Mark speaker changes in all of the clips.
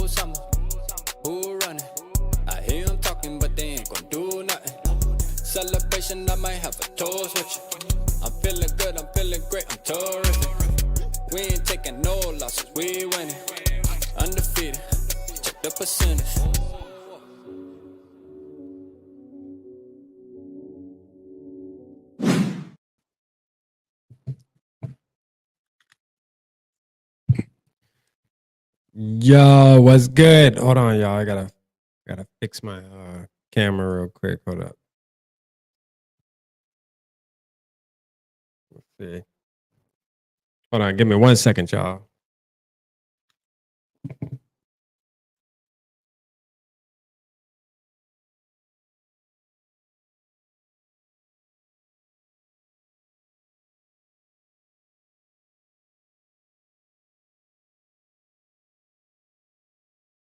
Speaker 1: Smooth summer, who running? I hear them talking, but they ain't gon' do nothing. Celebration, I might have a toast with you. I'm feeling good, I'm feeling great, I'm terrific. We ain't taking no losses, we winning. Undefeated, check the percentage.
Speaker 2: Yo, what's good? Hold on, y'all. I gotta fix my camera real quick. Hold up. Let's see. Hold on, give me 1 second, y'all.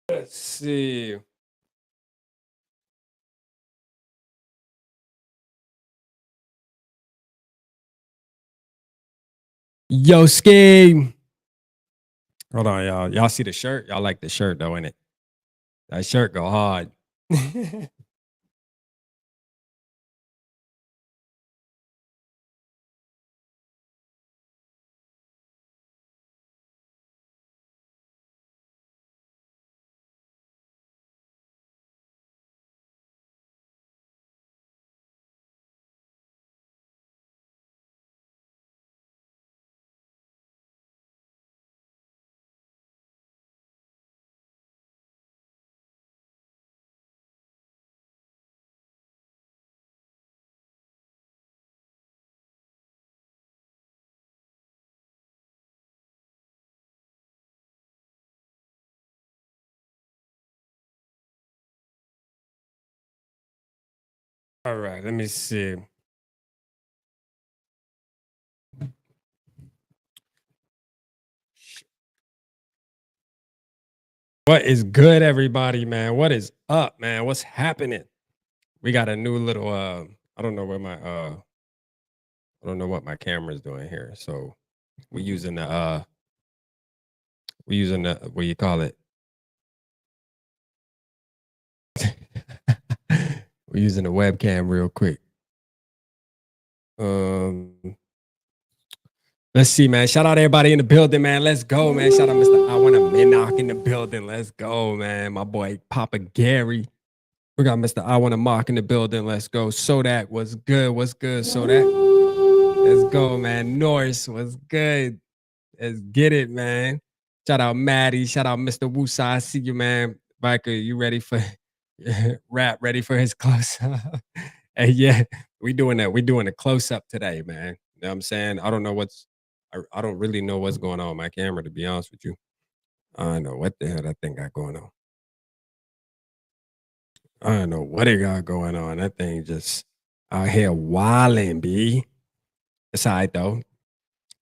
Speaker 2: Let's see. Yo, Ski. Hold on, y'all. Y'all see the shirt? Y'all like the shirt though, innit? That shirt go hard. All right, let me see. What is good, everybody, man? What is up, man? What's happening? We got a new little I don't know where my I don't know what my camera's doing here. So we're using the what do you call it? We're using the webcam real quick. Let's see, man. Shout out everybody in the building, man. Let's go, man. Shout out Mr. I want to Minnock in the building. Let's go, man. My boy Papa Gary. We got Mr. I want to Mock in the building. Let's go. Sodak, what's good? What's good, Sodak? Let's go, man. Norris, what's good? Let's get it, man. Shout out Maddie. Shout out Mr. Wusa. I see you, man. VIKE, you ready for rap? Ready for his close up? Hey, yeah, we doing that. We doing a close up today, man. You know what I'm saying? I don't know I don't really know what's going on with my camera, to be honest with you. I don't know what the hell that thing got going on. I don't know what it got going on. That thing just out here wilding, B. It's all right, though.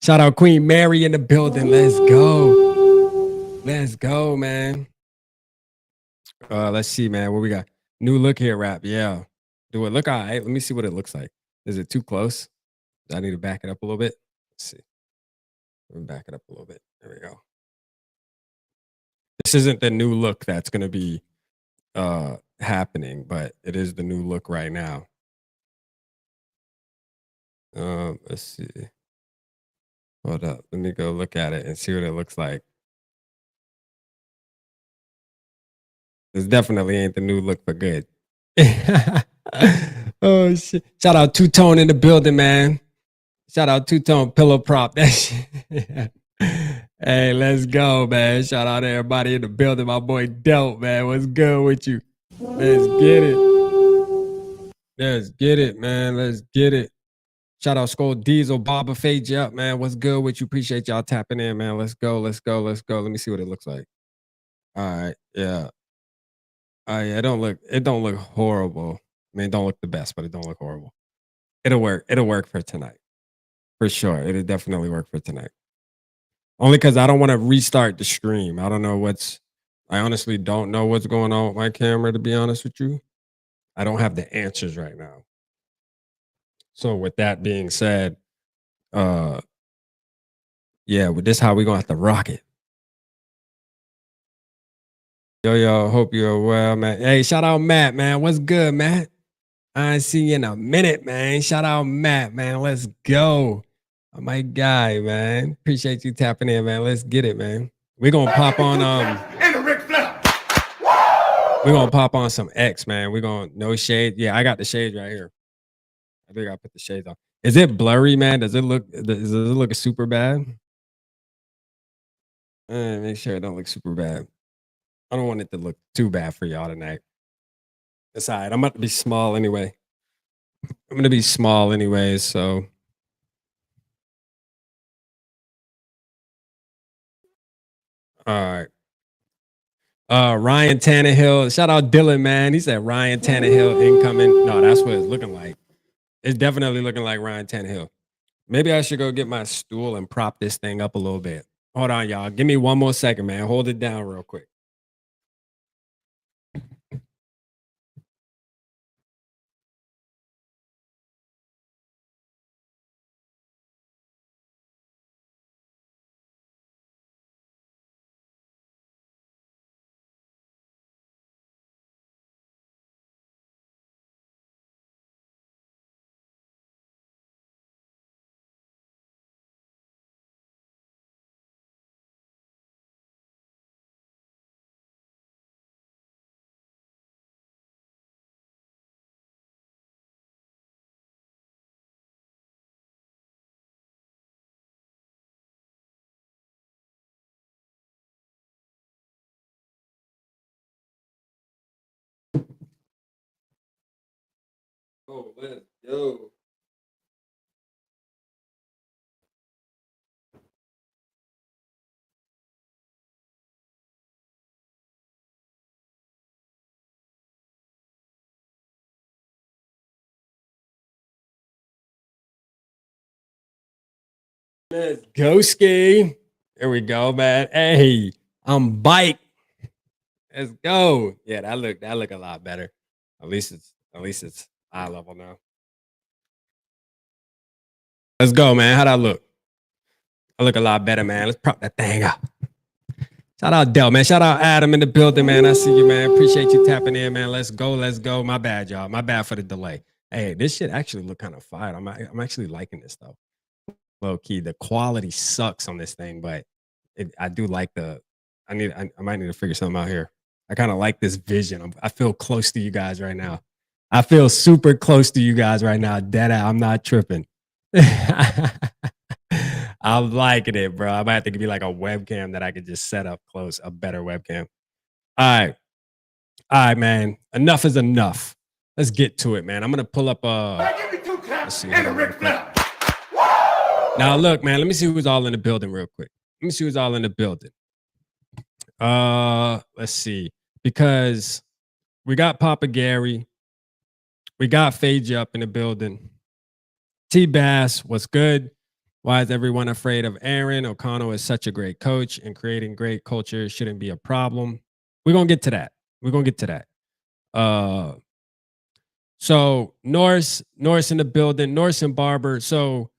Speaker 2: Shout out Queen Mary in the building. Let's go. Let's go, man. Let's see, man. What we got? New look here, rap. Yeah. Do it look all right? Let me see what it looks like. Is it too close? Do I need to back it up a little bit? Let's see. Let me back it up a little bit. There we go. This isn't the new look that's gonna be happening, but it is the new look right now. Let's see. Hold up. Let me go look at it and see what it looks like. This definitely ain't the new look for good. Oh shit! Shout out Two Tone in the building, man. Shout out Two Tone Pillow Prop. That shit. Hey, let's go, man. Shout out to everybody in the building. My boy Delt, man. What's good with you? Let's get it. Let's get it, man. Let's get it. Shout out Skol Diesel, Baba Fade you up, man. What's good with you? Appreciate y'all tapping in, man. Let's go. Let's go. Let's go. Let me see what it looks like. All right. Yeah. Yeah, it don't look horrible. I mean, it don't look the best, but it don't look horrible. It'll work. It'll work for tonight. For sure. It'll definitely work for tonight. Only because I don't want to restart the stream. I don't know I honestly don't know what's going on with my camera, to be honest with you. I don't have the answers right now. So with that being said, yeah, with this how we're gonna have to rock it. Yo, hope you're well, man. Hey, shout out Matt, man. What's good, Matt? I ain't seen you in a minute, man. Shout out Matt, man. Let's go. Oh, my guy, man. Appreciate you tapping in, man. Let's get it, man. We're gonna pop on we're gonna pop on some X, man. We're gonna no shade. Yeah, I got the shades right here. I think I put the shades on. Is it blurry, man? Does it look super bad? Make sure it don't look super bad. I don't want it to look too bad for y'all tonight. It's all right. I'm about to be small anyway. I'm gonna be small anyways, so all right. Ryan Tannehill. Shout out Dylan, man. He said Ryan Tannehill incoming. No, that's what it's looking like. It's definitely looking like Ryan Tannehill. Maybe I should go get my stool and prop this thing up a little bit. Hold on, y'all. Give me one more second, man. Hold it down real quick. Oh, let's go. Let's go, ski. There we go, man. Hey, I'm bike. Let's go. Yeah, that look a lot better. At least it's eye level now. Let's go, man. How'd I look? I look a lot better, man. Let's prop that thing up. Shout out Del, man. Shout out Adam in the building, man. I see you, man. Appreciate you tapping in, man. Let's go. Let's go. My bad, y'all. My bad for the delay. Hey, this shit actually look kind of fire. I'm actually liking this though. Low key, the quality sucks on this thing, but I do like the. I might need to figure something out here. I kind of like this vision. I feel close to you guys right now. I feel super close to you guys right now. Dead out. I'm not tripping. I'm liking it, bro. I might have to give you like a webcam that I could just set up close, a better webcam. All right. All right, man. Enough is enough. Let's get to it, man. I'm gonna pull up let's see. Now look, man, let me see who's all in the building real quick. Let me see who's all in the building. Let's see. Because we got Papa Gary. We got Phage up in the building. T Bass, what's good? Why is everyone afraid of Aaron? O'Connell is such a great coach, and creating great culture shouldn't be a problem. We're gonna get to that. We're gonna get to that. So Norris in the building, Norris and Barber. So,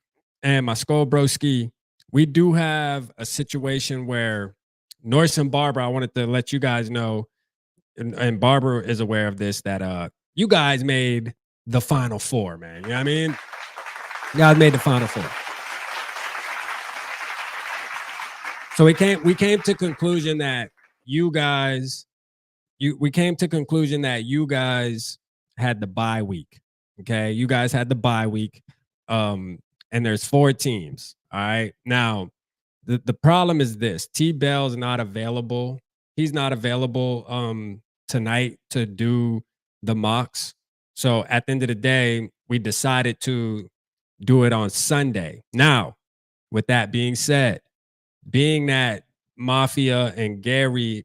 Speaker 2: and my Skol Broski, we do have a situation where Norris and Barber, I wanted to let you guys know, and Barber is aware of this, that you guys made the Final Four, man. You know what I mean? You guys made the Final Four. So we came to conclusion that you guys had the bye week. Okay. You guys had the bye week. And there's 4 teams. All right. Now, the problem is this: T Bell's not available. He's not available tonight to do the mocks. So at the end of the day, we decided to do it on Sunday. Now, with that being said, being that Mafia and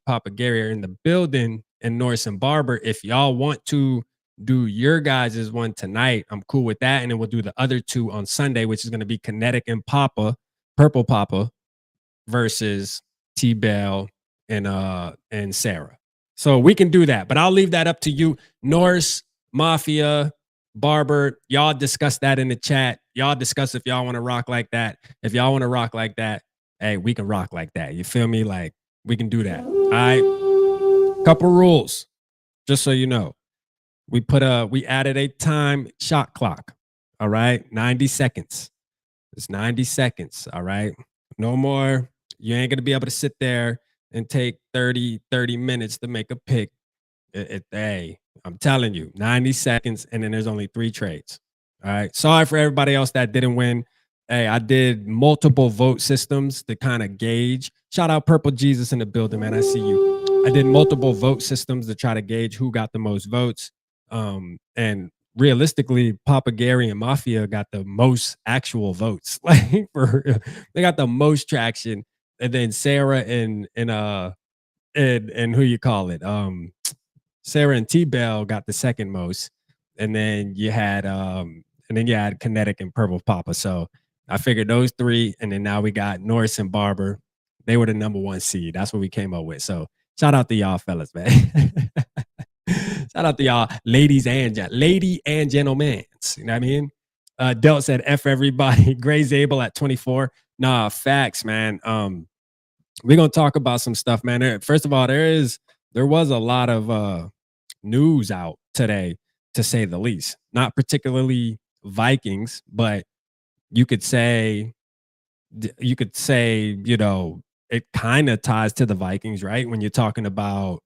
Speaker 2: Papa Gary are in the building, and Norris and Barber, if y'all want to do your guys' one tonight, I'm cool with that. And then we'll do the other 2 on Sunday, which is going to be Kinetic and Purple Papa versus T Bell and Sarah. So we can do that, but I'll leave that up to you. Norris, Mafia, Barber, y'all discuss that in the chat. Y'all discuss if y'all want to rock like that. If y'all want to rock like that, hey, we can rock like that. You feel me? Like, we can do that. All right. Couple rules, just so you know. We added a time shot clock. All right. 90 seconds. It's 90 seconds. All right. No more. You ain't gonna be able to sit there and take 30 minutes to make a pick. Hey, I'm telling you, 90 seconds, and then there's only 3 trades. All right. Sorry for everybody else that didn't win. Hey, I did multiple vote systems to kind of gauge. Shout out Purple Jesus in the building, man. I see you. I did multiple vote systems to try to gauge who got the most votes. And realistically, Papa Gary and Mafia got the most actual votes. Like for real. They got the most traction. And then Sarah and who you call it? Sarah and T-Bell got the second most. And then you had Kinetic and Purple Papa. So I figured those 3, and then now we got Norris and Barber. They were the number 1 seed. That's what we came up with. So shout out to y'all fellas, man. Shout out to y'all lady and gentlemen. You know what I mean? Delt said F everybody. Gray Zabel at 24. Nah, facts, man. We're gonna talk about some stuff, man. First of all, there was a lot of news out today, to say the least. Not particularly Vikings, but you could say, you know, it kind of ties to the Vikings, right? When you're talking about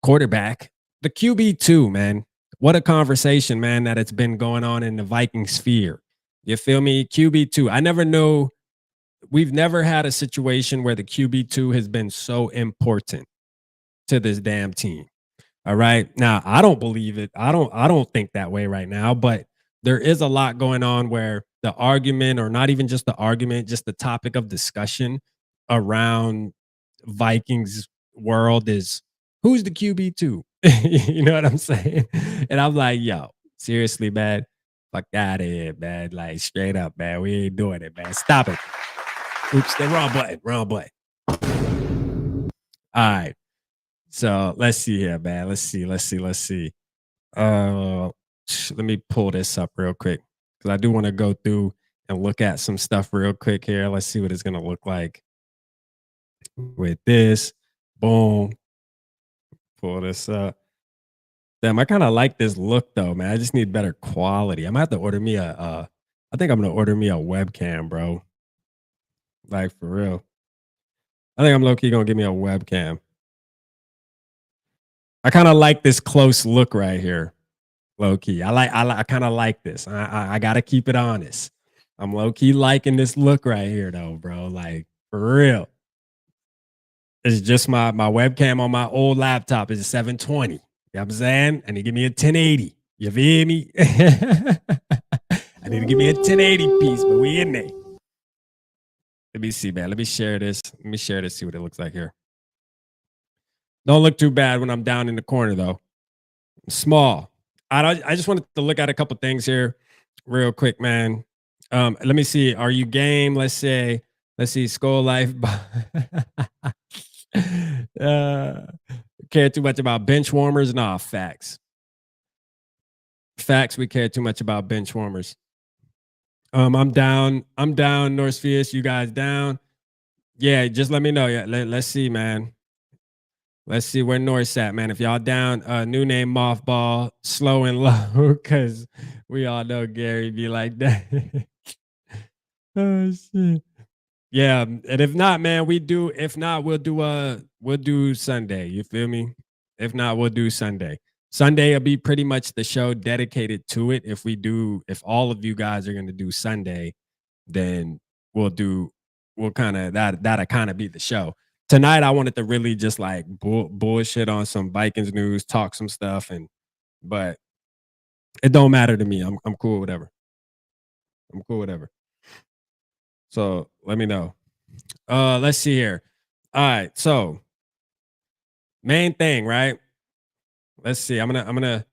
Speaker 2: quarterback, the QB2, man. What a conversation, man, that it's been going on in the Viking sphere. You feel me? QB2. I never know. We've never had a situation where the QB2 has been so important to this damn team. All right. Now, I don't believe it. I don't think that way right now, but there is a lot going on where the argument, or not even just the argument, just the topic of discussion around Vikings world is, who's the QB2? You know what I'm saying? And I'm like, yo, seriously, man, fuck out of here, man. Like, straight up, man. We ain't doing it, man. Stop it. Oops, the wrong button. All right. So let's see here, man. Let's see. Let me pull this up real quick, because I do want to go through and look at some stuff real quick here. Let's see what it's gonna look like with this. Boom. Pull this up. Damn, I kind of like this look though, man. I just need better quality. I might have to order me I think I'm gonna order me a webcam, bro. Like, for real. I think I'm low-key gonna give me a webcam. I kind of like this close look right here, low-key. I kind of like this. I gotta keep it honest. I'm low-key liking this look right here though, bro. Like, for real. It's just my webcam on my old laptop is a 720. You know what I'm saying? I need to give me a 1080. You feel me? I need to give me a 1080 piece, but we in there. Let me see, man. Let me share this. See what it looks like here. Don't look too bad when I'm down in the corner, though. Small. I just wanted to look at a couple things here real quick, man. Let me see. Are you game? Let's see. Skol Life. Care too much about bench warmers? Nah, facts. We care too much about bench warmers. I'm down, North Fierce. You guys down? Yeah, just let me know. Yeah, let's see, man. Let's see where North's at, man. If y'all down, new name Mothball, slow and low, because we all know Gary be like that. Oh shit. Yeah, and if not, man, we'll do Sunday. You feel me? If not, we'll do Sunday. Sunday will be pretty much the show dedicated to it. If all of you guys are gonna do Sunday, then that'll kind of be the show. Tonight, I wanted to really just like bullshit on some Vikings news, talk some stuff, but it don't matter to me. I'm cool, whatever. I'm cool, whatever. So let me know. Let's see here. All right, so main thing, right? Let's see. I'm gonna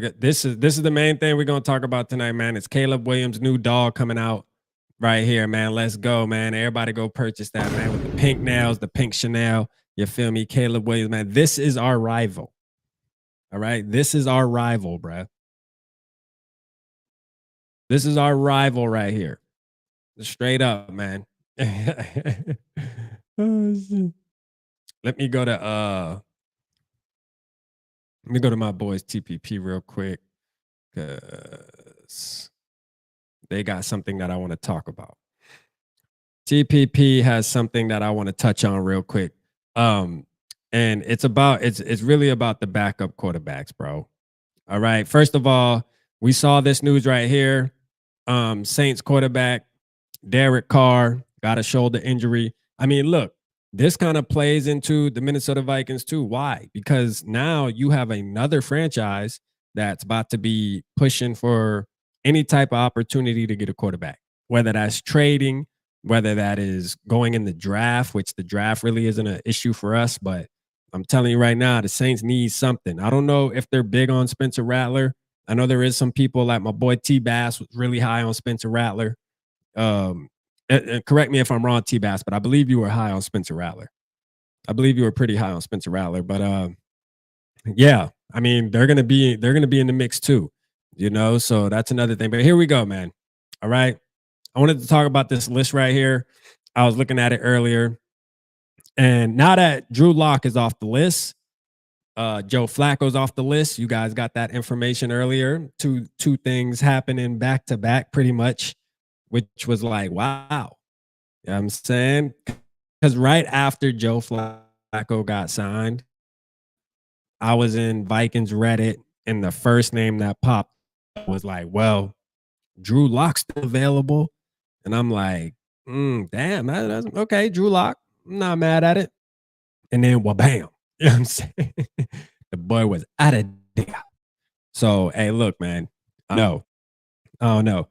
Speaker 2: get this is the main thing we're gonna talk about tonight, man. It's Caleb Williams' new dog coming out right here, man. Let's go, man. Everybody go purchase that, man, with the pink nails, the pink Chanel. You feel me? Caleb Williams, man. This is our rival. All right. This is our rival, bruh. This is our rival right here. Straight up, man. Oh, shit. Let me go to Let me go to my boys TPP real quick because they got something that I want to talk about. TPP has something that I want to touch on real quick. And it's really about the backup quarterbacks, bro. All right. First of all, we saw this news right here. Saints quarterback Derek Carr got a shoulder injury. I mean, look, this kind of plays into the Minnesota Vikings too. Why? Because now you have another franchise that's about to be pushing for any type of opportunity to get a quarterback, whether that's trading, whether that is going in the draft, which the draft really isn't an issue for us. But I'm telling you right now, the Saints need something. I don't know if they're big on Spencer Rattler. I know there is some people like my boy T Bass was really high on Spencer Rattler. And correct me if I'm wrong, T Bass, but I believe you were high on Spencer Rattler. I believe you were pretty high on Spencer Rattler. But yeah, I mean they're gonna be in the mix too, you know. So that's another thing. But here we go, man. All right. I wanted to talk about this list right here. I was looking at it earlier. And now that Drew Lock is off the list, Joe Flacco's off the list. You guys got that information earlier. Two things happening back to back, pretty much, which was like, wow. You know what I'm saying? Because right after Joe Flacco got signed, I was in Vikings Reddit, and the first name that popped was like, well, Drew Lock's still available. And I'm like, damn, that's okay, Drew Lock. I'm not mad at it. And then, well, bam. You know what I'm saying? The boy was out of there. So, hey, look, man. I don't know.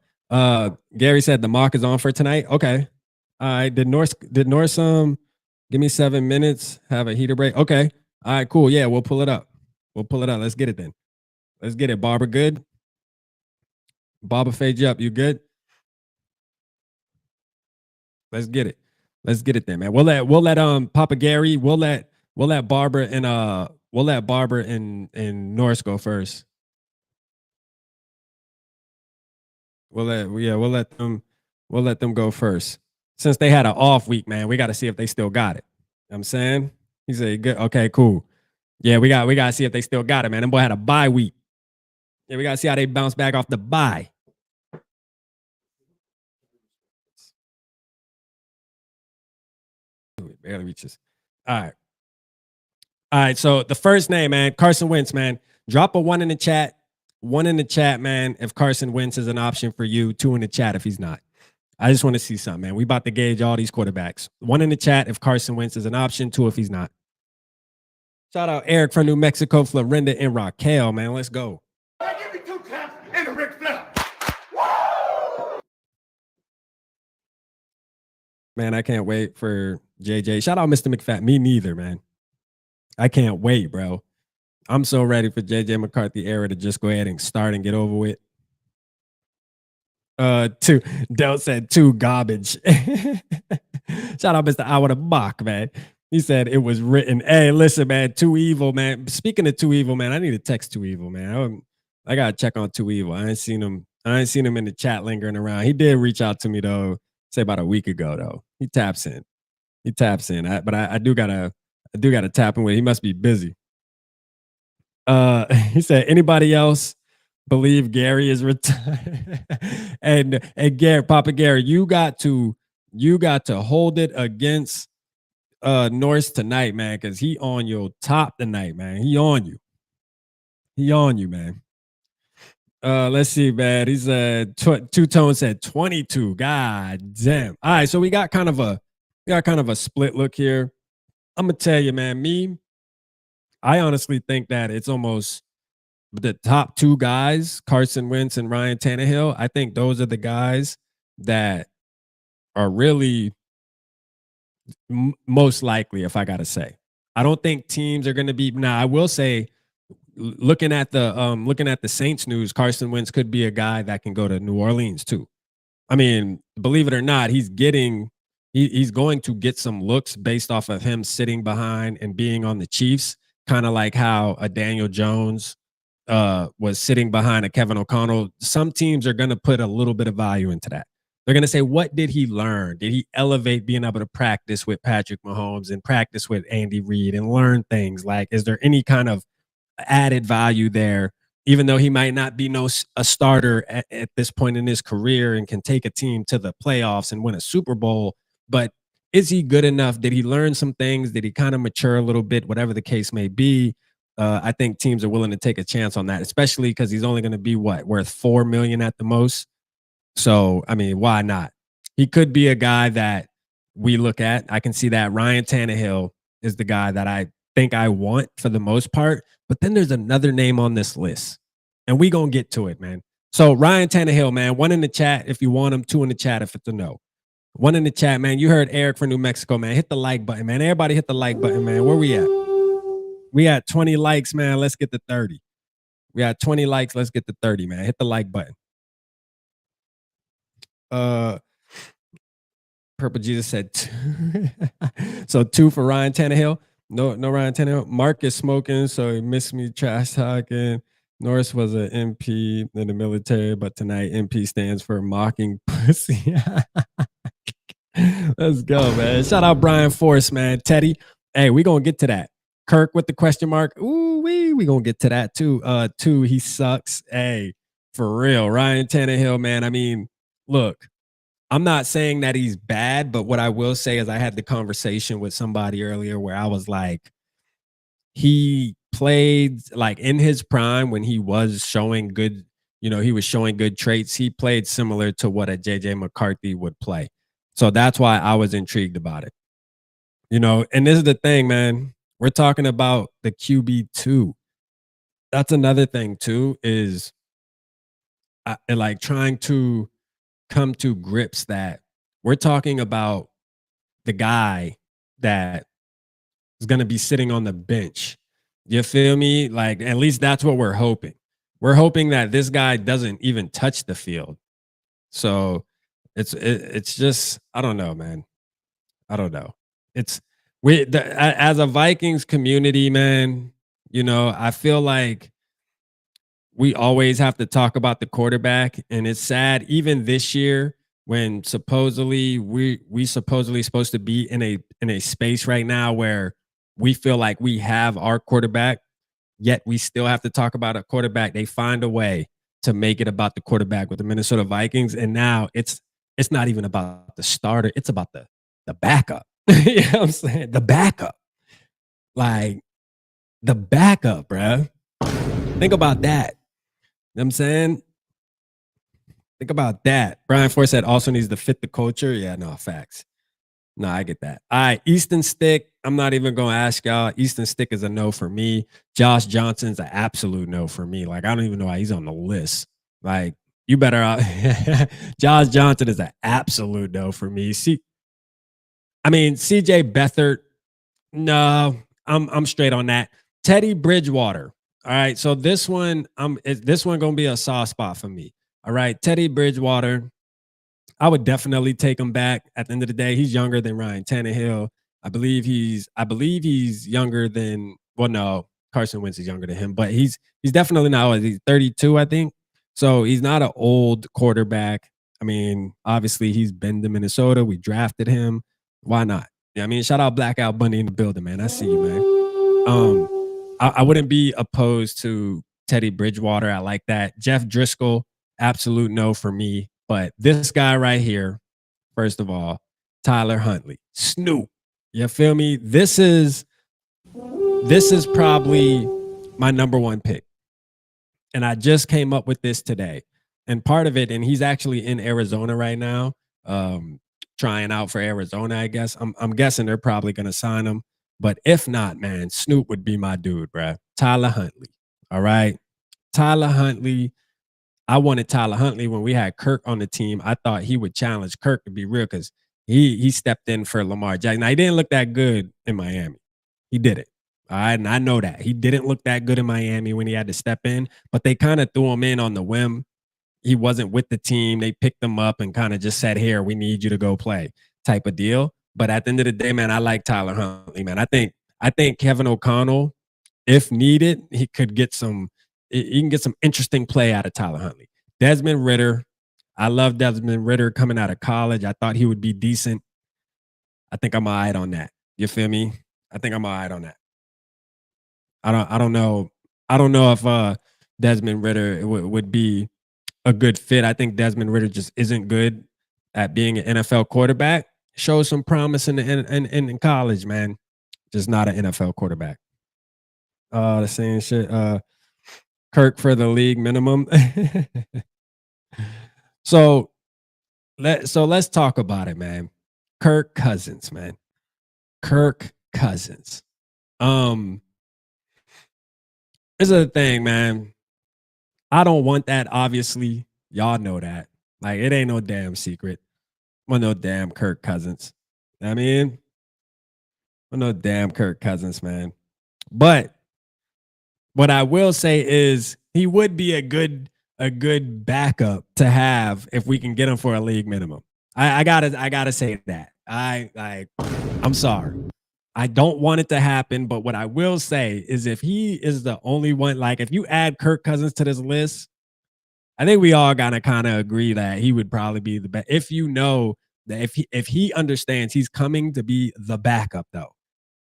Speaker 2: Gary said the mock is on for tonight. Okay. All right. Did Norse give me 7 minutes, have a heater break? Okay. All right, cool. Yeah, we'll pull it up. Let's get it then. Let's get it. Barbara, good? Barbara fade you up. You good? Let's get it. Let's get it then, man. We'll let Papa Gary, we'll let Barbara and Norse go first. We'll let them go first. Since they had an off week, man, we got to see if they still got it. You know what I'm saying? He said, good. Okay, cool. Yeah, we got to see if they still got it, man. Them boy had a bye week. Yeah, we got to see how they bounce back off the bye. It barely reaches. All right. So the first name, man, Carson Wentz, man. Drop a 1 in the chat. 1 in the chat, man, if Carson Wentz is an option for you. 2 in the chat if he's not. I just want to see something, man. We about to gauge all these quarterbacks. 1 in the chat if Carson Wentz is an option. 2 if he's not. Shout out Eric from New Mexico, Florinda, and Raquel, man. Let's go. Give me 2 taps and a Ric Flair. Man, I can't wait for JJ. Shout out Mr. McFat. Me neither, man. I can't wait, bro. I'm so ready for JJ McCarthy era to just go ahead and start and get over with. 2. Del said 2 garbage. Shout out Mr. Howard Bach, man. He said it was written. Hey, listen, man. 2 Evil, man. Speaking of 2 Evil, man, I need to text 2 Evil, man. I gotta check on 2 Evil. I ain't seen him in the chat lingering around. He did reach out to me though, say about a week ago though. He taps in. But I do gotta tap in with. He must be busy. He said, anybody else believe Gary is retired? and Gary, Papa Gary, you got to hold it against Norse tonight, man, because he on your top tonight, man. He on you, man. Let's see, man. He said Two Tone said 22. God damn. All right, so we got kind of a split look here. I'm gonna tell you, man, I honestly think that it's almost the top 2 guys, Carson Wentz and Ryan Tannehill. I think those are the guys that are really most likely, if I gotta say. I don't think teams are gonna be. Now, I will say, looking at the Saints news, Carson Wentz could be a guy that can go to New Orleans too. I mean, believe it or not, he's going to get some looks based off of him sitting behind and being on the Chiefs, kind of like how a Daniel Jones was sitting behind a Kevin O'Connell. Some teams are going to put a little bit of value into that. They're going to say, what did he learn? Did he elevate being able to practice with Patrick Mahomes and practice with Andy Reid and learn things? Like, is there any kind of added value there, even though he might not be a starter at this point in his career and can take a team to the playoffs and win a Super Bowl. But is he good enough? Did he learn some things? Did he kind of mature a little bit? Whatever the case may be, I think teams are willing to take a chance on that, especially because he's only going to be worth $4 million at the most. So I mean, why not? He could be a guy that we look at. I can see that Ryan Tannehill is the guy that I think I want for the most part. But then there's another name on this list, and we gonna get to it, man. So Ryan Tannehill, man, 1 in the chat if you want him, 2 in the chat if it's a no. 1 in the chat, man. You heard Eric from New Mexico, man. Hit the like button, man. Everybody hit the like button, man. Where we at? We at 20 likes, man. Let's get to 30. We got 20 likes. Let's get to 30, man. Hit the like button. Purple Jesus said two. So 2 for Ryan Tannehill. No Ryan Tannehill. Mark is smoking, so he missed me trash talking. Norris was an MP in the military, but tonight MP stands for mocking pussy. Let's go, man. Shout out Brian Force, man. Teddy. Hey, we gonna get to that. Kirk with the question mark. Ooh, we gonna get to that too. 2, he sucks. Hey, for real. Ryan Tannehill, man. I mean, look, I'm not saying that he's bad, but what I will say is I had the conversation with somebody earlier where I was like, he played like in his prime when he was showing good, he was showing good traits. He played similar to what a JJ McCarthy would play. So that's why I was intrigued about it. And this is the thing, man. We're talking about the QB2. That's another thing too, is like trying to come to grips that we're talking about the guy that is going to be sitting on the bench. You feel me? Like, at least that's what we're hoping. We're hoping that this guy doesn't even touch the field. So it's just, I don't know, man. I don't know. It's as a Vikings community, man, I feel like we always have to talk about the quarterback, and it's sad even this year when supposedly we supposedly supposed to be in a space right now where we feel like we have our quarterback, yet we still have to talk about a quarterback. They find a way to make it about the quarterback with the Minnesota Vikings, and now it's not even about the starter, it's about the backup. You know what I'm saying? The backup. Like the backup, bruh. Think about that. You know what I'm saying? Think about that. Brian Force said also needs to fit the culture. Yeah, no, facts. No, I get that. All right, Easton Stick. I'm not even going to ask y'all. Easton Stick is a no for me. Josh Johnson's an absolute no for me. Like, I don't even know why he's on the list. Like, you better Josh Johnson is an absolute no for me. CJ Beathard. No, I'm straight on that. Teddy Bridgewater. All right, so this one gonna be a soft spot for me. All right, Teddy Bridgewater. I would definitely take him back. At the end of the day, he's younger than Ryan Tannehill. I believe he's younger than. Well, no, Carson Wentz is younger than him, but he's definitely not. He's 32, I think. So he's not an old quarterback. I mean, obviously he's been to Minnesota. We drafted him. Why not? Yeah, I mean, shout out Blackout Bunny in the building, man. I see you, man. I wouldn't be opposed to Teddy Bridgewater. I like that. Jeff Driscoll, absolute no for me. But this guy right here, first of all, Tyler Huntley, Snoop. You feel me? This is probably my number 1 pick. And I just came up with this today. And part of it, and he's actually in Arizona right now, trying out for Arizona, I guess. I'm guessing they're probably going to sign him. But if not, man, Snoop would be my dude, bruh. Tyler Huntley. All right. Tyler Huntley. I wanted Tyler Huntley when we had Kirk on the team. I thought he would challenge Kirk, to be real, because he stepped in for Lamar Jackson. Now, he didn't look that good in Miami. He did it. All right. And I know that. He didn't look that good in Miami when he had to step in, but they kind of threw him in on the whim. He wasn't with the team. They picked him up and kind of just said, here, we need you to go play type of deal. But at the end of the day, man, I like Tyler Huntley, man. I think Kevin O'Connell, if needed, he can get some interesting play out of Tyler Huntley. Desmond Ridder. I love Desmond Ridder coming out of college. I thought he would be decent. I think I'm all right on that. You feel me? I think I'm all right on that. I don't know. I don't know if Desmond Ritter would be a good fit. I think Desmond Ritter just isn't good at being an NFL quarterback. Shows some promise in college, man. Just not an NFL quarterback. The same shit. Kirk for the league minimum. so let's talk about it, man. Kirk Cousins, man. Kirk Cousins. This is the thing, man. I don't want that. Obviously, y'all know that. Like, it ain't no damn secret. Well, no damn Kirk Cousins. I mean, well, no damn Kirk Cousins, man. But what I will say is he would be a good backup to have if we can get him for a league minimum. I gotta say that. I'm sorry. I don't want it to happen, but what I will say is if he is the only one, like if you add Kirk Cousins to this list, I think we all gotta kind of agree that he would probably be the best. If you know that if he understands he's coming to be the backup, though.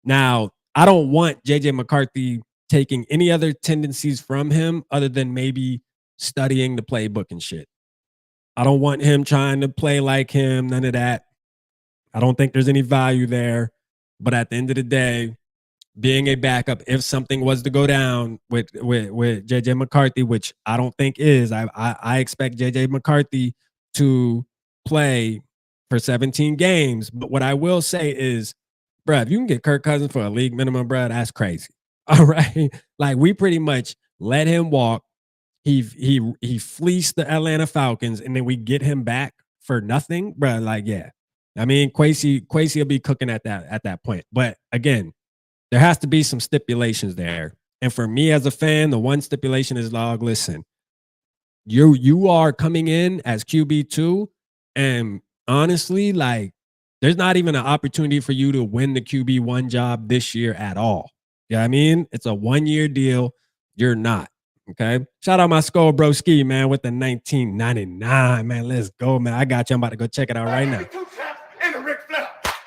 Speaker 2: Now, I don't want JJ McCarthy taking any other tendencies from him other than maybe studying the playbook and shit. I don't want him trying to play like him, none of that. I don't think there's any value there. But at the end of the day, being a backup, if something was to go down with JJ McCarthy, which I don't think is, I expect JJ McCarthy to play for 17 games. But what I will say is, bruh, if you can get Kirk Cousins for a league minimum, bruh, that's crazy. All right. Like, we pretty much let him walk. He fleeced the Atlanta Falcons, and then we get him back for nothing, bruh. Like, yeah. I mean, Kwesi will be cooking at that point. But again, there has to be some stipulations there. And for me as a fan, the one stipulation is, log, listen, you are coming in as QB2, and honestly, like, there's not even an opportunity for you to win the QB1 job this year at all. You know what I mean? It's a 1-year deal. You're not. Okay. Shout out my Skol Broski, man, with the 1999. Man, let's go, man. I got you. I'm about to go check it out right now.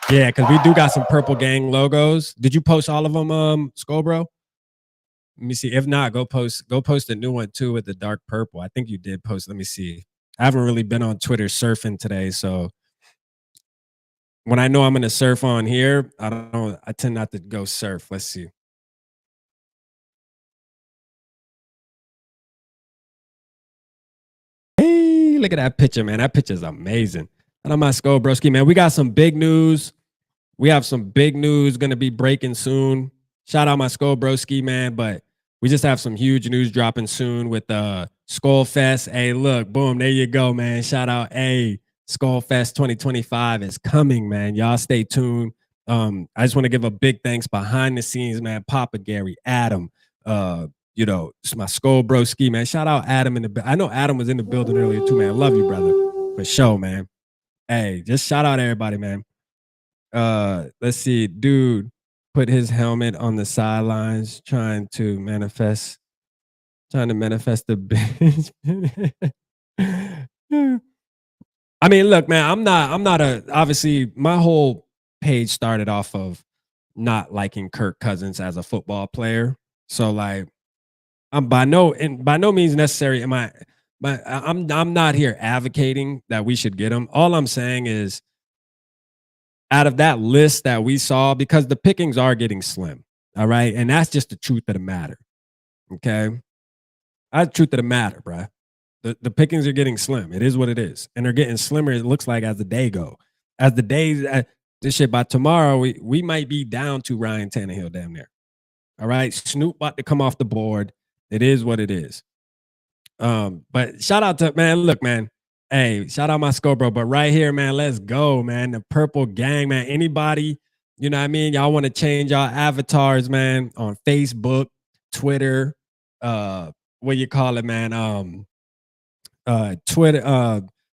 Speaker 2: Yeah, because we do got some Purple Gang logos. Did you post all of them, Skol Bro? Let me see. If not, go post a new one too with the dark purple. I think you did post. Let me see. I haven't really been on Twitter surfing today, so when I know I'm gonna surf on here, I don't know. I tend not to go surf. Let's see. Hey, look at that picture, man. That picture is amazing. And I'm my Skol Broski, man. We got some big news. We have some big news gonna be breaking soon. Shout out my Skol Broski, man. But we just have some huge news dropping soon with Skol Fest. Hey, look, boom, there you go, man. Shout out, hey, Skol Fest 2025 is coming, man. Y'all stay tuned. I just want to give a big thanks behind the scenes, man. Papa Gary, Adam, it's my Skol Broski, man. Shout out Adam I know Adam was in the building earlier too, man. Love you, brother. For sure, man. Hey, just shout out everybody, man. Let's see, dude put his helmet on the sidelines trying to manifest the bench. I mean, look, man, I'm not obviously my whole page started off of not liking Kirk Cousins as a football player. So like I'm by no means necessary I'm not here advocating that we should get him. All I'm saying is out of that list that we saw, because the pickings are getting slim, all right? And that's just the truth of the matter, okay? That's the truth of the matter, bro. The pickings are getting slim. It is what it is. And they're getting slimmer, it looks like, as the day go. As the days, this shit, by tomorrow, we might be down to Ryan Tannehill damn near. All right? Snoop about to come off the board. It is what it is. But shout out to, man, look, man. Hey, shout out my Skol Bro. But right here, man, let's go, man. The Purple Gang, man. Anybody, you know what I mean? Y'all want to change y'all avatars, man, on Facebook, Twitter, what you call it, man? Twitter,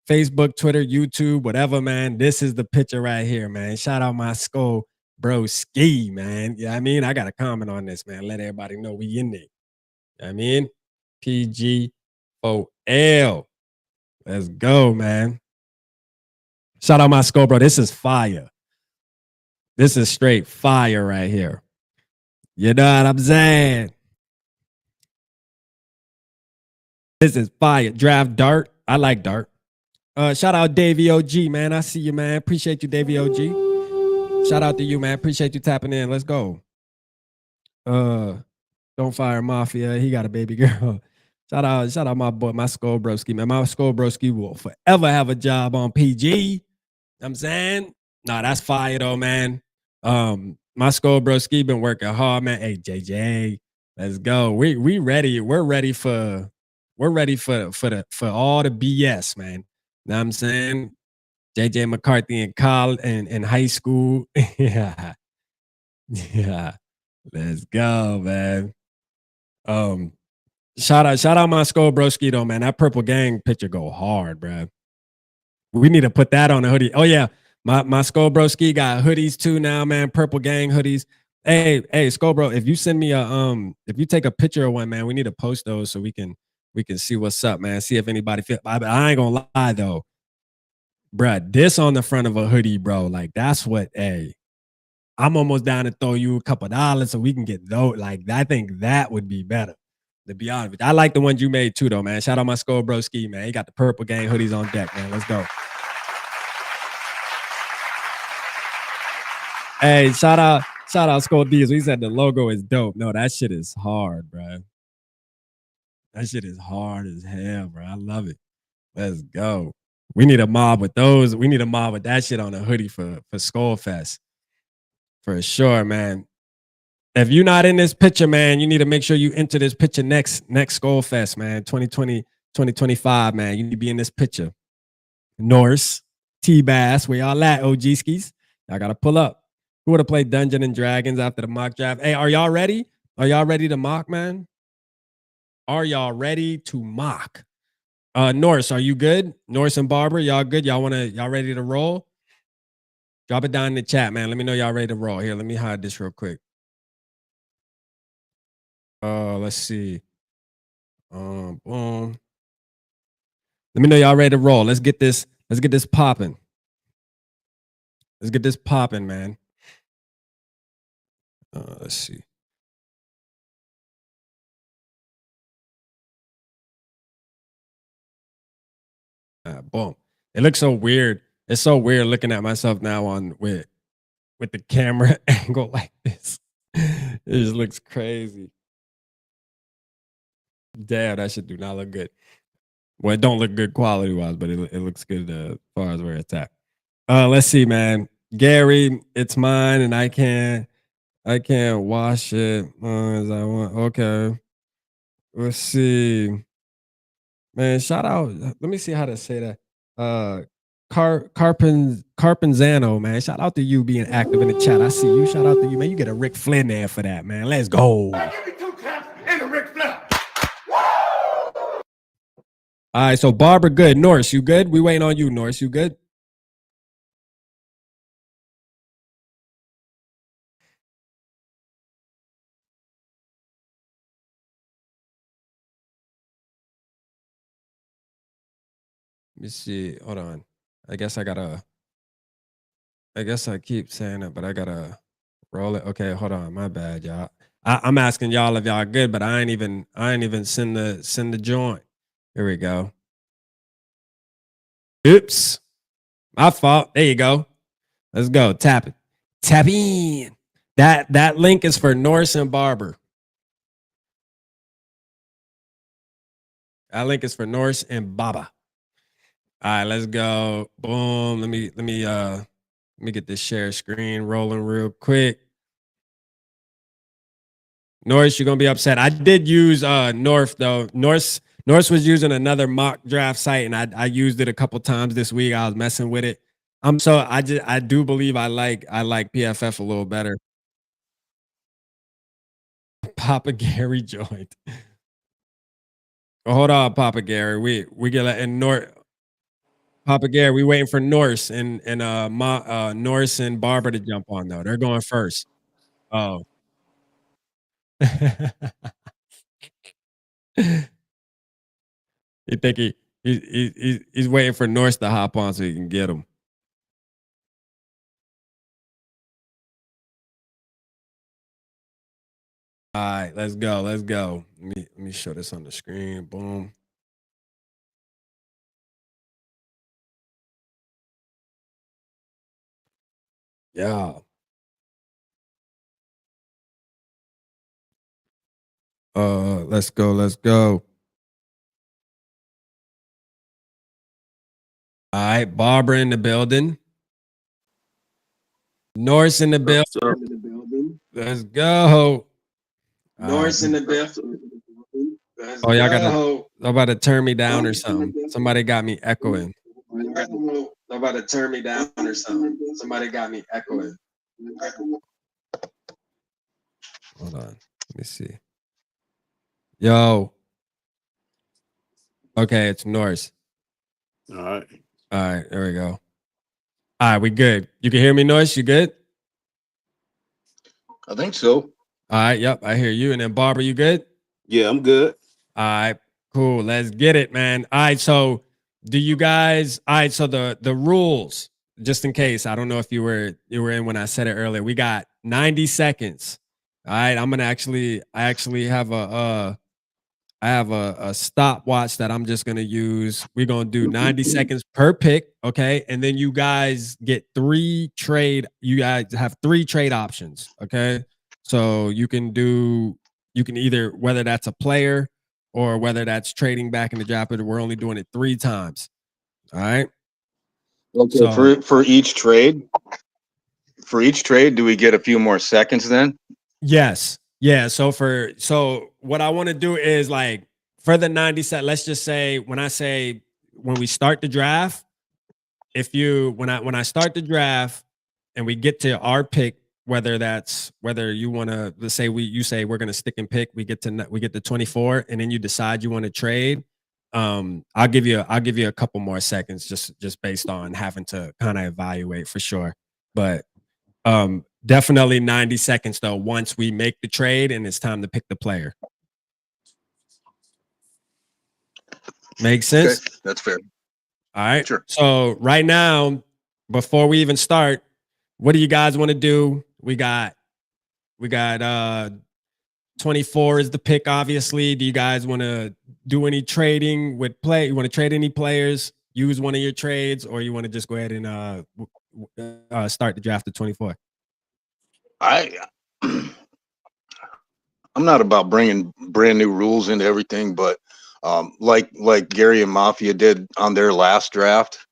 Speaker 2: Facebook, Twitter, YouTube, whatever, man. This is the picture right here, man. Shout out my Skol Bro Ski, man. Yeah, I mean, I got to comment on this, man. Let everybody know we in there. You know I mean, PG4L. Let's go, man. Shout out my Skol Bro. This is fire. This is straight fire right here. You know what I'm saying? This is fire. Draft Dart. I like Dart. Shout out Davey OG, man. I see you, man. Appreciate you, Davey OG. Shout out to you, man. Appreciate you tapping in. Let's go. Don't fire Mafia. He got a baby girl. Shout out my boy, my Skol Broski, man. My Skol Broski will forever have a job on PG. You know what I'm saying? Nah, that's fire though, man. My Skol Broski been working hard, man. Hey, JJ, let's go. We ready. We're ready for all the BS, man. Know what I'm saying? JJ McCarthy in college and in high school. Yeah. Yeah. Let's go, man. Um, shout out my Skol Broski though, man. That purple gang picture go hard, bro. We need to put that on a hoodie. Oh yeah, my Skol Broski got hoodies too now, man. Purple gang hoodies. Hey, Skol Bro, if you send me a if you take a picture of one, man, we need to post those so we can see what's up, man. See if anybody feel. I ain't gonna lie though, bruh. This on the front of a hoodie, bro. Like that's what. Hey, I'm almost down to throw you a couple dollars so we can get those. Like I think that would be better. To be honest with you. I like the ones you made too, though, man. Shout out my Skol Broski, man. He got the purple gang hoodies on deck, man. Let's go. Hey, shout out Skol D's. We said the logo is dope. No, that shit is hard, bro. That shit is hard as hell, bro. I love it. Let's go. We need a mob with those. We need a mob with that shit on a hoodie for Skol Fest. For sure, man. If you're not in this picture, man, you need to make sure you enter this picture next Skol Fest, man. 2020, 2025, man. You need to be in this picture. Norse, T-Bass, where y'all at, OG skis? Y'all got to pull up. Who would have played Dungeons and Dragons after the mock draft? Hey, are y'all ready? Are y'all ready to mock, man? Are y'all ready to mock? Norse, are you good? Norse and Barber, y'all good? Y'all ready to roll? Drop it down in the chat, man. Let me know y'all ready to roll. Here, let me hide this real quick. Let's see. Boom. Let me know y'all ready to roll. Let's get this popping. Let's get this popping, man. Let's see. Boom. It looks so weird. It's so weird looking at myself now on with the camera angle like this. It just looks crazy. Damn, that shit do not look good. Well, it don't look good quality wise, but it looks good as far as where it's at. Let's see, man. Gary, it's mine, and I can't wash it as I want. Okay. Let's see. Man, shout out. Let me see how to say that. Carpenzano, man. Shout out to you being active in the chat. I see you. Shout out to you, man. You get a Ric Flair there for that, man. Let's go. Give me 2 claps and a Ric Flair. All right, so Barbara, good. Norse, you good? We waiting on you, Norse. You good? Let me see. Hold on. I guess I keep saying it, but I gotta roll it. Okay, hold on. My bad, y'all. I'm asking y'all if y'all good, but I ain't even send the joint. Here we go. Oops. My fault. There you go. Let's go. Tap it. Tap in. That link is for Norse and Barber. That link is for Norse and Baba. All right, let's go. Boom. Let me get this share screen rolling real quick. Norse, you're gonna be upset. I did use North though. Norse was using another mock draft site, and I used it a couple times this week. I was messing with it. I do believe I like PFF a little better. Papa Gary joined. Hold on, Papa Gary. We get in North. Papa Gary, we waiting for Norse and Norse and Barber to jump on though. They're going first. Oh. You think he's waiting for Norse to hop on so he can get him. All right, let's go. Let me show this on the screen. Boom. Yeah. Let's go. Let's go. All right, Barbara in the building. Norris in the building.
Speaker 3: What's up?
Speaker 2: Let's go.
Speaker 3: Norris in the building. Let's
Speaker 2: Oh, y'all
Speaker 3: go.
Speaker 2: about to turn me down or something. Somebody got me echoing.
Speaker 3: About to turn me down or something. Somebody got me echoing.
Speaker 2: Hold on. Let me see. Yo. Okay, it's Norris.
Speaker 3: All right.
Speaker 2: All right, there we go. All right, we good. You can hear me, Norris? You good?
Speaker 3: I think so.
Speaker 2: All right, yep, I hear you. And then Barbara, you good?
Speaker 3: Yeah, I'm good.
Speaker 2: All right, cool. Let's get it, man. All right, so do you guys? All right, so the rules, just in case, I don't know if you were in when I said it earlier. We got 90 seconds. All right, I actually have a stopwatch that I'm just gonna use. We're gonna do 90 seconds per pick, okay? And then you guys get you guys have 3 trade options, okay? So you can either, whether that's a player or whether that's trading back in the draft, but we're only doing it 3 times. All right.
Speaker 4: Okay,
Speaker 2: So
Speaker 4: for each trade, do we get a few more seconds then?
Speaker 2: yes. Yeah. So what I want to do is, like, for the 90 set, let's just say when we start the draft, when I start the draft and we get to our pick, whether you want to, let's say you say we're going to stick and pick, we get to 24, and then you decide you want to trade. I'll give you a couple more seconds, just based on having to kind of evaluate for sure. But definitely 90 seconds though, once we make the trade and it's time to pick the player. Makes sense?
Speaker 4: Okay, that's fair.
Speaker 2: All right.
Speaker 4: Sure.
Speaker 2: So right now, before we even start, what do you guys want to do? We got 24 is the pick, obviously. Do you guys want to do any trading with play? You want to trade any players, use one of your trades, or you want to just go ahead and start the draft at 24?
Speaker 4: I'm not about bringing brand new rules into everything, but like Gary and Mafia did on their last draft,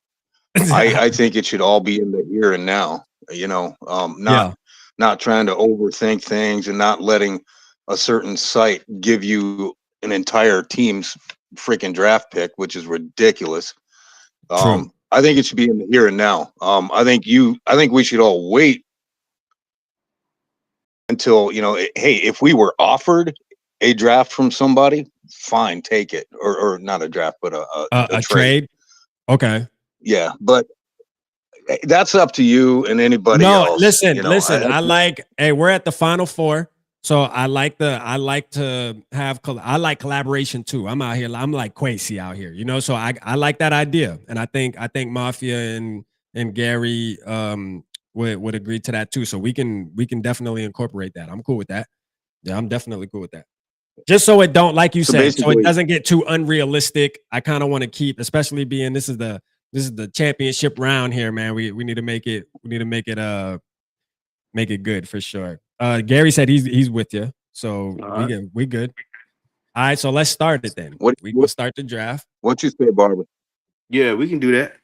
Speaker 4: I think it should all be in the here and now. You know, not trying to overthink things and not letting a certain site give you an entire team's freaking draft pick, which is ridiculous.
Speaker 2: True.
Speaker 4: I think it should be in the here and now. I think we should all wait until, hey, if we were offered a draft from somebody, fine, take it, or not a draft, but a
Speaker 2: trade. Okay.
Speaker 4: Yeah, but that's up to you and anybody else.
Speaker 2: Listen. Hey, we're at the final 4. So I like collaboration too. I'm out here. I'm like Quasi out here, so I like that idea. And I think Mafia and Gary would agree to that too. So we can definitely incorporate that. I'm cool with that. Yeah, I'm definitely cool with that. Just so it don't, like you said, so it doesn't get too unrealistic. I kind of want to keep, especially being this is the championship round here, man. We need to make it make it good for sure. Gary said he's with you, so we good. All right, so let's start it then. We'll start the draft.
Speaker 4: What you say, Barbara?
Speaker 3: Yeah, we can do that.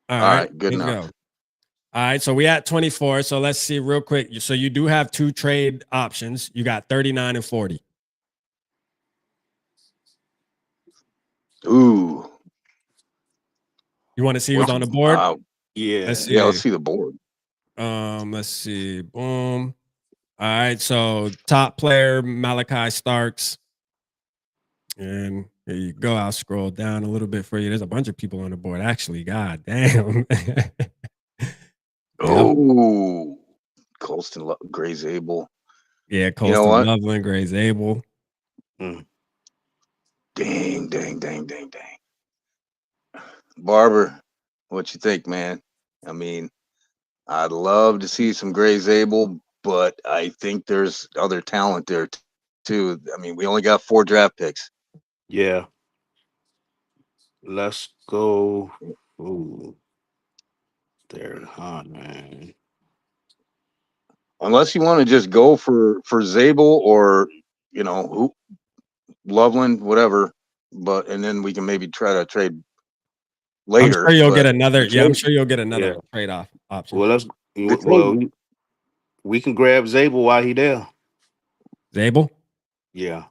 Speaker 4: All right, good enough.
Speaker 2: Go. All right, so we at 24. So let's see real quick. So you do have 2 trade options. You got 39 and 40.
Speaker 4: Ooh.
Speaker 2: You want to see who's on the board?
Speaker 3: Yeah.
Speaker 4: Let's see the board.
Speaker 2: Let's see. Boom. All right, so top player Malachi Starks. And there you go. I'll scroll down a little bit for you. There's a bunch of people on the board, actually. God damn.
Speaker 4: Oh, Colston, Gray's Abel.
Speaker 2: Yeah, Colston, Loveland, Gray's Abel.
Speaker 4: Dang. Barber, what you think, man? I mean, I'd love to see some Gray's Abel, but I think there's other talent there too. I mean, we only got 4 draft picks.
Speaker 3: Yeah. Let's go. Ooh.
Speaker 5: They're hot, man.
Speaker 4: Unless you want to just go for Zabel or who Loveland, whatever. But and then we can maybe try to trade
Speaker 2: I'm
Speaker 4: later.
Speaker 2: sure you'll get
Speaker 4: but
Speaker 2: another.
Speaker 4: the
Speaker 2: Yeah, I'm
Speaker 4: trade,
Speaker 2: sure you'll get another
Speaker 5: Yeah.
Speaker 2: trade-off option.
Speaker 5: Well,
Speaker 4: the trade,
Speaker 5: we can grab Zabel while he there.
Speaker 2: Zabel.
Speaker 5: Yeah.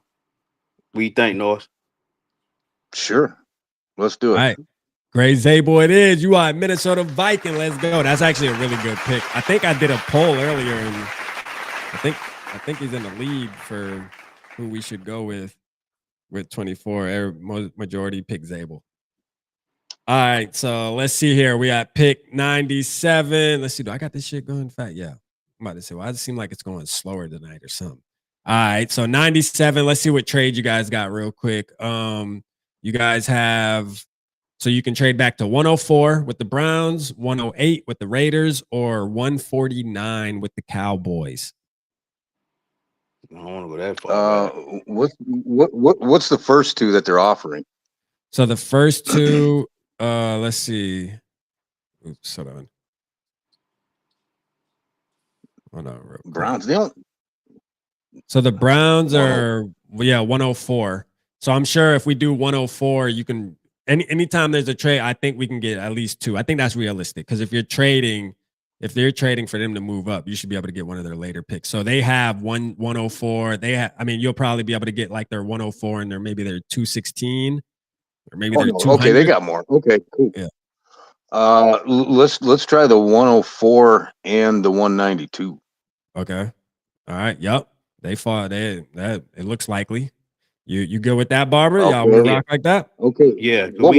Speaker 5: What you think, North?
Speaker 4: sure. Let's do
Speaker 2: All
Speaker 4: it.
Speaker 2: right. Great Zabel it is. You are a Minnesota Viking. Let's go. That's actually a really good pick. I think I did a poll earlier, and I think he's in the lead for who we should go with 24. Majority pick Zabel. All right, so let's see here. We at pick 97. Let's see. Do I got this shit going fast? Yeah. I'm about to say, well, it seems like it's going slower tonight or something. All right, so 97. Let's see what trade you guys got real quick. You guys have, so you can trade back to 104 with the Browns, 108 with the Raiders, or 149 with the Cowboys.
Speaker 5: I don't want to go that far back.
Speaker 4: What's the first two that they're offering?
Speaker 2: So the first two, let's see. Oops, hold on. Hold on, real quick.
Speaker 4: Browns. They don't.
Speaker 2: So the Browns are 104. So I'm sure if we do 104, you can anytime there's a trade, I think we can get at least two. I think that's realistic because if they're trading for them to move up, you should be able to get one of their later picks. So they have 104. You'll probably be able to get like their 104 and maybe their 216 or maybe their 200.
Speaker 4: Okay, they got more. Okay, cool.
Speaker 2: Yeah.
Speaker 4: Let's try the 104 and the 192.
Speaker 2: Okay. All right. Yep. They fought. That it looks likely. You good with that, Barbara?
Speaker 4: Okay.
Speaker 2: Y'all want to rock like that?
Speaker 4: Okay.
Speaker 5: Yeah.
Speaker 4: Whoa.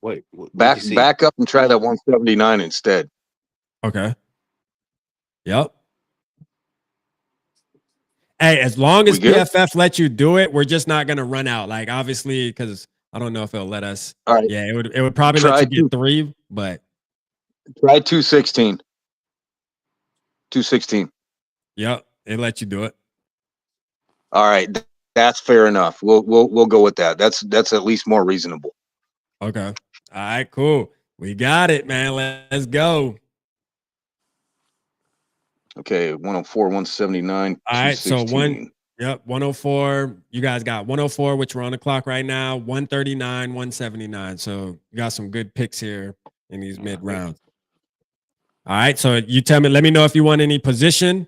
Speaker 5: Wait.
Speaker 4: Back up and try that 179 instead.
Speaker 2: Okay. Yep. Hey, as long as PFF lets you do it, we're just not gonna run out. Like obviously, because I don't know if it'll let us.
Speaker 4: All right.
Speaker 2: Yeah, it would probably let you get 3, but
Speaker 4: try 216. 216.
Speaker 2: Yep, it let you do it.
Speaker 4: All right, that's fair enough. We'll go with that. That's at least more reasonable.
Speaker 2: Okay. All right, cool. We got it, man. Let's go.
Speaker 4: Okay, 104, 179.
Speaker 2: All right, so 104. You guys got 104, which we're on the clock right now. 139, 179. So you got some good picks here in these mid rounds. All right, so you tell me. Let me know if you want any position.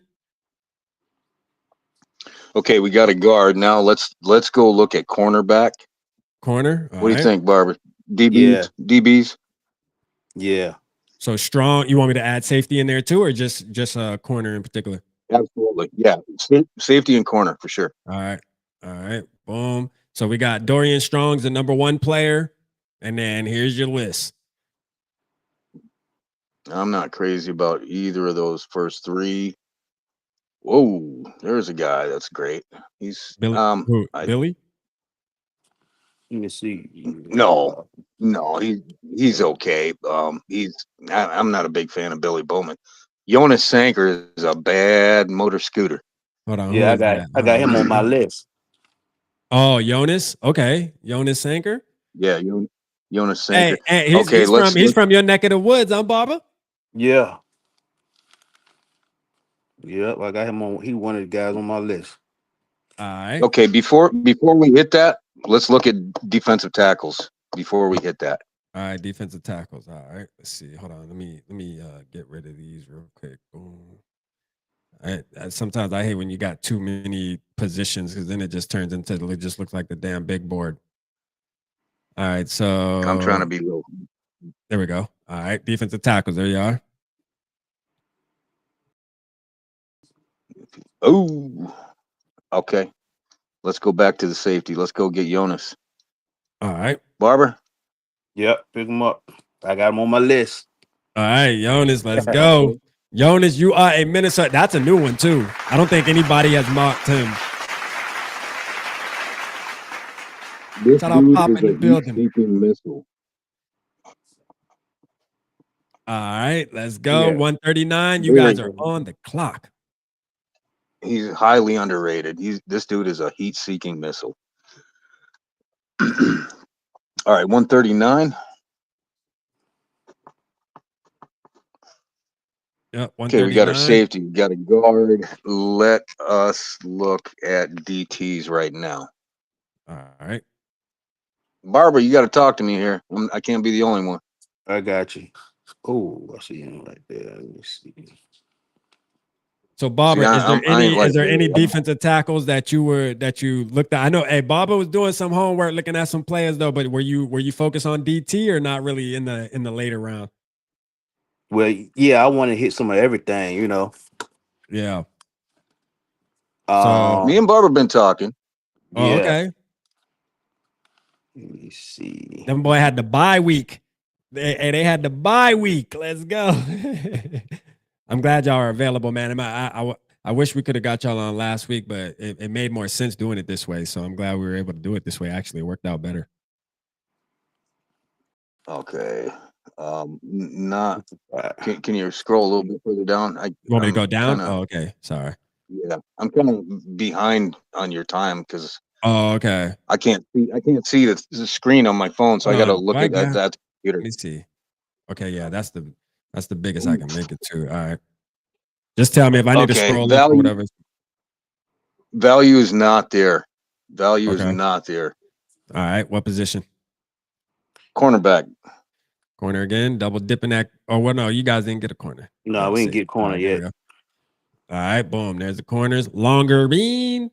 Speaker 4: Okay, we got a guard. Now let's go look at cornerback.
Speaker 2: Corner.
Speaker 4: What do you think, Barbara? DBs.
Speaker 5: Yeah.
Speaker 4: DBs.
Speaker 5: Yeah.
Speaker 2: So strong. You want me to add safety in there too, or just a corner in particular?
Speaker 4: Absolutely. Yeah. Safety and corner for sure.
Speaker 2: All right. Boom. So we got Dorian Strong's the number 1 player, and then here's your list.
Speaker 4: I'm not crazy about either of those first 3. Whoa, there's a guy that's great. He's
Speaker 2: Billy. Billy?
Speaker 5: Let me see.
Speaker 4: No, he's okay. I'm not a big fan of Billy Bowman. Jonas Sanker is a bad motor scooter.
Speaker 2: Hold on.
Speaker 5: Yeah, I got him on my list.
Speaker 2: Oh, Jonas. Okay, Jonas Sanker.
Speaker 4: Yeah, Jonas Sanker.
Speaker 2: Hey, he's from your neck of the woods, huh, Barbara?
Speaker 5: Yeah. Yep, I got him on. He one of the guys on my list.
Speaker 2: All right.
Speaker 4: Okay, before we hit that, let's look at defensive tackles before we hit that.
Speaker 2: All right, defensive tackles. All right, let's see. Hold on. Let me get rid of these real quick. Boom. Sometimes I hate when you got too many positions because then it just turns into it just looks like the damn big board. All right, so
Speaker 4: I'm trying to be low.
Speaker 2: There we go. All right, defensive tackles. There you are.
Speaker 4: Oh, okay. Let's go back to the safety. Let's go get Jonas.
Speaker 2: All right,
Speaker 4: Barber.
Speaker 5: Yep, pick him up. I got him on my list.
Speaker 2: All right, Jonas. Let's go. Jonas, you are a Minnesota. That's a new one too. I don't think anybody has mocked him.
Speaker 4: This
Speaker 2: Shout out
Speaker 4: dude
Speaker 2: Pop
Speaker 4: is
Speaker 2: in the
Speaker 4: a
Speaker 2: building.
Speaker 4: heat-seeking missile.
Speaker 2: All right, let's go.
Speaker 5: Yeah.
Speaker 2: 139. You guys are on the clock.
Speaker 4: He's highly underrated. This dude is a heat-seeking missile. All right, 139.
Speaker 2: Yep,
Speaker 4: Okay, we got our
Speaker 2: 139.
Speaker 4: safety. We got a guard. Let us look at DTs right now.
Speaker 2: All right.
Speaker 4: Barbara, you got to talk to me here. I can't be the only one.
Speaker 5: I got you. Oh, I see him right there. Let me see.
Speaker 2: So
Speaker 4: See,
Speaker 2: Barbara,
Speaker 4: I ain't like
Speaker 2: is there any
Speaker 4: Barry.
Speaker 2: defensive tackles that you looked at? I know Barbara was doing some homework looking at some players though, but were you focused on DT or not really in the later round?
Speaker 5: Well, yeah, I want to hit some of everything, you know.
Speaker 2: Yeah. So
Speaker 4: Me and Barbara been talking.
Speaker 2: oh,
Speaker 5: Yeah.
Speaker 2: okay.
Speaker 5: Let me see.
Speaker 2: Them boy had the bye week. They had the bye week. Let's go. I'm glad y'all are available, man. I wish we could have got y'all on last week, but it made more sense doing it this way. So I'm glad we were able to do it this way. Actually, it worked out better.
Speaker 4: Okay. Not. Can you scroll a little bit further down?
Speaker 2: You want me to
Speaker 4: I'm
Speaker 2: go down?
Speaker 4: kind of.
Speaker 2: Oh, okay. Sorry.
Speaker 4: Yeah, I'm kind of behind on your time because
Speaker 2: Oh, okay.
Speaker 4: I can't see the screen on my phone, so I
Speaker 2: Hold
Speaker 4: got to
Speaker 2: on.
Speaker 4: look
Speaker 2: I
Speaker 4: at
Speaker 2: got.
Speaker 4: that
Speaker 2: Let
Speaker 4: computer.
Speaker 2: me see. Okay, yeah, that's the biggest I can make it to. All right. Just tell me if I need to
Speaker 4: Okay,
Speaker 2: scroll up or whatever.
Speaker 4: value is not there. Value is
Speaker 2: Okay.
Speaker 4: not there.
Speaker 2: All right. What position?
Speaker 4: Cornerback.
Speaker 2: Corner again. Double dipping that. Oh, well, no, you guys didn't get a corner.
Speaker 5: No,
Speaker 2: Got a
Speaker 5: we didn't
Speaker 2: safety.
Speaker 5: get
Speaker 2: All
Speaker 5: corner
Speaker 2: right, there we
Speaker 5: yet.
Speaker 2: go. All right, boom. There's the corners. Longer bean.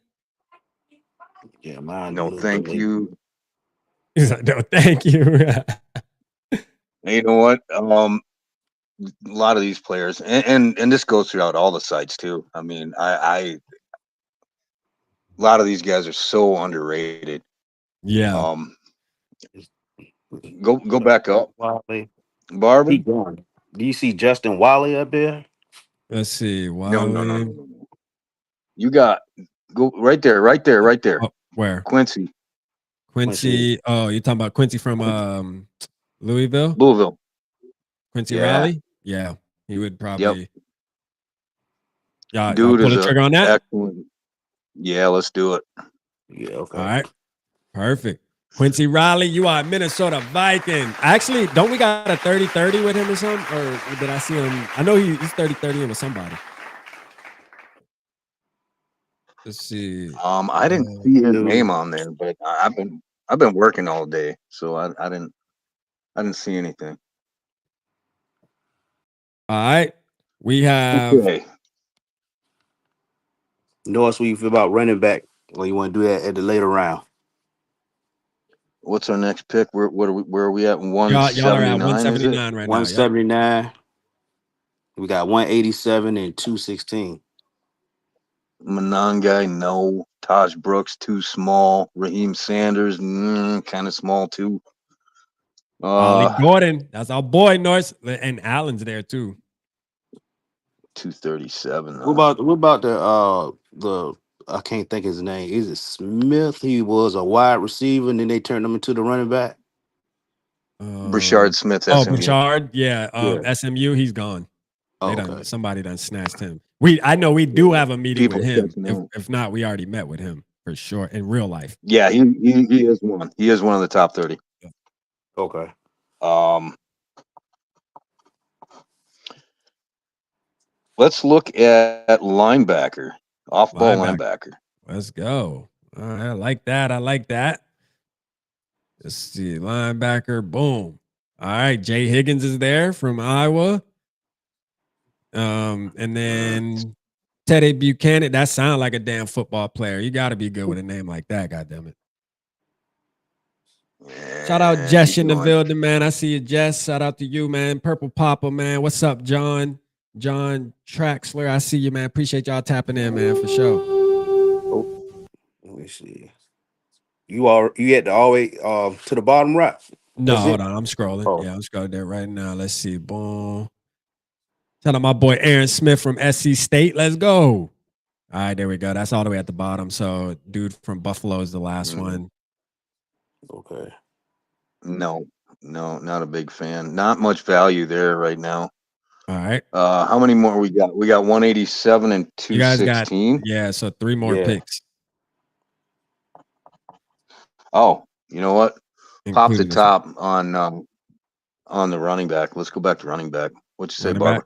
Speaker 5: Yeah, mine a
Speaker 4: No,
Speaker 5: little bit
Speaker 4: thank
Speaker 5: later.
Speaker 4: you.
Speaker 2: He's like, no, thank you.
Speaker 4: And you know what? A lot of these players, and this goes throughout all the sites too. I mean, a lot of these guys are so underrated.
Speaker 2: Yeah.
Speaker 4: Go back up,
Speaker 5: Wally.
Speaker 4: Barbara.
Speaker 5: Keep going. Do you see Justin Wally up there?
Speaker 2: Let's see.
Speaker 4: No.
Speaker 2: Wally.
Speaker 4: You got go right there, right there.
Speaker 2: Oh, where?
Speaker 4: Quincy,
Speaker 2: Quincy. Oh, you're talking about Quincy from Louisville?
Speaker 4: Louisville.
Speaker 2: Quincy
Speaker 4: Yeah.
Speaker 2: Riley? Yeah. He would
Speaker 4: Yep.
Speaker 2: probably. Y'all
Speaker 4: Dude
Speaker 2: pull
Speaker 4: is
Speaker 2: the
Speaker 4: a
Speaker 2: trigger on that?
Speaker 4: excellent. Yeah, let's do it.
Speaker 5: Yeah,
Speaker 2: All
Speaker 5: okay.
Speaker 2: right. Perfect. Quincy Riley, you are Minnesota Viking. Actually, don't we got a 30-30 with him or something? Or did I see him? I know he's 30-30 in with somebody. Let's see.
Speaker 4: I didn't see his name on there, but I've been working all day, so I didn't see anything.
Speaker 2: All right. We have
Speaker 4: Okay.
Speaker 5: Notice what you feel about running back, or you want to do that at the later round.
Speaker 4: What's our next pick? Where are we at?
Speaker 2: y'all are at
Speaker 4: 179, is it?
Speaker 2: 179 right now. Yep.
Speaker 5: 179. We got 187 and 216.
Speaker 4: Monangai, no. Taj Brooks, too small. Raheem Sanders, kind of small too.
Speaker 2: Ollie Gordon. That's our boy, North. And Allen's there too.
Speaker 4: 237.
Speaker 5: What about the I can't think his name. Is it Smith? He was a wide receiver, and then they turned him into the running back.
Speaker 4: Brashard Smith, SMU.
Speaker 2: Bouchard. Yeah.
Speaker 5: Yeah.
Speaker 2: SMU, he's gone.
Speaker 5: Oh, okay.
Speaker 2: Somebody done snatched him. I know we do have a meeting with him. If not, we already met with him for sure in real life.
Speaker 4: Yeah, he is one. He is one of the top 30.
Speaker 5: Okay.
Speaker 4: Let's look at linebacker, off-ball linebacker.
Speaker 2: Let's go. All right, I like that. I like that. Let's see, linebacker. Boom. All right, Jay Higgins is there from Iowa. And then Teddy Buchanan. That sounds like a damn football player. You got to be good with a name like that. Goddammit. Shout out Jess in the building, man. I see you, Jess. Shout out to you, man. Purple Papa, man. What's up, John? John Traxler. I see you, man. Appreciate y'all tapping in, man, for sure.
Speaker 5: Oh, let me see. You at the all way to the bottom right?
Speaker 2: No, hold on. I'm scrolling.
Speaker 5: Oh.
Speaker 2: Yeah, I'm scrolling there right now. Let's see. Boom. Shout out my boy Aaron Smith from SC State. Let's go. All right, there we go. That's all the way at the bottom. So, dude from Buffalo is the last one.
Speaker 5: Okay.
Speaker 4: No, not a big fan. Not much value there right now.
Speaker 2: All right.
Speaker 4: How many more we got? We got 187 and 216.
Speaker 2: Yeah, so 3 more picks.
Speaker 4: Oh, you know what? Pop the
Speaker 2: Including
Speaker 4: top on the running back. Let's go back to running back. What'd you say, Barbara?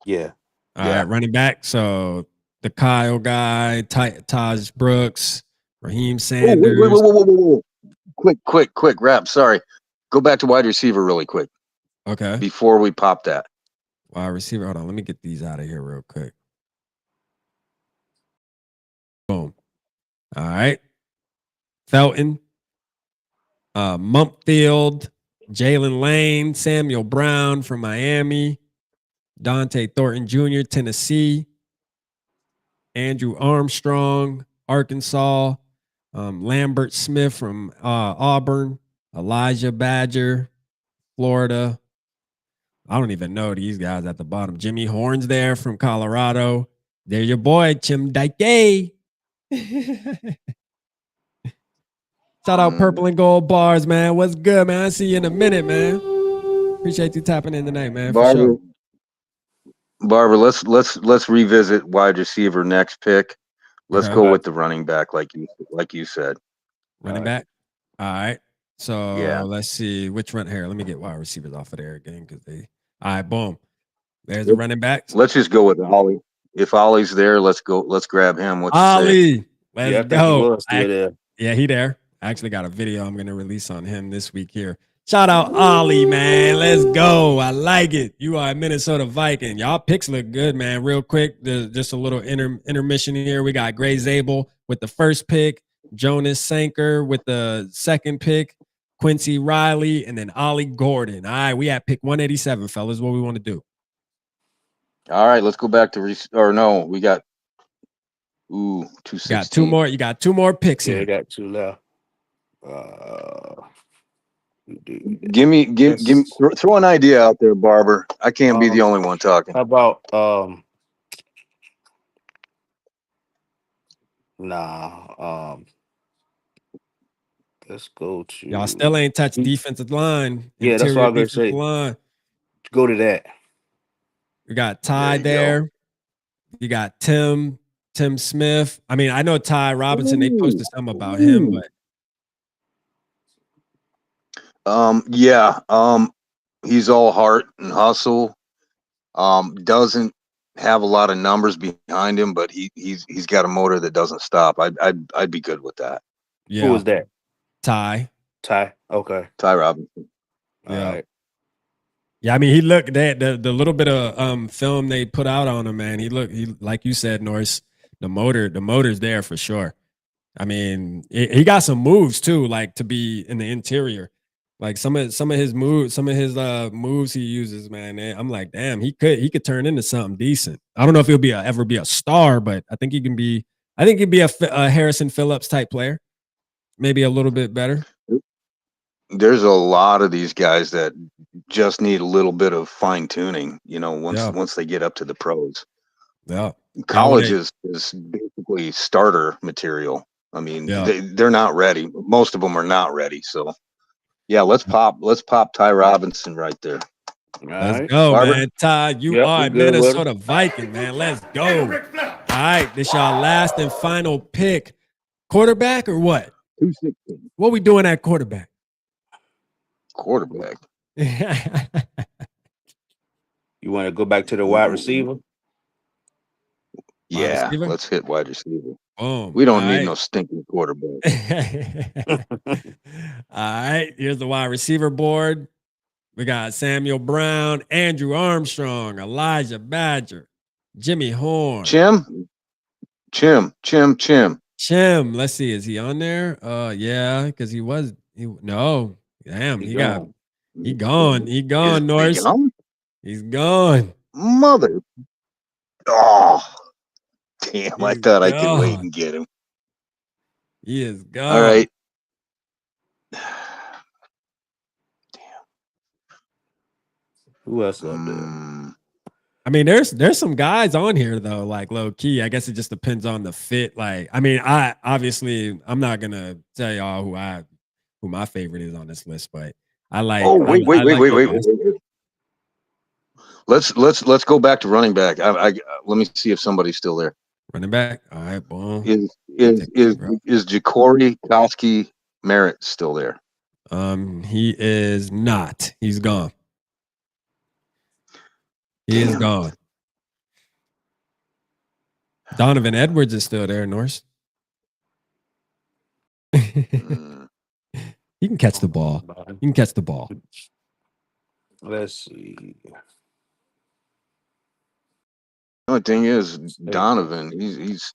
Speaker 5: Yeah.
Speaker 2: All right, running back. So the Kyle guy, Taj Brooks, Raheem
Speaker 4: Oh,
Speaker 2: Sanders.
Speaker 4: whoa. Quick wrap. Sorry. Go back to wide receiver really quick
Speaker 2: Okay.
Speaker 4: before we pop that.
Speaker 2: Wide receiver. Hold on. Let me get these out of here real quick. Boom. All right. Felton, Mumpfield, Jalen Lane, Samuel Brown from Miami, Dante Thornton Jr., Tennessee, Andrew Armstrong, Arkansas, Lambert Smith from Auburn, Elijah Badger, Florida. I don't even know these guys at the bottom. Jimmy Horns there from Colorado. There's your boy, Chim Dike. Shout out Purple and Gold Bars, man. What's good, man? I see you in a minute, man. Appreciate you tapping in tonight, man. For sure.
Speaker 4: Barbara, let's revisit wide receiver next pick. Let's
Speaker 2: Okay.
Speaker 4: go with the running back, like you said.
Speaker 2: Running back. All right. So
Speaker 4: Yeah.
Speaker 2: let's see which run here. Let me get wide receivers off of there again because they. All right, boom. There's the running backs.
Speaker 4: Let's just go with Ollie. If Ollie's there, let's go. Let's grab him. What you say?
Speaker 2: Ollie, let's go.
Speaker 5: There.
Speaker 2: Yeah, he there. I actually got a video I'm gonna release on him this week here. Shout out Ollie, man. Let's go. I like it. You are a Minnesota Viking. Y'all picks look good, man. Real quick, there's just a little intermission here. We got Gray Zabel with the first pick, Jonas Sanker with the second pick, Quincy Riley, and then Ollie Gordon. All right, we at pick 187, fellas. What we want to do?
Speaker 4: All right, let's go back to we got 216.
Speaker 2: Got two more. You got two more picks here.
Speaker 5: You got two left.
Speaker 4: Give me throw an idea out there, Barber. I can't be the only one talking.
Speaker 5: How about let's go to
Speaker 2: Y'all still ain't touched defensive line.
Speaker 5: Yeah, that's what I'm gonna say.
Speaker 2: Line.
Speaker 5: Go to that.
Speaker 2: We got Ty there. You got Tim Smith. I mean, I know Ty Robinson. They posted something about him, but
Speaker 4: he's all heart and hustle. Doesn't have a lot of numbers behind him, but he's got a motor that doesn't stop. I'd be good with that.
Speaker 2: Yeah.
Speaker 5: Who was that?
Speaker 2: Ty.
Speaker 5: Okay.
Speaker 4: Ty Robinson.
Speaker 2: Yeah.
Speaker 5: All right.
Speaker 2: Yeah, I mean, he looked that the little bit of film they put out on him, man. He like you said, Norris, the motor's there for sure. I mean, he got some moves too, like to be in the interior. Like some of his moves, moves he uses, man. I'm like, damn, he could turn into something decent. I don't know if he'll ever be a star, but I think he can be. I think he'd be a Harrison Phillips type player, maybe a little bit better.
Speaker 4: There's a lot of these guys that just need a little bit of fine tuning, once they get up to the pros.
Speaker 2: Yeah.
Speaker 4: College is basically starter material. I mean, they're not ready. Most of them are not ready. So yeah, let's pop Ty Robinson right there.
Speaker 2: Let's go, Barber. Man. Ty, you are a Minnesota Viking, man. Let's go. All right, this y'all last and final pick. Quarterback or what?
Speaker 4: 216.
Speaker 2: What we doing at quarterback?
Speaker 4: Quarterback.
Speaker 5: You want to go back to the wide receiver?
Speaker 4: Yeah, let's hit wide receiver.
Speaker 2: Boom.
Speaker 4: We don't need no stinking quarterback.
Speaker 2: All right, here's the wide receiver board. We got Samuel Brown, Andrew Armstrong, Elijah Badger, Jimmy Horn.
Speaker 4: Chim.
Speaker 2: Let's see, is he on there? Yeah, because no. Damn, he gone. He gone, Norris. He's gone.
Speaker 4: Mother. Oh, damn. I thought I could wait and get him.
Speaker 2: He is gone.
Speaker 4: All right.
Speaker 5: Damn. Who else up there?
Speaker 2: I mean, there's some guys on here though, like low key. I guess it just depends on the fit. Like, I mean, I'm not gonna tell y'all who my favorite is on this list, but I like.
Speaker 4: Oh, wait. Let's go back to running back. Let me see if somebody's still there.
Speaker 2: Running back. All right, boom.
Speaker 4: Is Ja'Cory Kowski Merritt still there?
Speaker 2: He is not. He's gone. He is gone. Donovan Edwards is still there, Norse.
Speaker 4: Mm.
Speaker 2: He can catch the ball. He can catch the ball.
Speaker 5: Let's see.
Speaker 4: The only thing is, Donovan, he's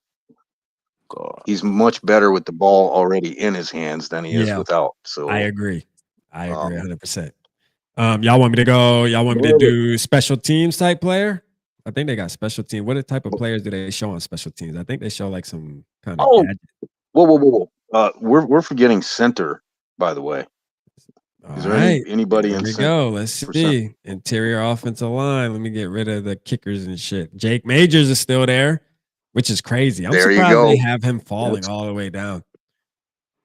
Speaker 4: much better with the ball already in his hands than he is without. So
Speaker 2: I agree. 100%. Y'all want me to go? Y'all want me to do special teams type player? I think they got special team. What type of players do they show on special teams? I think they show like some kind of gadget.
Speaker 4: Whoa. We're forgetting center, by the way. Is there anybody in center?
Speaker 2: Go. Let's see. Interior offensive line. Let me get rid of the kickers and shit. Jake Majors is still there, which is crazy. I'm surprised they have him falling all the way down.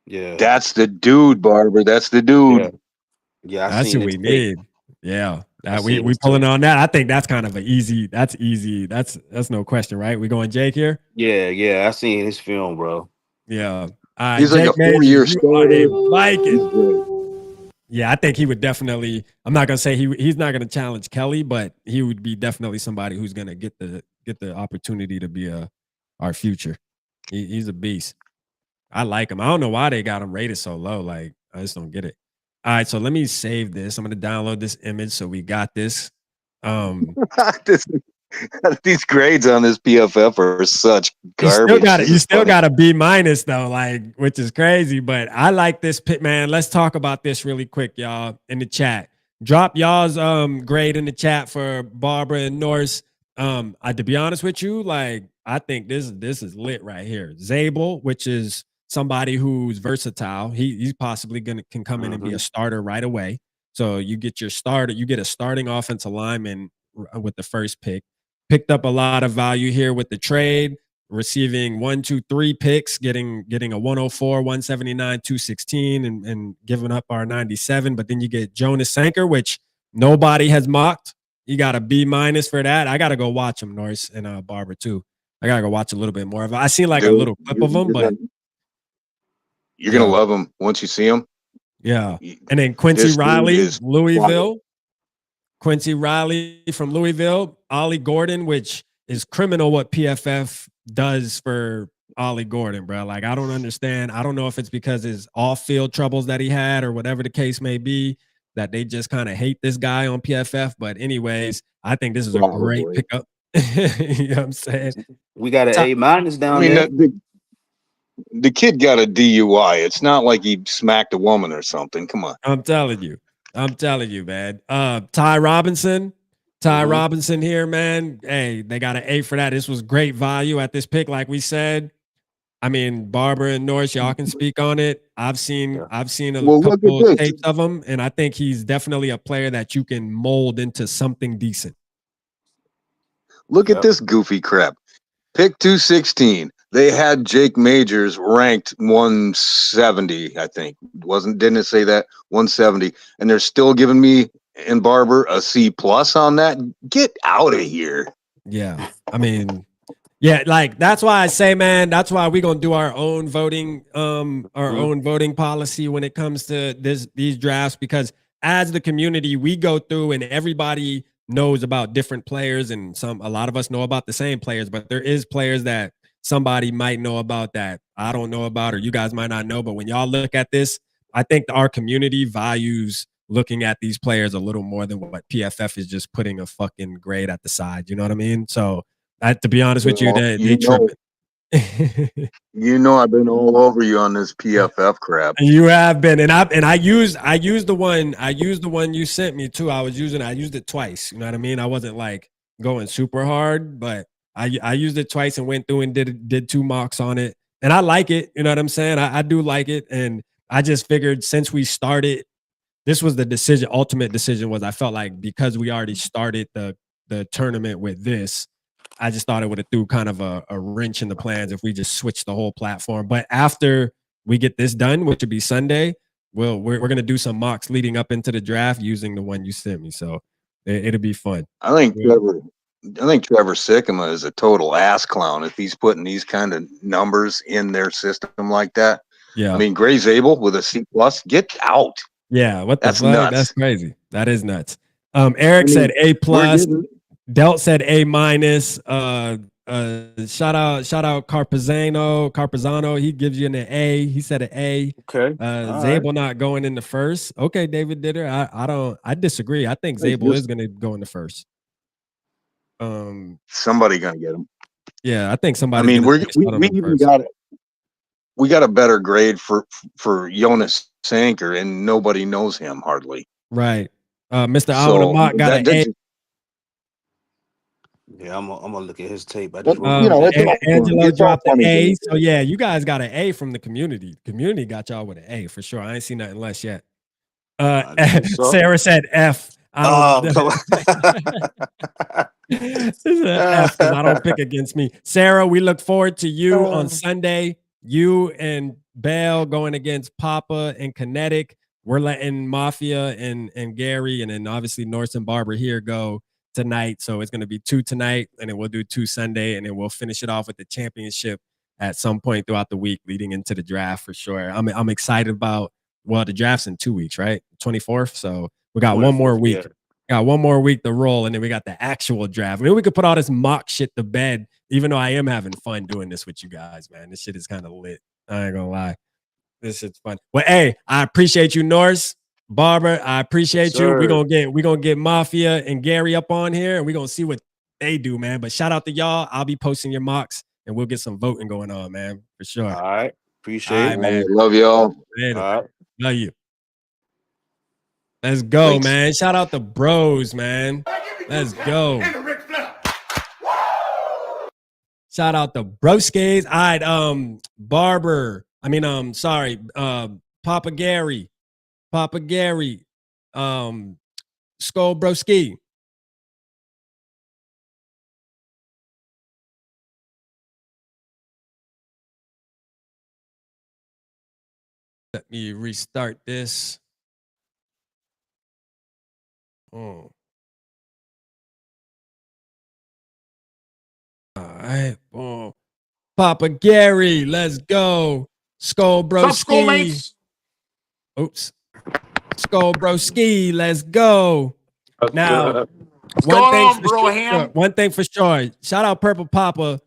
Speaker 5: Yeah.
Speaker 4: That's the dude, Barber. That's the dude.
Speaker 5: Yeah,
Speaker 2: that's what we need. Yeah. We pulling on that. I think that's kind of easy. That's easy. That's no question, right? We going Jake here?
Speaker 5: Yeah. I seen his film, bro.
Speaker 2: Yeah.
Speaker 4: He's like Jake a 4-year starter.
Speaker 2: Viking. Yeah, I think he would definitely. I'm not gonna say he's not gonna challenge Kelly, but he would be definitely somebody who's gonna get the opportunity to be our future. He's a beast. I like him. I don't know why they got him rated so low. Like, I just don't get it. All right, so let me save this. I'm gonna download this image so we got this.
Speaker 4: These grades on this PFF are such garbage.
Speaker 2: You still got a B- though, like, which is crazy. But I like this pit, man. Let's talk about this really quick, y'all, in the chat. Drop y'all's grade in the chat for Barbara and Norse. To be honest with you, like, I think this is lit right here. Zabel, which is somebody who's versatile. He's possibly can come in and be a starter right away. So you get your starter, you get a starting offensive lineman with the first pick. Picked up a lot of value here with the trade, receiving 1, 2, 3 picks, getting a 104, 179, 216, and giving up our 97. But then you get Jonas Sanker, which nobody has mocked. You got a B- for that. I got to go watch him, Norse and Barber too. I got to go watch a little bit more of it. I seen like a little clip of him, but
Speaker 4: you're going to love him once you see him.
Speaker 2: Yeah. And then Quincy Riley, Louisville. Quincy Riley from Louisville, Ollie Gordon, which is criminal what PFF does for Ollie Gordon, bro. Like, I don't understand. I don't know if it's because his off-field troubles that he had or whatever the case may be, that they just kind of hate this guy on PFF. But anyways, I think this is a great pickup. You know what I'm saying?
Speaker 5: We got an A- down there.
Speaker 4: The kid got a DUI. It's not like he smacked a woman or something. Come on.
Speaker 2: I'm telling you, man. Ty Robinson here, man. Hey, they got an A for that. This was great value at this pick, like we said. I mean, Barber and Norris, y'all can speak on it. I've seen a couple of tapes of him, and I think he's definitely a player that you can mold into something decent.
Speaker 4: Look at this goofy crap. Pick 216. They had Jake Majors ranked 170, I think. Didn't it say that? 170. And they're still giving me and Barber a C+ on that. Get out of here.
Speaker 2: Yeah. I mean, yeah, like, that's why I say, man, that's why we're gonna do our own voting, own voting policy when it comes to these drafts, because as the community, we go through and everybody knows about different players, and a lot of us know about the same players, but there is players that somebody might know about that I don't know about, or you guys might not know. But when y'all look at this, I think our community values looking at these players a little more than what PFF is just putting a fucking grade at the side. You know what I mean? So, to be honest with you, they tripping.
Speaker 4: You know, I've been all over you on this PFF crap.
Speaker 2: You have been, and I used the one you sent me too. I used it twice. You know what I mean? I wasn't like going super hard, but I used it twice and went through and did 2 mocks on it, and I like it. You know what I'm saying? I do like it, and I just figured since we started, this was the decision. Ultimate decision was, I felt like because we already started the tournament with this, I just thought it would have threw kind of a wrench in the plans if we just switched the whole platform. But after we get this done, which would be Sunday, we're going to do some mocks leading up into the draft using the one you sent me. So it'll be fun.
Speaker 4: I think Trevor Sikkema is a total ass clown if he's putting these kind of numbers in their system like that.
Speaker 2: Yeah.
Speaker 4: I mean, Gray Zabel with a C+, get out.
Speaker 2: Yeah. What the
Speaker 4: That's
Speaker 2: fuck?
Speaker 4: nuts.
Speaker 2: That's crazy. That is nuts. Eric said A+. Delt said A-. Shout out Carpazano. He gives you an A. He said an A.
Speaker 5: Okay.
Speaker 2: Zabel not going in the first. Okay, David Ditter. I disagree. I think Zabel is gonna go in the first.
Speaker 4: Somebody gonna get him.
Speaker 2: Yeah, I think somebody.
Speaker 4: I mean, we even got a better grade for Jonas Sanker, and nobody knows him hardly.
Speaker 2: Right. Mr. Awadamot got an A.
Speaker 5: Yeah, I'm gonna look at his tape. I just
Speaker 2: Angelo dropped an A. So yeah, you guys got an A from the community. The community got y'all with an A for sure. I ain't seen nothing less yet. Sarah said F. This is an F because I don't pick against me. Sarah, we look forward to you on Sunday. You and Bell going against Papa and Kinetic. We're letting Mafia and Gary and then obviously Norse and Barber here go tonight. So it's going to be 2 tonight, and then we'll do 2 Sunday, and then we'll finish it off with the championship at some point throughout the week leading into the draft for sure. I'm excited about, well, the draft's in 2 weeks, right? 24th. So we got one more week. Yeah. Got one more week to roll, and then we got the actual draft. I mean, we could put all this mock shit to bed, even though I am having fun doing this with you guys, man. This shit is kind of lit. I ain't gonna lie. This shit's fun. Well, hey, I appreciate you, Norse. Barber, I appreciate you. We're gonna get Mafia and Gary up on here, and we're gonna see what they do, man. But shout out to y'all. I'll be posting your mocks, and we'll get some voting going on, man, for sure.
Speaker 5: All right. Appreciate it,
Speaker 4: man. Love y'all.
Speaker 5: All right.
Speaker 2: Love you. Let's go, Thanks. Man. Shout out to bros, man. Let's go. Shout out to broskis. All right, Barber. I mean, sorry, Papa Gary, skol broski. Let me restart this. Oh. All right. Oh. Papa Gary, let's go. Skol broski. Oops. Skol broski, let's go. Now, one thing for sure. Shout out Purple Papa.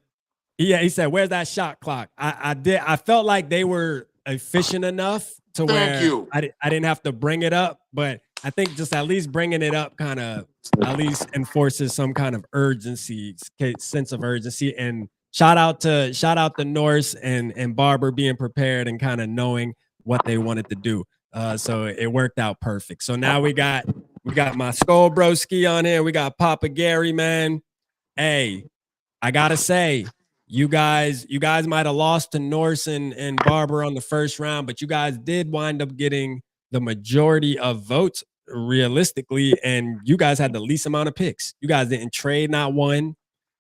Speaker 2: Yeah, he said, "Where's that shot clock?" I felt like they were efficient enough to where I didn't have to bring it up, but I think just at least bringing it up kind of at least enforces some kind of urgency, sense of urgency. And shout out to Norse and Barber being prepared and kind of knowing what they wanted to do. So it worked out perfect. So now we got my Skol Broski on here. We got Papa Gary, man. Hey, I gotta say, you guys might have lost to Norse and Barber on the first round, but you guys did wind up getting the majority of votes realistically, and you guys had the least amount of picks. You guys didn't trade not one.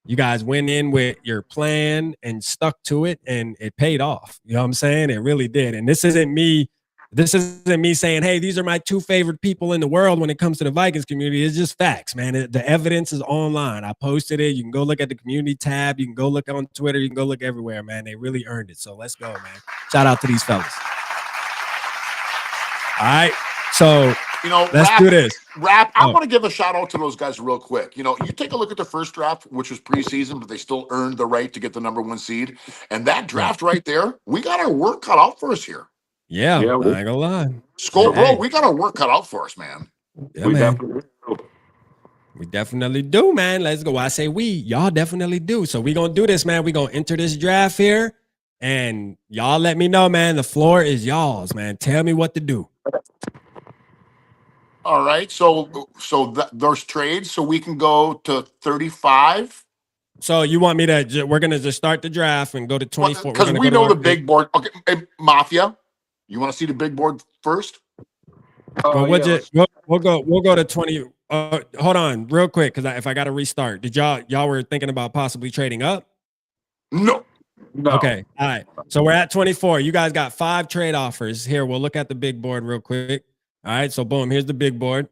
Speaker 2: You guys went in with your plan and stuck to it, and it paid off. You know what I'm saying? It really did. And this isn't me saying, hey, these are my 2 favorite people in the world when it comes to the Vikings community. It's just facts, man. The evidence is online. I posted it. You can go look at the community tab. You can go look on Twitter. You can go look everywhere, man. They really earned it. So let's go, man. Shout out to these fellas. All right. So, let's do this.
Speaker 6: I want to give a shout out to those guys real quick. You take a look at the first draft, which was preseason, but they still earned the right to get the number 1 seed. And that draft right there, we got our work cut out for us here.
Speaker 2: Yeah, I ain't gonna lie.
Speaker 6: Skol, bro, we got our work cut out for us, man.
Speaker 2: Yeah, we definitely do, man. Let's go. I say y'all definitely do. So we gonna do this, man. We gonna enter this draft here, and y'all let me know, man. The floor is y'all's, man. Tell me what to do.
Speaker 6: All right, so there's trades, so we can go to 35.
Speaker 2: So you want me to? We're gonna just start the draft and go to 24
Speaker 6: because we know the big board. Okay, hey, Mafia, you want to see the big board first?
Speaker 2: We'll go to 20. Hold on, real quick, because if I got to restart, did y'all were thinking about possibly trading up?
Speaker 6: No.
Speaker 2: Okay, all right. So we're at 24. You guys got 5 trade offers here. We'll look at the big board real quick. All right, so boom, here's the big board.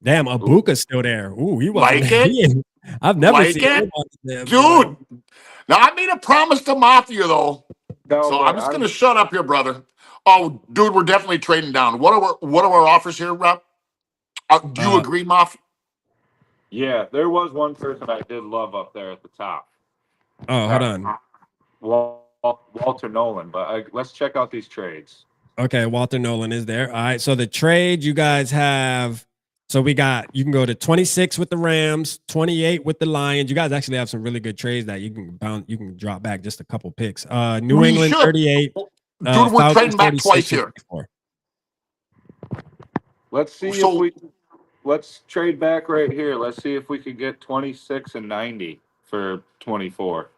Speaker 2: Damn, Abuka's still there. Ooh, he wasn't.
Speaker 6: Like it?
Speaker 2: I've never seen
Speaker 6: it, dude. Now I made a promise to Mafia though, so I'm just gonna shut up here, brother. Oh, dude, we're definitely trading down. What are our offers here, Rob? Do you agree, Mafia?
Speaker 7: Yeah, there was one person I did love up there at the top.
Speaker 2: Oh, hold on.
Speaker 7: Walter Nolan, but let's check out these trades.
Speaker 2: Okay, Walter Nolan is there. All right, so the trade you guys have. So you can go to 26 with the Rams, 28 with the Lions. You guys actually have some really good trades that you can drop back just a couple picks. New
Speaker 6: We
Speaker 2: England
Speaker 6: should.
Speaker 2: 38.
Speaker 6: Dude, we're trading back twice here.
Speaker 2: 54.
Speaker 7: Let's see if let's trade back right here. Let's see if we could get 26 and 90 for 24.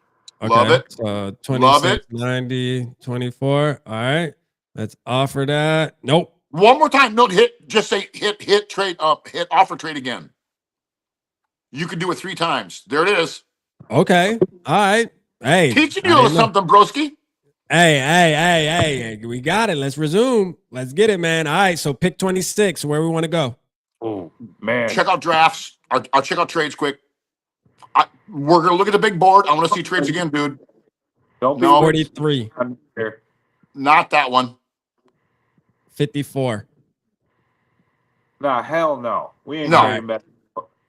Speaker 2: Okay.
Speaker 6: Love it.
Speaker 2: So 26,
Speaker 6: Love it.
Speaker 2: 90, 24. All right. Let's offer that. Nope.
Speaker 6: One more time. No, just say hit trade up, hit offer trade again. You can do it 3 times. There it is.
Speaker 2: Okay. All right. Hey.
Speaker 6: Teaching you a little something, broski.
Speaker 2: Hey. We got it. Let's resume. Let's get it, man. All right. So pick 26, where we want to go.
Speaker 7: Oh, man.
Speaker 6: Check out drafts. I'll check out trades quick. We're going to look at the big board. I want to see trades again, dude.
Speaker 7: Don't be
Speaker 2: 43.
Speaker 6: Not that one.
Speaker 2: 54.
Speaker 7: Nah, hell no. We ain't
Speaker 6: No.
Speaker 7: trading back.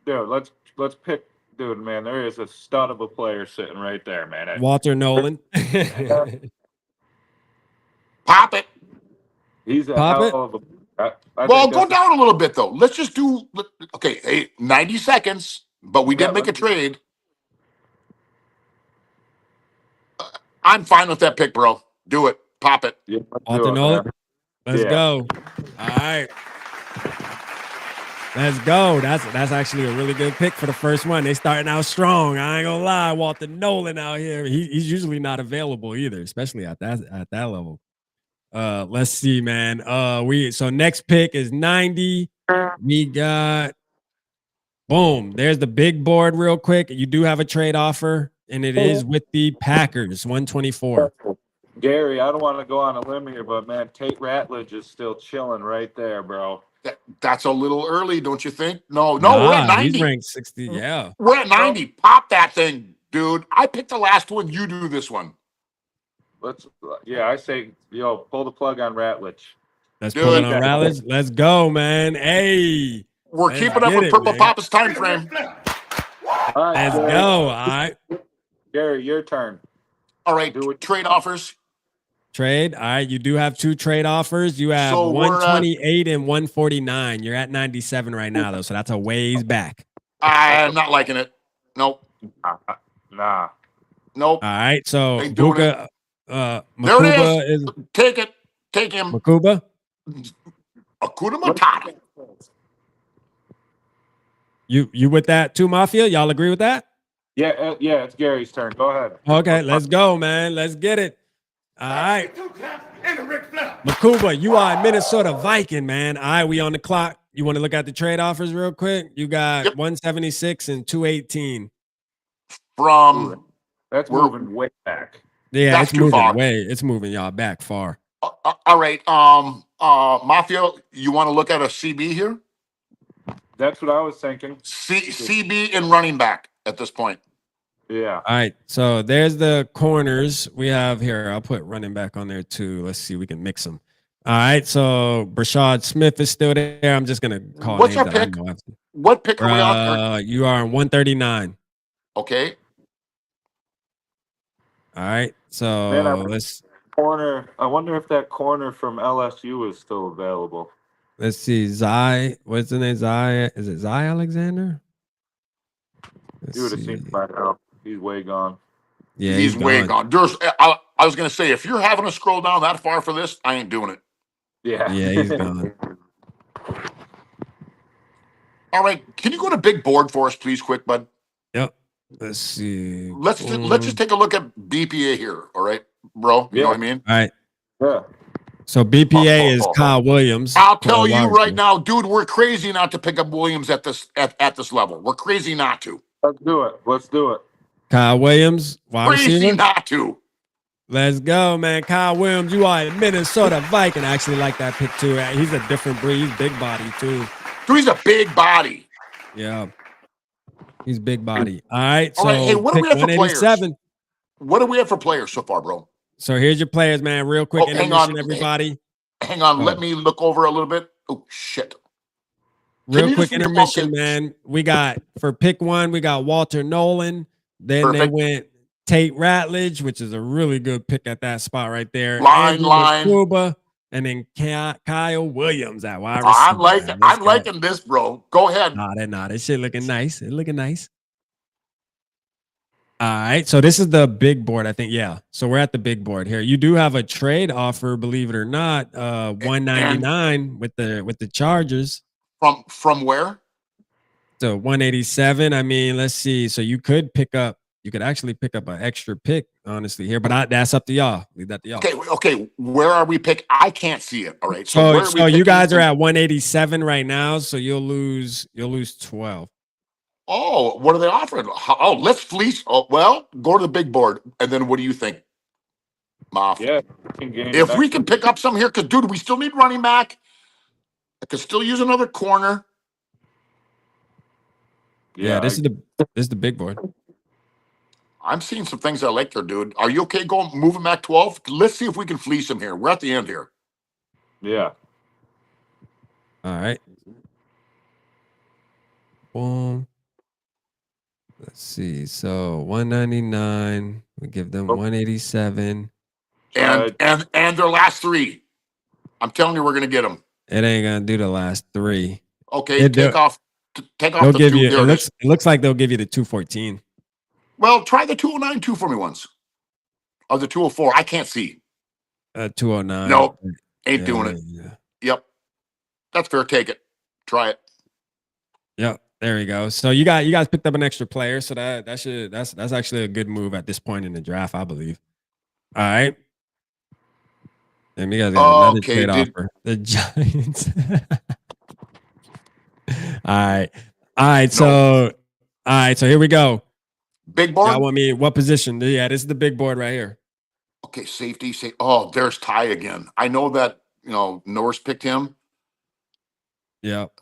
Speaker 7: Dude, let's pick. Dude, man, there is a stud of a player sitting right there, man.
Speaker 2: Walter Nolan.
Speaker 6: Pop it.
Speaker 7: He's a
Speaker 2: Pop
Speaker 7: hell
Speaker 2: it?
Speaker 7: of a.
Speaker 6: Well, go down a little bit, though. Let's just do, okay, 90 seconds, but we did make a trade. I'm fine with that pick, bro. Do it. Pop it.
Speaker 7: Yeah,
Speaker 2: Walter Nolan. Let's
Speaker 7: Yeah.
Speaker 2: go. All right. Let's go. That's actually a really good pick for the first one. They starting out strong. I ain't gonna lie. Walter Nolan out here. He's usually not available either, especially at that level. Let's see, man. So next pick is 90. We got boom. There's the big board real quick. You do have a trade offer, and it is with the Packers, 124.
Speaker 7: Gary, I don't want to go on a limb here, but man, Tate Ratledge is still chilling right there, bro.
Speaker 6: That's a little early, don't you think? No, we're at 90.
Speaker 2: He's ranked 60. Yeah.
Speaker 6: We're at 90. Pop that thing, dude. I picked the last one. You do this one.
Speaker 7: I say, pull the plug on Ratledge.
Speaker 2: Let's
Speaker 6: Do
Speaker 2: pull it
Speaker 6: it.
Speaker 2: on Rallies. Let's go, man. Hey.
Speaker 6: We're
Speaker 2: Let's
Speaker 6: keeping up
Speaker 2: get
Speaker 6: with
Speaker 2: it,
Speaker 6: Purple
Speaker 2: man.
Speaker 6: Papa's time frame.
Speaker 7: All right,
Speaker 2: Let's
Speaker 7: Gary.
Speaker 2: go. All right.
Speaker 7: Gary, your turn.
Speaker 6: All right, trade offers.
Speaker 2: Trade. All right. You do have 2 trade offers. You have
Speaker 6: So we're at-
Speaker 2: 128 and 149. You're at 97 right now, though. So that's a ways back.
Speaker 6: I'm not liking it. Nope.
Speaker 7: Nah.
Speaker 6: Nope.
Speaker 2: All right. So
Speaker 6: Ain't doing
Speaker 2: Buka,
Speaker 6: There
Speaker 2: Makuba
Speaker 6: it
Speaker 2: is
Speaker 6: is. Take it. Take him.
Speaker 2: Makuba.
Speaker 6: Akuna Matata.
Speaker 2: You with that too, Mafia? Y'all agree with that?
Speaker 7: Yeah, it's Gary's turn. Go ahead.
Speaker 2: Okay, let's go, man. Let's get it. All right. Makuba, you are a Minnesota Viking, man. All right, we on the clock. You want to look at the trade offers real quick? You got 176 and 218.
Speaker 6: From
Speaker 7: That's moving way back.
Speaker 2: Yeah,
Speaker 6: That's
Speaker 2: it's
Speaker 6: too
Speaker 2: moving
Speaker 6: far.
Speaker 2: it's moving y'all back far.
Speaker 6: all right. Mafia, you want to look at a CB here?
Speaker 7: That's what I was thinking.
Speaker 6: CB and running back at this point.
Speaker 7: Yeah.
Speaker 2: All right, so there's the corners we have here. I'll put running back on there too. Let's see, we can mix them. All right, so Brashad Smith is still there. I'm just gonna call.
Speaker 6: What's
Speaker 2: names
Speaker 6: our
Speaker 2: that I
Speaker 6: pick?
Speaker 2: know.
Speaker 6: What pick are we on?
Speaker 2: You are on 139.
Speaker 6: Okay.
Speaker 2: All right, so
Speaker 7: Man,
Speaker 2: let's
Speaker 7: corner. I wonder if that corner from LSU is still available.
Speaker 2: see. Zai, what's the name? Zai, is it Zai Alexander? Let's
Speaker 7: You would have
Speaker 2: see.
Speaker 7: seen him by now. He's way gone.
Speaker 2: Yeah,
Speaker 6: he's way gone. I was gonna say, if you're having to scroll down that far for this, I ain't doing it.
Speaker 7: Yeah.
Speaker 2: Yeah, he's gone.
Speaker 6: All right, can you go to big board for us, please, quick, bud?
Speaker 2: Yep. Let's see.
Speaker 6: Let's just take a look at BPA here. All right, bro. You know what I mean?
Speaker 2: All right.
Speaker 7: Yeah.
Speaker 2: So BPA is Kyle Williams.
Speaker 6: I'll tell you right now, dude. We're crazy not to pick up Williams at this level. We're crazy not to.
Speaker 7: Let's do it. Let's do it.
Speaker 2: Kyle Williams, wide
Speaker 6: Crazy
Speaker 2: receiver.
Speaker 6: not to.
Speaker 2: Let's go, man. Kyle Williams, you are a Minnesota Viking. I actually like that pick too. He's a different breed. He's big body too.
Speaker 6: Dude, he's a big body.
Speaker 2: Yeah. He's big body. All right. So
Speaker 6: All right, hey, what do we
Speaker 2: pick
Speaker 6: have for players?
Speaker 2: 187.
Speaker 6: What do we have for players so far, bro?
Speaker 2: So here's your players, man. Real quick,
Speaker 6: Oh, hang
Speaker 2: intermission,
Speaker 6: on.
Speaker 2: everybody.
Speaker 6: Hang on,
Speaker 2: Oh.
Speaker 6: let me look over a little bit. Oh shit.
Speaker 2: Real
Speaker 6: you
Speaker 2: quick
Speaker 6: just
Speaker 2: intermission,
Speaker 6: okay.
Speaker 2: man. We got for pick 1, we got Walter Nolan. Then
Speaker 6: Perfect.
Speaker 2: they went Tate Ratledge, which is a really good pick at that spot right there.
Speaker 6: Line.
Speaker 2: Andrew Lakuba, and then Kyle Williams at wide
Speaker 6: I'm
Speaker 2: receiver.
Speaker 6: liking.
Speaker 2: Man. Let's
Speaker 6: I'm
Speaker 2: go.
Speaker 6: liking this, bro. Go ahead.
Speaker 2: Nah, this shit looking nice. It looking nice. All right, so this is the big board, I think. Yeah, so we're at the big board here. You do have a trade offer, believe it or not, 199 with the Chargers.
Speaker 6: From where?
Speaker 2: So 187. I mean, let's see. So you could actually pick up an extra pick, honestly, here, but that's up to y'all. Leave that to y'all.
Speaker 6: Okay. Where are we pick? I can't see it. All right. So where are we
Speaker 2: so you guys are at 187 right now, so you'll lose 12.
Speaker 6: Oh, what are they offering? Oh, let's fleece. Oh, well, go to the big board, and then what do you think, Moff?
Speaker 7: Yeah.
Speaker 6: If we can pick up some here, because dude, we still need running back. I could still use another corner.
Speaker 2: Yeah, this is the big board.
Speaker 6: I'm seeing some things I like there, dude. Are you okay going moving back 12? Let's see if we can fleece him here. We're at the end here.
Speaker 7: Yeah.
Speaker 2: All right. Boom. Let's see. So 199. We give them 187.
Speaker 6: And their last three. I'm telling you, we're gonna get them.
Speaker 2: It ain't gonna do the last three.
Speaker 6: Okay, take off the
Speaker 2: give
Speaker 6: two.
Speaker 2: You, it looks like they'll give you the 214.
Speaker 6: Well, try the 209 two for me once. Or the 204. I can't see.
Speaker 2: 209.
Speaker 6: Nope. Ain't doing it.
Speaker 2: Yeah.
Speaker 6: Yep. That's fair. Take it. Try it.
Speaker 2: Yep. There we go. So you guys picked up an extra player, so that's actually a good move at this point in the draft, I believe. All right. And you guys got another trade offer. The Giants. All right. So here we go.
Speaker 6: Big board.
Speaker 2: Y'all want me what position? Yeah, this is the big board right here.
Speaker 6: Okay, safety. Oh, there's Ty again. I know that Norris picked him.
Speaker 2: Yep.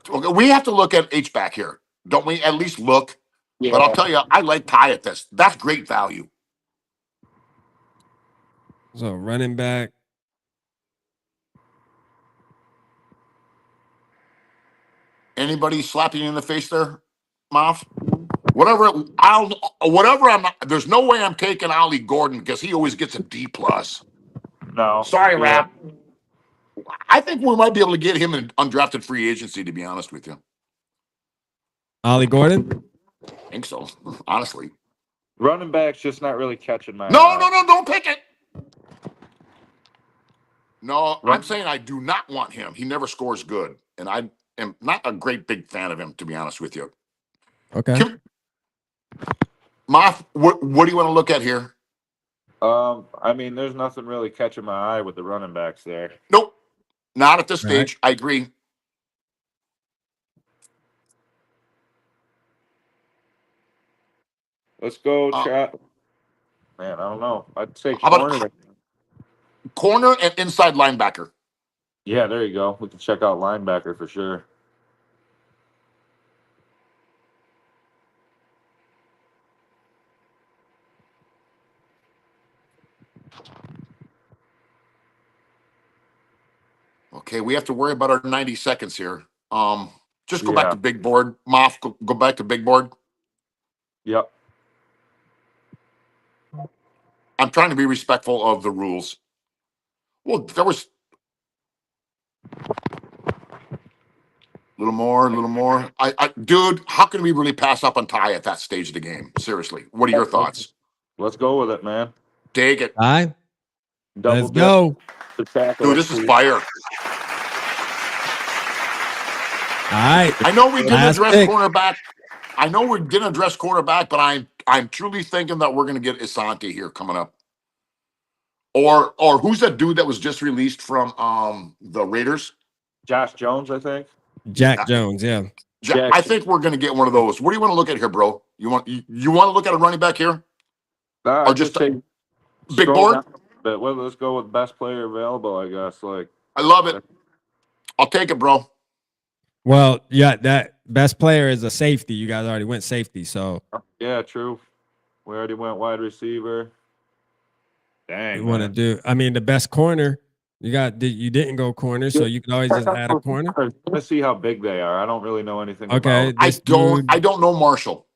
Speaker 6: Okay, we have to look at H-back here, don't we? At least look. Yeah. But I'll tell you, I like Ty at this. That's great value.
Speaker 2: So running back.
Speaker 6: Anybody slapping you in the face there, Moff? There's no way I'm taking Ollie Gordon because he always gets a D+.
Speaker 7: No.
Speaker 6: Sorry, Rap. I think we might be able to get him in undrafted free agency, to be honest with you.
Speaker 2: Ollie Gordon?
Speaker 6: I think so, honestly.
Speaker 7: Running back's just not really catching my
Speaker 6: No,
Speaker 7: eye.
Speaker 6: don't pick it. No, I'm saying I do not want him. He never scores good. And I am not a great big fan of him, to be honest with you.
Speaker 2: Okay.
Speaker 6: Moff, what do you want to look at here?
Speaker 7: I mean, there's nothing really catching my eye with the running backs there.
Speaker 6: Nope. Not at this stage. I agree.
Speaker 7: Let's go chat. Man, I don't know. I'd say corner.
Speaker 6: Corner and inside linebacker.
Speaker 7: Yeah, there you go. We can check out linebacker for sure.
Speaker 6: Okay, we have to worry about our 90 seconds here. Just go back to big board. Moff, go back to big board.
Speaker 7: Yep.
Speaker 6: I'm trying to be respectful of the rules. Well, there was a little more. Dude, how can we really pass up on Ty at that stage of the game? Seriously, what are your thoughts?
Speaker 7: Let's go with it, man.
Speaker 6: Take it.
Speaker 2: All right. Let's
Speaker 7: go.
Speaker 6: Dude, this is fire.
Speaker 2: All right.
Speaker 6: I know we didn't address cornerback. But I'm truly thinking that we're going to get Asante here coming up. Or who's that dude that was just released from the Raiders?
Speaker 7: Josh Jones, I think.
Speaker 2: Jack Jones, yeah.
Speaker 6: I think we're going to get one of those. What do you want to look at here, bro? You want to look at a running back here?
Speaker 7: Or just
Speaker 6: big board?
Speaker 7: But let's go with best player available, I guess.
Speaker 6: I love it. I'll take it, bro.
Speaker 2: Well, yeah, that best player is a safety. You guys already went safety, so
Speaker 7: yeah, true. We already went wide receiver. Dang.
Speaker 2: You want to do? I mean, the best corner. You didn't go corner, so you can always just add a corner.
Speaker 7: Let's see how big they are. I don't really know anything.
Speaker 2: Okay,
Speaker 6: I don't know Marshall.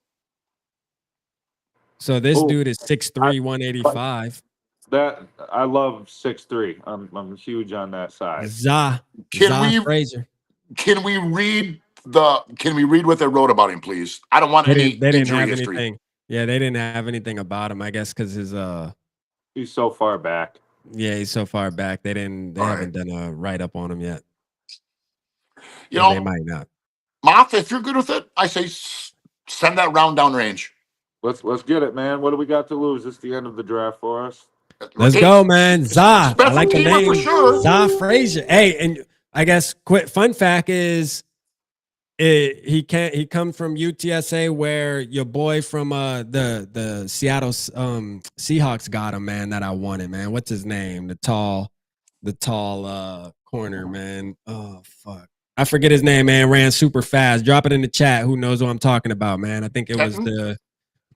Speaker 2: So this
Speaker 7: Oh,
Speaker 2: dude is 6'3", 185.
Speaker 7: That I love 6'3". I'm huge on that side.
Speaker 6: Can
Speaker 2: Za
Speaker 6: we
Speaker 2: Frazier.
Speaker 6: can we read what they wrote about him, please? I don't want any
Speaker 2: They didn't
Speaker 6: injury
Speaker 2: have
Speaker 6: history.
Speaker 2: anything. Yeah, they didn't have anything about him. I guess because his
Speaker 7: He's so far back.
Speaker 2: yeah, he's so far back. They
Speaker 6: All
Speaker 2: haven't
Speaker 6: right.
Speaker 2: done a write up on him yet.
Speaker 6: You
Speaker 2: Or they
Speaker 6: know,
Speaker 2: might not.
Speaker 6: Moth, if you're good with it, I say send that round down range.
Speaker 7: Let's get it, man. What do we got to lose? It's the end of the draft for us.
Speaker 2: Let's go, man. Za. I
Speaker 6: Special
Speaker 2: like the
Speaker 6: teamer
Speaker 2: name.
Speaker 6: for sure.
Speaker 2: Za Frazier. Hey, and I guess fun fact is he comes from UTSA where your boy from the Seattle Seahawks got him, man, that I wanted, man. What's his name? The tall corner, man. Oh fuck. I forget his name, man. Ran super fast. Drop it in the chat. Who knows what I'm talking about, man? I think it was the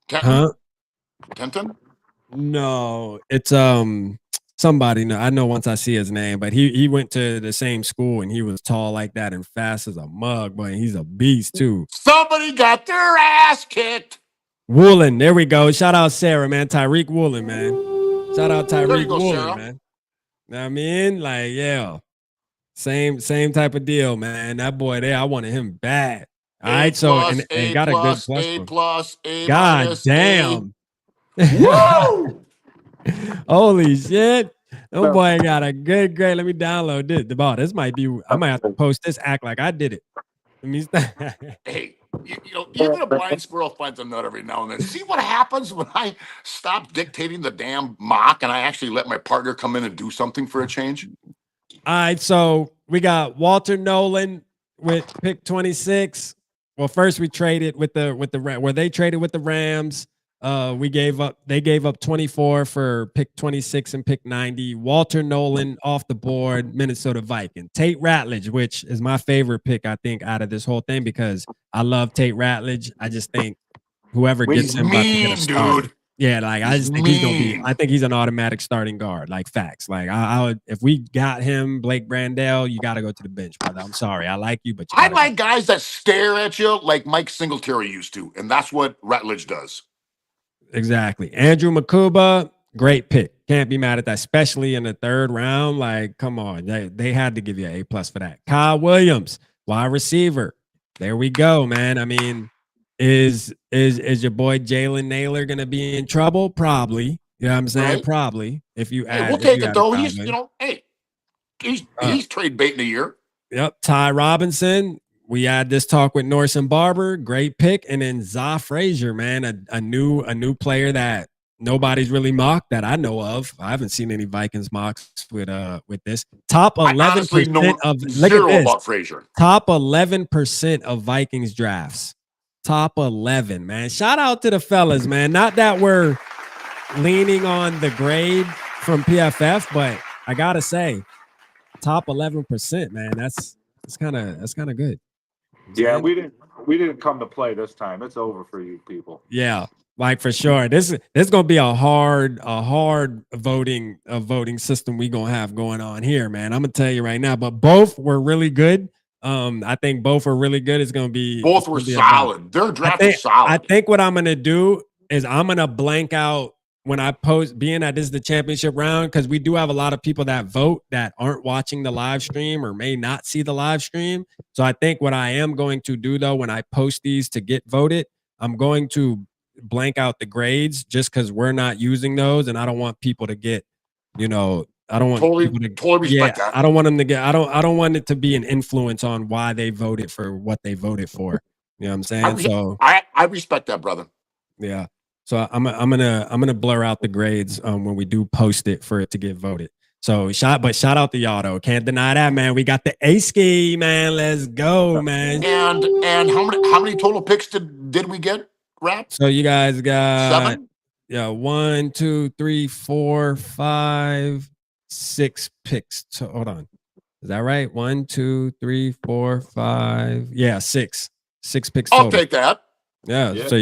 Speaker 6: Kenton?
Speaker 2: No, it's somebody. No, I know once I see his name, but he went to the same school and he was tall like that and fast as a mug, but he's a beast too.
Speaker 6: Somebody got their ass kicked.
Speaker 2: Woolen, there we go. Shout out Sarah, man. Tyreek Woolen, man. Shout out Tyreek Woolen, man. Know what I mean? Like, yeah. Same type of deal, man. That boy there, I wanted him bad. All right, so and got a good plus.
Speaker 6: A plus, A
Speaker 2: God
Speaker 6: minus,
Speaker 2: damn.
Speaker 6: Whoa!
Speaker 2: Holy shit. Oh boy got a good grade. Let me download this. This might be, I might have to post this, act like I did it. Let me
Speaker 6: Hey, even a blind squirrel finds a nut every now and then. See what happens when I stop dictating the damn mock and I actually let my partner come in and do something for a change?
Speaker 2: All right, so we got Walter Nolan with pick 26. Well, first we traded with the where they traded with the Rams. They gave up 24 for pick 26 and pick 90. Walter Nolan off the board, Minnesota Viking. Tate Ratledge, which is my favorite pick, I think, out of this whole thing because I love Tate Ratledge. I just think whoever gets him about to get a start. Dude. Yeah, like I just think he's gonna be. I think he's an automatic starting guard. Like facts. Like I would, if we got him, Blake Brandel, you got to go to the bench, brother. I'm sorry, I like you, but I
Speaker 6: like guys that stare at you like Mike Singletary used to, and that's what Ratledge does.
Speaker 2: Exactly. Andrew Makuba, great pick. Can't be mad at that, especially in the third round. Like, come on, they had to give you an A+ for that. Kyle Williams, wide receiver. There we go, man. I mean. Is your boy Jalen Naylor gonna be in trouble? Probably. You know what I'm saying? Right. Probably. If you add,
Speaker 6: we'll take it though. He's he's trade bait in a year.
Speaker 2: Yep. Ty Robinson. We had this talk with Norris and Barber. Great pick, and then Za Frazier, man, a new player that nobody's really mocked that I know of. I haven't seen any Vikings mocks with this. Top 11% of look at this.
Speaker 6: About Frazier.
Speaker 2: Top 11% of Vikings drafts. Top 11, man. Shout out to the fellas, man. Not that we're leaning on the grade from PFF, but I gotta say, top 11%, man. That's kind of good.
Speaker 7: Yeah, we didn't come to play this time. It's over for you people.
Speaker 2: Yeah, like for sure. This gonna be a hard voting system we gonna have going on here, man. I'm gonna tell you right now. But both were really good. I think both are really good. It's gonna be
Speaker 6: both were solid. Their draft is solid.
Speaker 2: I think what I'm gonna do is I'm gonna blank out when I post, being that this is the championship round, because we do have a lot of people that vote that aren't watching the live stream or may not see the live stream. So I think what I am going to do though, when I post these to get voted, I'm going to blank out the grades just because we're not using those, and I don't want people to get, I don't want people to
Speaker 6: totally respect that.
Speaker 2: I don't want them to get. I don't want it to be an influence on why they voted for what they voted for. You know what I'm saying?
Speaker 6: I respect that, brother.
Speaker 2: Yeah. So I'm gonna blur out the grades when we do post it for it to get voted. So shout out to y'all though. Can't deny that, man. We got the A-ski, man. Let's go, man.
Speaker 6: And how many total picks did we get, Rap?
Speaker 2: So you guys got
Speaker 6: 7?
Speaker 2: Yeah, 1, 2, 3, 4, 5, 6 picks. So hold on. Is that right? 1, 2, 3, 4, 5. Yeah, 6. 6 picks total.
Speaker 6: I'll take that.
Speaker 2: Yeah. So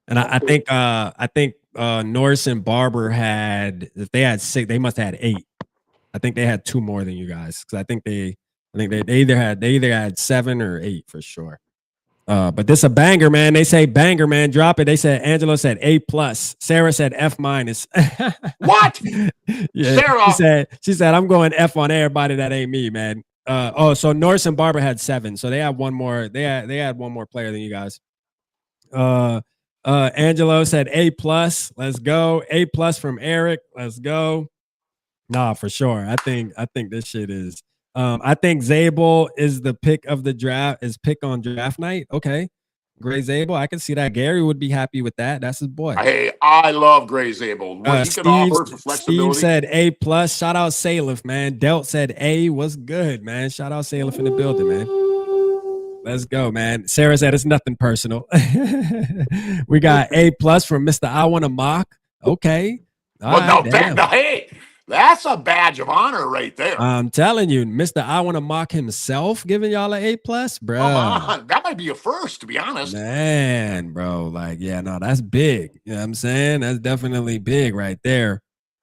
Speaker 2: and I think Norris and Barber had, if they had 6, they must have had 8. I think they had 2 more than you guys because I think they either had 7 or 8 for sure. But this a banger, man. They say banger, man. Drop it. They said Angelo said A+. Sarah said F-.
Speaker 6: What?
Speaker 2: Yeah,
Speaker 6: Sarah.
Speaker 2: she said I'm going F on everybody that ain't me, man. So Norris and Barber had 7, so they had one more. They had one more player than you guys. Angelo said A+. Let's go. A+ from Eric. Let's go. Nah, for sure. I think this shit is. I think Zabel is the pick of the draft. Is pick on draft night. Okay, Gray Zabel. I can see that. Gary would be happy with that. That's his boy.
Speaker 6: Hey, I love Gray Zabel. What he can offer for flexibility.
Speaker 2: Steve said A+. Shout out Salif, man. Delt said A. What's good, man? Shout out Salif in the building, man. Let's go, man. Sarah said it's nothing personal. We got A+ from Mr. I Want to Mock. Okay.
Speaker 6: Hey, that's a badge of honor right there.
Speaker 2: I'm telling you, Mr. I Want to Mock himself giving y'all an A+, bro.
Speaker 6: Come on. That might be a first, to be honest.
Speaker 2: Man, bro. Like, yeah, no, that's big. You know what I'm saying? That's definitely big right there.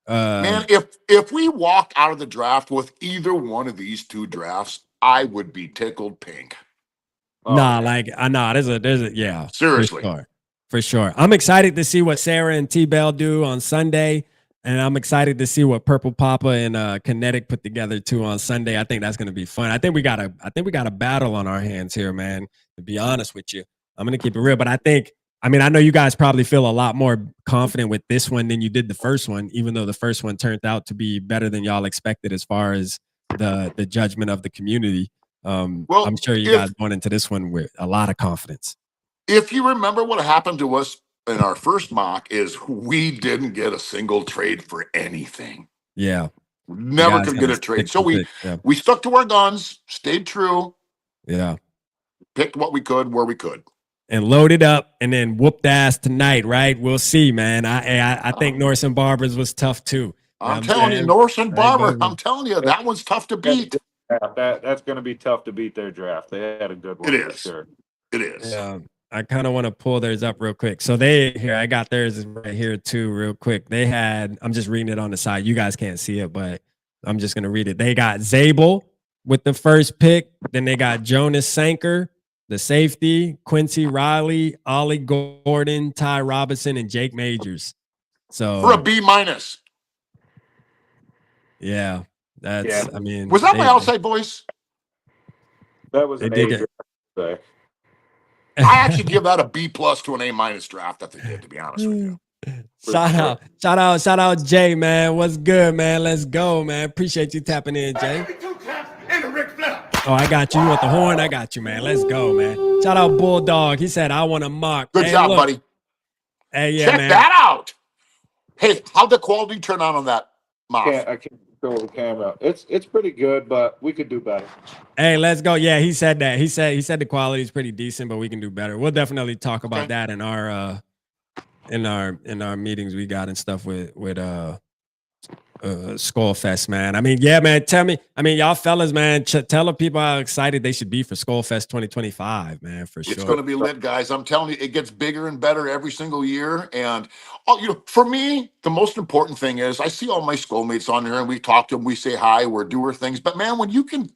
Speaker 6: Man, if we walked out of the draft with either one of these two drafts, I would be tickled pink.
Speaker 2: There's a yeah.
Speaker 6: Seriously.
Speaker 2: For sure. I'm excited to see what Sarah and T-Bell do on Sunday. And I'm excited to see what Purple Papa and Kinetic put together too on Sunday. I think that's going to be fun. I think we got a battle on our hands here, man. To be honest with you, I'm going to keep it real. But I know you guys probably feel a lot more confident with this one than you did the first one, even though the first one turned out to be better than y'all expected as far as the judgment of the community. I'm sure you guys went into this one with a lot of confidence.
Speaker 6: If you remember what happened to us in our first mock is we didn't get a single trade for anything.
Speaker 2: Yeah.
Speaker 6: Never could get a trade. So we stuck to our guns, stayed true.
Speaker 2: Yeah.
Speaker 6: Picked what we could, where we could.
Speaker 2: And loaded up and then whooped ass tonight, right? We'll see, man. I think Norris and Barber's was tough too.
Speaker 6: I'm telling you, Norris and Barber, I'm telling you, that one's tough to beat.
Speaker 7: That's going to be tough to beat their draft. They had a good one.
Speaker 6: It is.
Speaker 7: Sure.
Speaker 6: It is.
Speaker 2: Yeah. I kind of want to pull theirs up real quick. So I got theirs right here too, real quick. I'm just reading it on the side. You guys can't see it, but I'm just going to read it. They got Zabel with the first pick. Then they got Jonas Sanker, the safety, Quincy Riley, Ollie Gordon, Ty Robinson, and Jake Majors. So
Speaker 6: for a B-.
Speaker 2: Yeah.
Speaker 6: Was that my outside voice?
Speaker 7: That was an A.
Speaker 6: I actually give that a B+ to an A- draft at the kid, to be honest with you.
Speaker 2: Shout out Jay, man. What's good, man? Let's go, man. Appreciate you tapping in, Jay. Oh, I got you. You want the horn? I got you, man. Let's go, man. Shout out Bulldog. He said, I want to mock.
Speaker 6: Good job, buddy.
Speaker 2: Hey, yeah,
Speaker 6: check
Speaker 2: man.
Speaker 6: that out. Hey, how'd the quality turn on that mock?
Speaker 7: I can't control the camera. It's pretty good, but we could do better.
Speaker 2: Hey, let's go. Yeah, he said that. He said the quality is pretty decent, but we can do better. We'll definitely talk about that in our meetings we got and stuff with Skol Fest, man. I mean, yeah, man. Tell me, y'all fellas, man. Tell the people how excited they should be for Skol Fest 2025, man. For sure,
Speaker 6: it's going to be lit, guys. I'm telling you, it gets bigger and better every single year. And for me, the most important thing is I see all my schoolmates on there, and we talk to them, we say hi, we're doer things. But man, when you can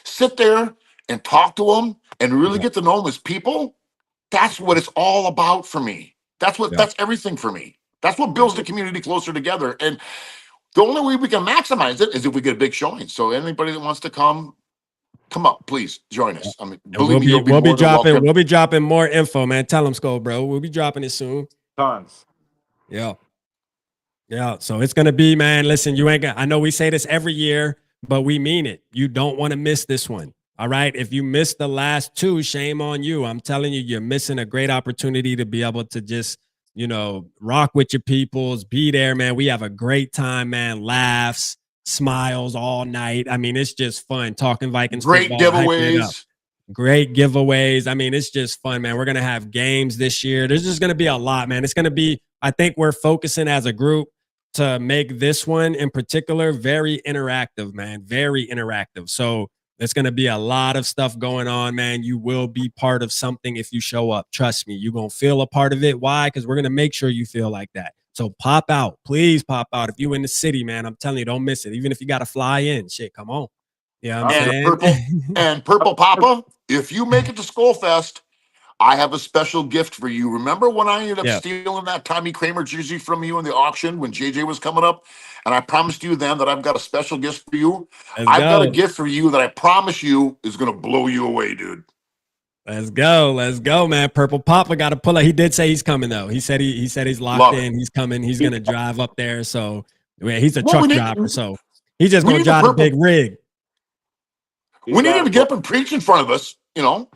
Speaker 6: sit there and talk to them and really get to know them as people, that's what it's all about for me. That's everything for me. That's what builds the community closer together. And the only way we can maximize it is if we get a big showing. So anybody that wants to come up, please join us. I mean,
Speaker 2: we'll be dropping more info, man. Tell them, Skol, bro. We'll be dropping it soon.
Speaker 7: Tons.
Speaker 2: Yeah. So it's gonna be, man. Listen, I know we say this every year, but we mean it. You don't want to miss this one. All right. If you missed the last two, shame on you. I'm telling you, you're missing a great opportunity to be able to just rock with your peoples, be there, man. We have a great time, man. Laughs, smiles all night. I mean, it's just fun talking Vikings.
Speaker 6: Great giveaways.
Speaker 2: Great giveaways. I mean, it's just fun, man. We're going to have games this year. There's just going to be a lot, man. It's going to be, I think we're focusing as a group to make this one in particular very interactive, man. Very interactive. So there's going to be a lot of stuff going on, man. You will be part of something if you show up. Trust me, you're going to feel a part of it. Why? Because we're going to make sure you feel like that. So pop out. Please pop out. If you're in the city, man, I'm telling you, don't miss it. Even if you got to fly in. Shit, come on. Yeah,
Speaker 6: Purple Papa, if you make it to Skol Fest, I have a special gift for you. Remember when I ended up
Speaker 2: Yeah.
Speaker 6: stealing that Tommy Kramer jersey from you in the auction when JJ was coming up? And I promised you then that I've got a special gift for you.
Speaker 2: Let's
Speaker 6: I've got a
Speaker 2: go.
Speaker 6: gift for you that I promise you is going to blow you away, dude.
Speaker 2: Let's go, man. Purple Papa got to pull up. He did say he's coming though. He said he's locked
Speaker 6: Love
Speaker 2: in.
Speaker 6: it.
Speaker 2: He's coming. He's gonna drive up there. So yeah, he's a
Speaker 6: Well,
Speaker 2: truck driver. So he's just gonna drive the big rig.
Speaker 6: We need him to get up and preach in front of us, you know.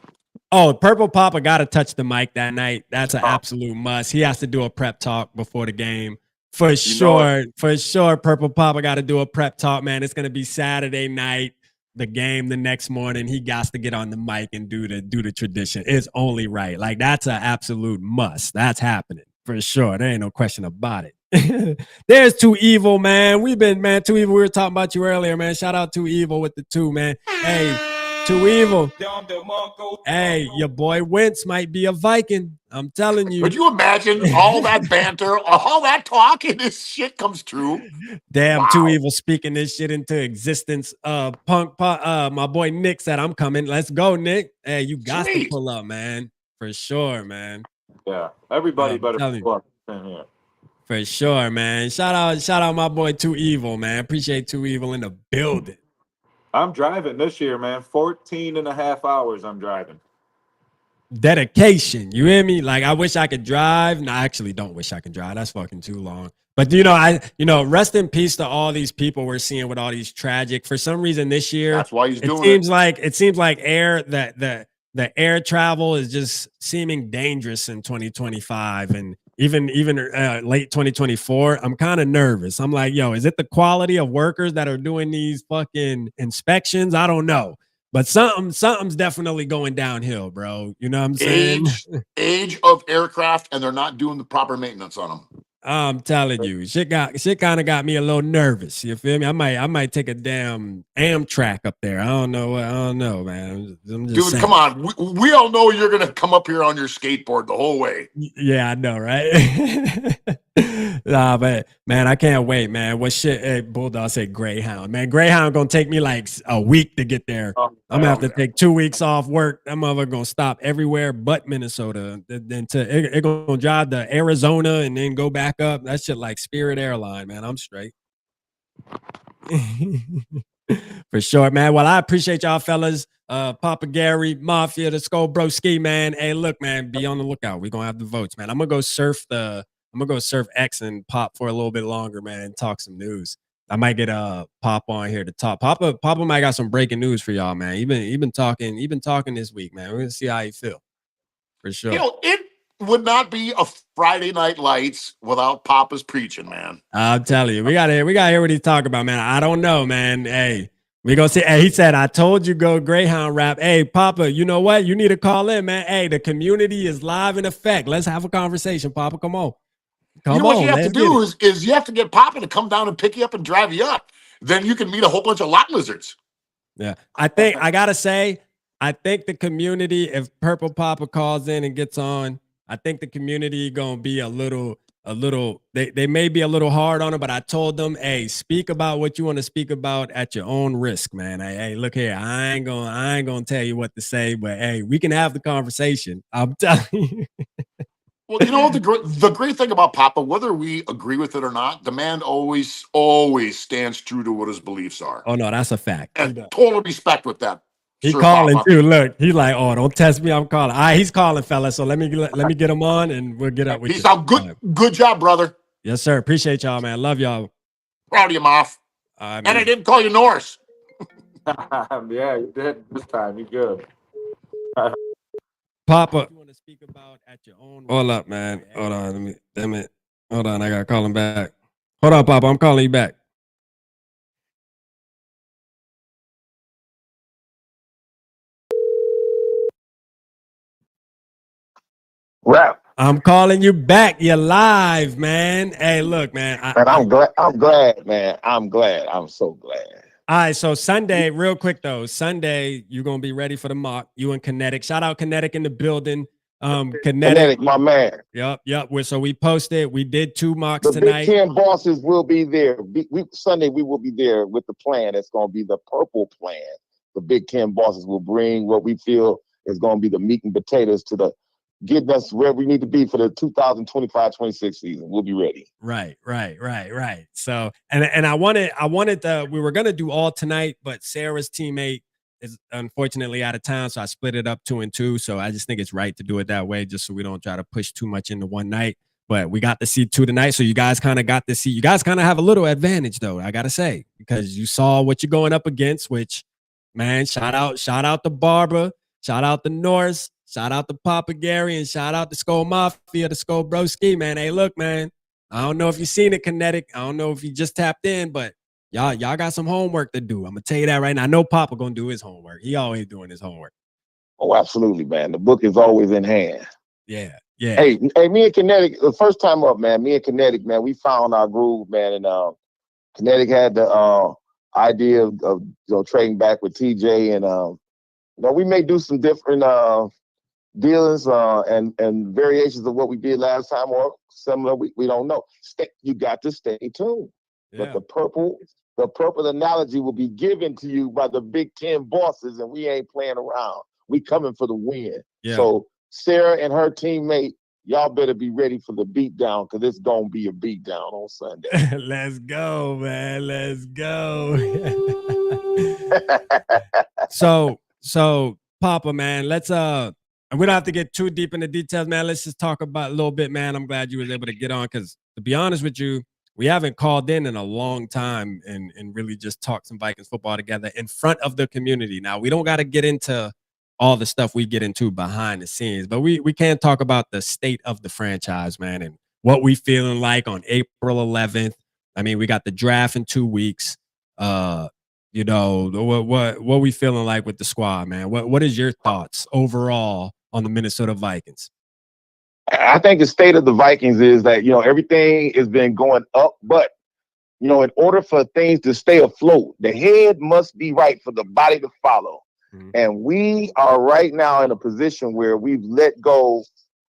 Speaker 2: Oh, Purple Papa got to touch the mic that night. That's an absolute must. He has to do a prep talk before the game. For sure. Purple Papa got to do a prep talk, man. It's gonna be Saturday night. The game the next morning, he got to get on the mic and do the tradition. It's only right. Like that's an absolute must. That's happening for sure. There ain't no question about it. There's Too Evil, man. Too Evil. We were talking about you earlier, man. Shout out Too Evil with the 2, man. Hey, Too Evil. Hey, your boy Wentz might be a Viking. I'm telling you.
Speaker 6: Could you imagine all that banter, all that talk, and this shit comes true?
Speaker 2: Damn, wow. Too Evil speaking this shit into existence. My boy Nick said, I'm coming. Let's go, Nick. Hey, you got to pull up, man. For sure, man.
Speaker 7: Yeah, everybody better pull up in here.
Speaker 2: For sure, man. Shout out my boy Too Evil, man. Appreciate Too Evil in the building.
Speaker 7: I'm driving this year, man. 14 and a half hours I'm driving.
Speaker 2: Dedication. You hear me? Like, I wish I could drive. No, I actually don't wish I could drive. That's fucking too long. But, rest in peace to all these people we're seeing with all these tragic. For some reason this year,
Speaker 6: that's why he's doing
Speaker 2: it. It seems like the air travel is just seeming dangerous in 2025 and even late 2024. I'm kind of nervous. I'm like, yo, is it the quality of workers that are doing these fucking inspections? I don't know. But something's definitely going downhill, bro. You know what I'm saying?
Speaker 6: Age of aircraft, and they're not doing the proper maintenance on them.
Speaker 2: I'm telling you, shit kind of got me a little nervous. You feel me? I might take a damn Amtrak up there. I don't know, man. I'm just
Speaker 6: dude,
Speaker 2: saying.
Speaker 6: Come on. We all know you're gonna come up here on your skateboard the whole way.
Speaker 2: Yeah, I know, right? Nah, but man, I can't wait, man. What shit? Hey, Bulldog said Greyhound. Man, Greyhound gonna take me like a week to get there. I'm gonna have to take 2 weeks off work. That motherfucker gonna stop everywhere but Minnesota. Then it gonna drive to Arizona and then go back up. That shit like Spirit Airline, man. I'm straight. For sure, man. Well, I appreciate y'all fellas. Papa Gary, Mafia, the Skol Broski, man. Hey, look, man, be on the lookout. We're gonna have the votes, man. I'm gonna go surf X and Pop for a little bit longer, man, and talk some news. I might get Pop on here to talk. Papa might got some breaking news for y'all, man. He been talking this week, man. We're gonna see how he feel. For sure.
Speaker 6: It would not be a Friday Night Lights without Papa's preaching, man.
Speaker 2: I'm telling you, we gotta hear what he's talking about, man. I don't know, man. Hey, we gonna see. Hey, he said, I told you go Greyhound rap. Hey, Papa, you know what? You need to call in, man. Hey, the community is live in effect. Let's have a conversation, Papa. Come on.
Speaker 6: What you have to do is you have to get Papa to come down and pick you up and drive you up. Then you can meet a whole bunch of lot lizards.
Speaker 2: Yeah. I gotta say, I think the community, if Purple Papa calls in and gets on, I think the community gonna be a little, they may be a little hard on it, but I told them, hey, speak about what you want to speak about at your own risk, man. Hey, look here, I ain't gonna tell you what to say, but hey, we can have the conversation. I'm telling you.
Speaker 6: Well, the great thing about Papa, whether we agree with it or not, the man always stands true to what his beliefs are.
Speaker 2: Oh no, that's a fact.
Speaker 6: And total respect with that.
Speaker 2: He calling too. Look, he's like, oh, don't test me. I'm calling. All right, he's calling, fella. So let me get him on, and we'll get up with you.
Speaker 6: Peace out. Good job, brother.
Speaker 2: Yes, sir. Appreciate y'all, man. Love y'all.
Speaker 6: Proud of you, Moff. And I didn't call you Norris.
Speaker 7: Yeah, you did this time. You good.
Speaker 2: Papa, you want to speak about at your own. Hold up, man. Hold on. Damn it. Hold on. I gotta call him back. Hold on, Papa. I'm calling you back.
Speaker 8: Rap.
Speaker 2: I'm calling you back. You're live, man. Hey, look, man.
Speaker 8: I'm glad, man. I'm glad. I'm so glad.
Speaker 2: All right, so Sunday, real quick though. Sunday, you're gonna be ready for the mock. You and Kinetic. Shout out Kinetic in the building.
Speaker 8: Kinetic, my man.
Speaker 2: Yep. So we posted. We did 2 mocks tonight.
Speaker 8: The Big 10 bosses will be there. Sunday we will be there with the plan. It's gonna be the purple plan. The Big 10 bosses will bring what we feel is gonna be the meat and potatoes to the getting us where we need to be for the 2025-26 season. We'll be ready.
Speaker 2: Right. So, and I wanted we were gonna do all tonight, but Sarah's teammate is unfortunately out of town, so I split it up 2 and 2. So I just think it's right to do it that way, just so we don't try to push too much into one night. But we got to see 2 tonight, so you guys kind of got to see. You guys kind of have a little advantage, though, I gotta say, because you saw what you're going up against. Which, man, shout out to Barbara, shout out to Norris, shout out to Papa Gary, and shout out to Skol Mafia, the Skol Broski, man. Hey, look, man, I don't know if you've seen it, Kinetic. I don't know if you just tapped in, but y'all got some homework to do. I'm gonna tell you that right now. I know Papa gonna do his homework. He always doing his homework.
Speaker 8: Oh, absolutely, man. The book is always in hand.
Speaker 2: Yeah.
Speaker 8: Hey, me and Kinetic, the first time up, man, me and Kinetic, man, we found our groove, man, and Kinetic had the idea of trading back with TJ, and we may do some different dealings and variations of what we did last time, or similar. We don't know. You got to stay tuned. Yeah. But the purple analogy will be given to you by the Big Ten bosses, and we ain't playing around. We coming for the win. Yeah. So Sarah and her teammate, y'all better be ready for the beatdown, because it's gonna be a beatdown on Sunday.
Speaker 2: Let's go, man. Let's go. So Papa, man, let's and we don't have to get too deep into details, man. Let's just talk about a little bit, man. I'm glad you was able to get on, because to be honest with you, we haven't called in a long time and really just talked some Vikings football together in front of the community. Now, we don't got to get into all the stuff we get into behind the scenes, but we can talk about the state of the franchise, man, and what we feeling like on April 11th. I mean, we got the draft in 2 weeks. What we feeling like with the squad, man? What is your thoughts overall on the Minnesota Vikings?
Speaker 8: I think the state of the Vikings is that, everything has been going up, but, in order for things to stay afloat, the head must be right for the body to follow. Mm-hmm. And we are right now in a position where we've let go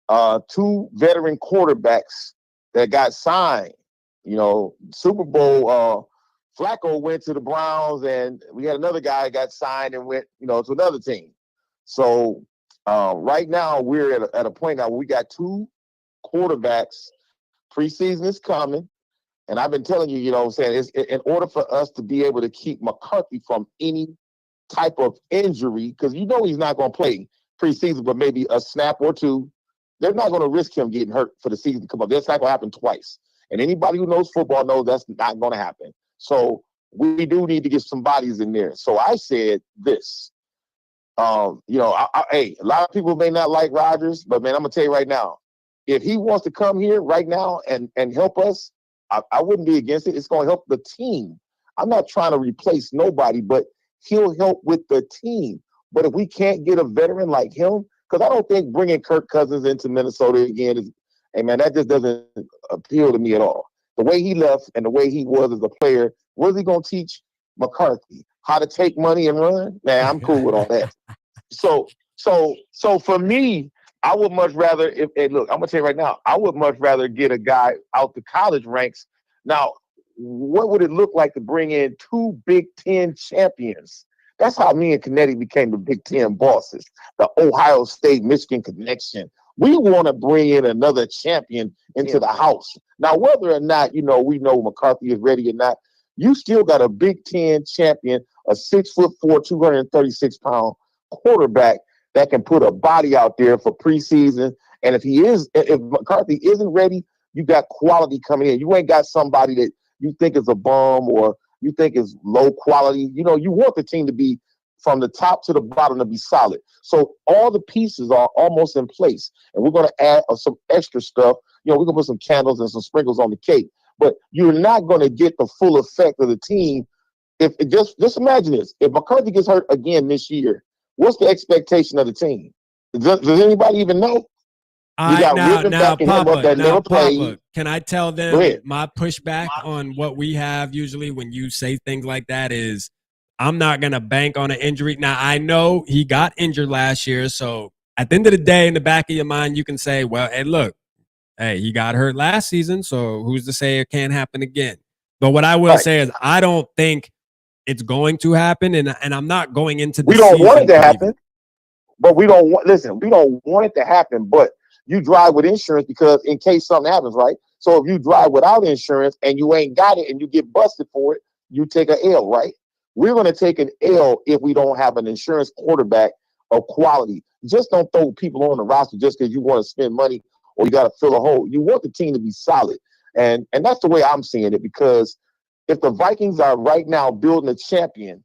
Speaker 8: 2 veteran quarterbacks that got signed. Super Bowl, Flacco went to the Browns, and we had another guy that got signed and went, to another team. So right now we're at a point now where we got 2 quarterbacks. Preseason is coming. And I've been telling you, it's in order for us to be able to keep McCarthy from any type of injury, because he's not going to play preseason, but maybe a snap or 2. They're not going to risk him getting hurt for the season to come up. That's not going to happen twice. And anybody who knows football knows that's not going to happen. So we do need to get some bodies in there. So I said this. Hey, a lot of people may not like Rodgers, but man, I'm gonna tell you right now, if he wants to come here right now and help us, I wouldn't be against it. It's going to help the team. I'm not trying to replace nobody, but he'll help with the team. But if we can't get a veteran like him, because I don't think bringing Kirk Cousins into Minnesota again is, hey man, that just doesn't appeal to me at all. The way he left and the way he was as a player, what is he going to teach McCarthy? How to take money and run? Man, I'm cool with all that. So for me, I would much rather, I'm going to tell you right now, I would much rather get a guy out the college ranks. Now, what would it look like to bring in 2 Big Ten champions? That's how me and Kinetic became the Big Ten bosses, the Ohio State, Michigan connection. We want to bring in another champion into the house. Now, whether or not, we know McCarthy is ready or not, you still got a Big Ten champion, a 6'4", 236-pound quarterback that can put a body out there for preseason. And if McCarthy isn't ready, you got quality coming in. You ain't got somebody that you think is a bum or you think is low quality. You want the team to be from the top to the bottom to be solid. So all the pieces are almost in place. And we're going to add some extra stuff. We're going to put some candles and some sprinkles on the cake. But you're not going to get the full effect of the team. If just imagine this. If McCarthy gets hurt again this year, what's the expectation of the team? Does anybody even know?
Speaker 2: Now, Papa, can I tell them my pushback on what we have usually when you say things like that is I'm not going to bank on an injury. Now, I know he got injured last year, so at the end of the day, in the back of your mind, you can say, well, hey, look, he got hurt last season, so who's to say it can't happen again? But what I will say is I don't think it's going to happen, and I'm not going into the season.
Speaker 8: We don't want it to happen, but we don't want it to happen, but you drive with insurance because in case something happens, right? So if you drive without insurance and you ain't got it and you get busted for it, you take an L, right? We're going to take an L if we don't have an insurance quarterback of quality. Just don't throw people on the roster just because you want to spend money or you got to fill a hole. You want the team to be solid. And that's the way I'm seeing it, because if the Vikings are right now building a champion,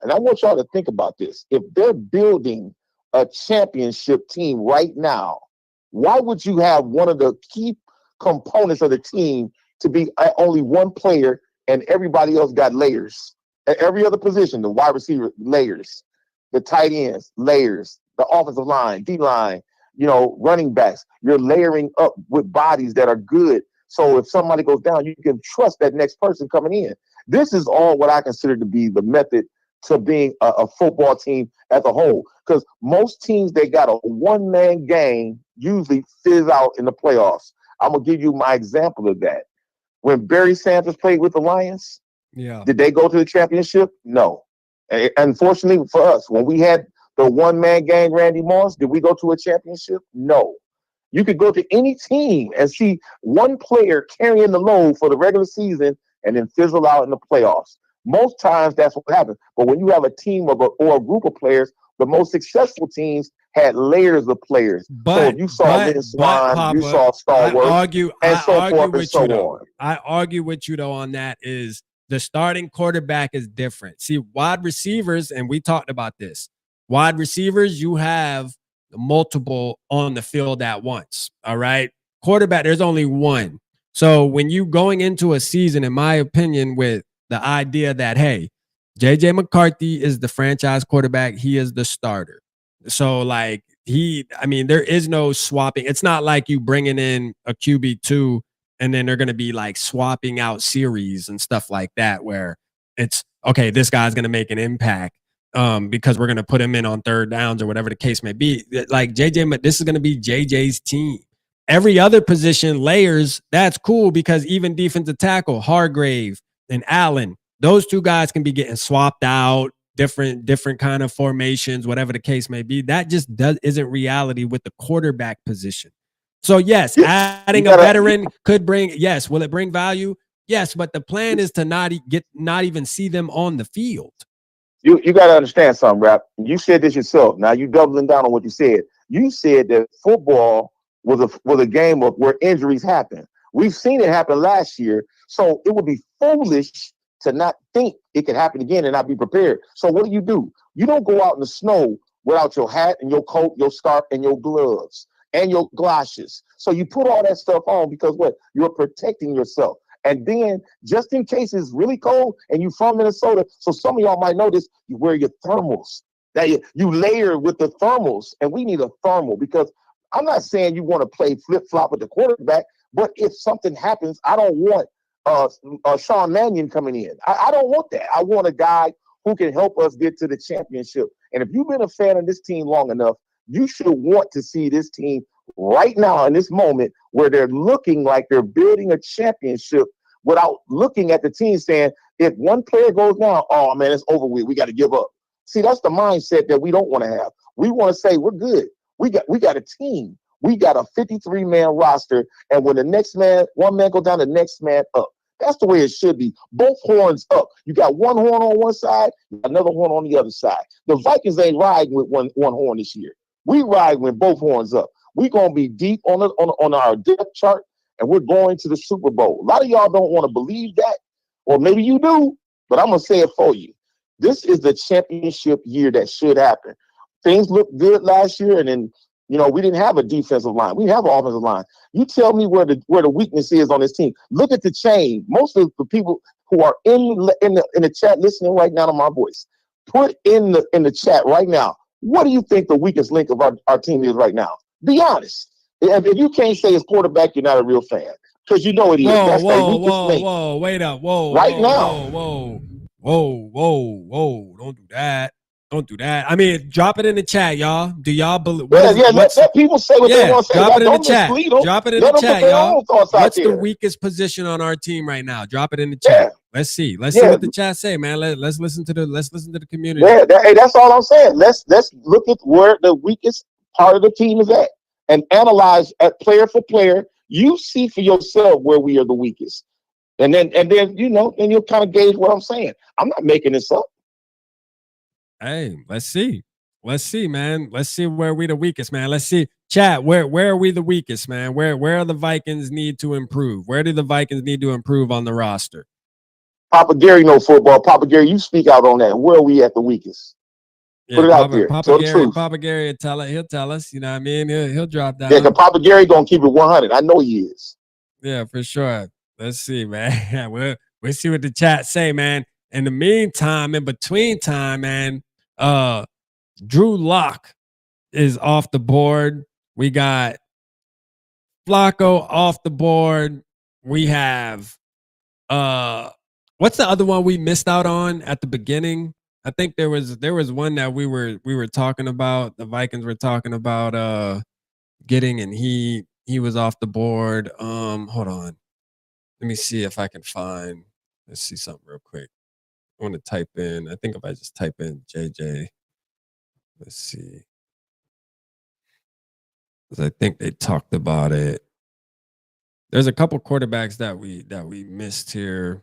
Speaker 8: and I want y'all to think about this, if they're building a championship team right now, why would you have one of the key components of the team to be only one player and everybody else got layers? At every other position, the wide receiver, layers, the tight ends, layers, the offensive line, D-line, running backs. You're layering up with bodies that are good. So if somebody goes down, you can trust that next person coming in. This is all what I consider to be the method to being a football team as a whole. Because most teams, they got a one-man game usually fizz out in the playoffs. I'm going to give you my example of that. When Barry Sanders played with the Lions, did they go to the championship? No. And unfortunately for us, when we had the one-man gang, Randy Moss, did we go to a championship? No. You could go to any team and see one player carrying the load for the regular season and then fizzle out in the playoffs. Most times that's what happens. But when you have a team or a group of players, the most successful teams had layers of players. So if you saw Lynn Swan, you saw Star Wars, and so forth and so on.
Speaker 2: I argue with you, though, on that is the starting quarterback is different. See, wide receivers, and we talked about this, wide receivers, you have multiple on the field at once. All right. Quarterback, there's only one. So when you going into a season, in my opinion, with the idea that, hey, JJ McCarthy is the franchise quarterback, he is the starter. So like there is no swapping. It's not like you bringing in a QB2 and then they're going to be like swapping out series and stuff like that, where it's okay, this guy's going to make an impact because we're going to put him in on third downs or whatever the case may be. Like JJ, this is going to be JJ's team. Every other position, layers, that's cool, because even defensive tackle, Hargrave and Allen, those two guys can be getting swapped out, different kind of formations, whatever the case may be. That just isn't reality with the quarterback position. So yes, adding a veteran could bring, yes, will it bring value? Yes, but the plan is to not even see them on the field.
Speaker 8: You got to understand something, Rap. You said this yourself. Now you doubling down on what you said. You said that football was a game of where injuries happen. We've seen it happen last year, so it would be foolish to not think it could happen again and not be prepared. So what do? You don't go out in the snow without your hat and your coat, your scarf, and your gloves and your galoshes. So you put all that stuff on because what? You're protecting yourself. And then just in case it's really cold and you're from Minnesota, so some of y'all might know this, you wear your thermals. That you layer with the thermals, and we need a thermal, because I'm not saying you want to play flip-flop with the quarterback, but if something happens, I don't want Sean Mannion coming in. I don't want that. I want a guy who can help us get to the championship. And if you've been a fan of this team long enough, you should want to see this team right now in this moment where they're looking like they're building a championship without looking at the team saying, if one player goes down, oh man, it's over with, we got to give up. See, that's the mindset that we don't want to have. We want to say we're good. We got a team. We got a 53-man roster, and when the next man, one man go down, the next man up. That's the way it should be. Both horns up. You got one horn on one side, another horn on the other side. The Vikings ain't riding with one horn this year. We ride with both horns up. We're going to be deep on our depth chart, and we're going to the Super Bowl. A lot of y'all don't want to believe that, or maybe you do, but I'm going to say it for you. This is the championship year that should happen. Things looked good last year, and then, we didn't have a defensive line. We have an offensive line. You tell me where the weakness is on this team. Look at the chain. Most of the people who are in the chat listening right now to my voice, put in the chat right now, what do you think the weakest link of our team is right now? Be honest. If you can't say it's quarterback, you're not a real fan, because you know it is. That's the weakest link.
Speaker 2: Whoa, wait up. Whoa.
Speaker 8: Right now.
Speaker 2: Whoa. Don't do that. Don't do that. I mean, drop it in the chat, y'all. Do y'all believe?
Speaker 8: Let people say what they want to say.
Speaker 2: Drop it in the chat. Drop it in the chat, y'all. What's the weakest position on our team right now? Drop it in the chat. Yeah. Let's see. Let's see what the chat say, man. Let's listen to the community.
Speaker 8: Yeah, that's all I'm saying. Let's look at where the weakest part of the team is at. and analyze at player for player. You see for yourself where we are the weakest. And then then you'll kind of gauge what I'm saying. I'm not making this up.
Speaker 2: Hey, let's see. Let's see, man. Let's see where we the weakest, man. Let's see. Chat, where are we the weakest, man? Where are the Vikings need to improve? Where do the Vikings need to improve on the roster?
Speaker 8: Papa Gary know football. Papa Gary, you speak out on that. Where are we at the weakest?
Speaker 2: Yeah,
Speaker 8: Put it out there.
Speaker 2: Papa
Speaker 8: Tell
Speaker 2: Gary,
Speaker 8: the truth.
Speaker 2: Papa Gary will tell it. He'll tell us. You know what I mean? He'll drop down.
Speaker 8: Yeah, because Papa Gary gonna keep it 100. I know he is.
Speaker 2: Yeah, for sure. Let's see, man. we'll see what the chat say, man. In the meantime, in between time, man, Drew Lock is off the board. We got Flacco off the board. We have what's the other one we missed out on at the beginning? I think there was one that we were talking about. The Vikings were talking about getting, and he was off the board. Hold on. Let me see if I can find. Let's see something real quick. I want to type in. I think if I just type in JJ, let's see. Because I think they talked about it. There's a couple quarterbacks that we missed here.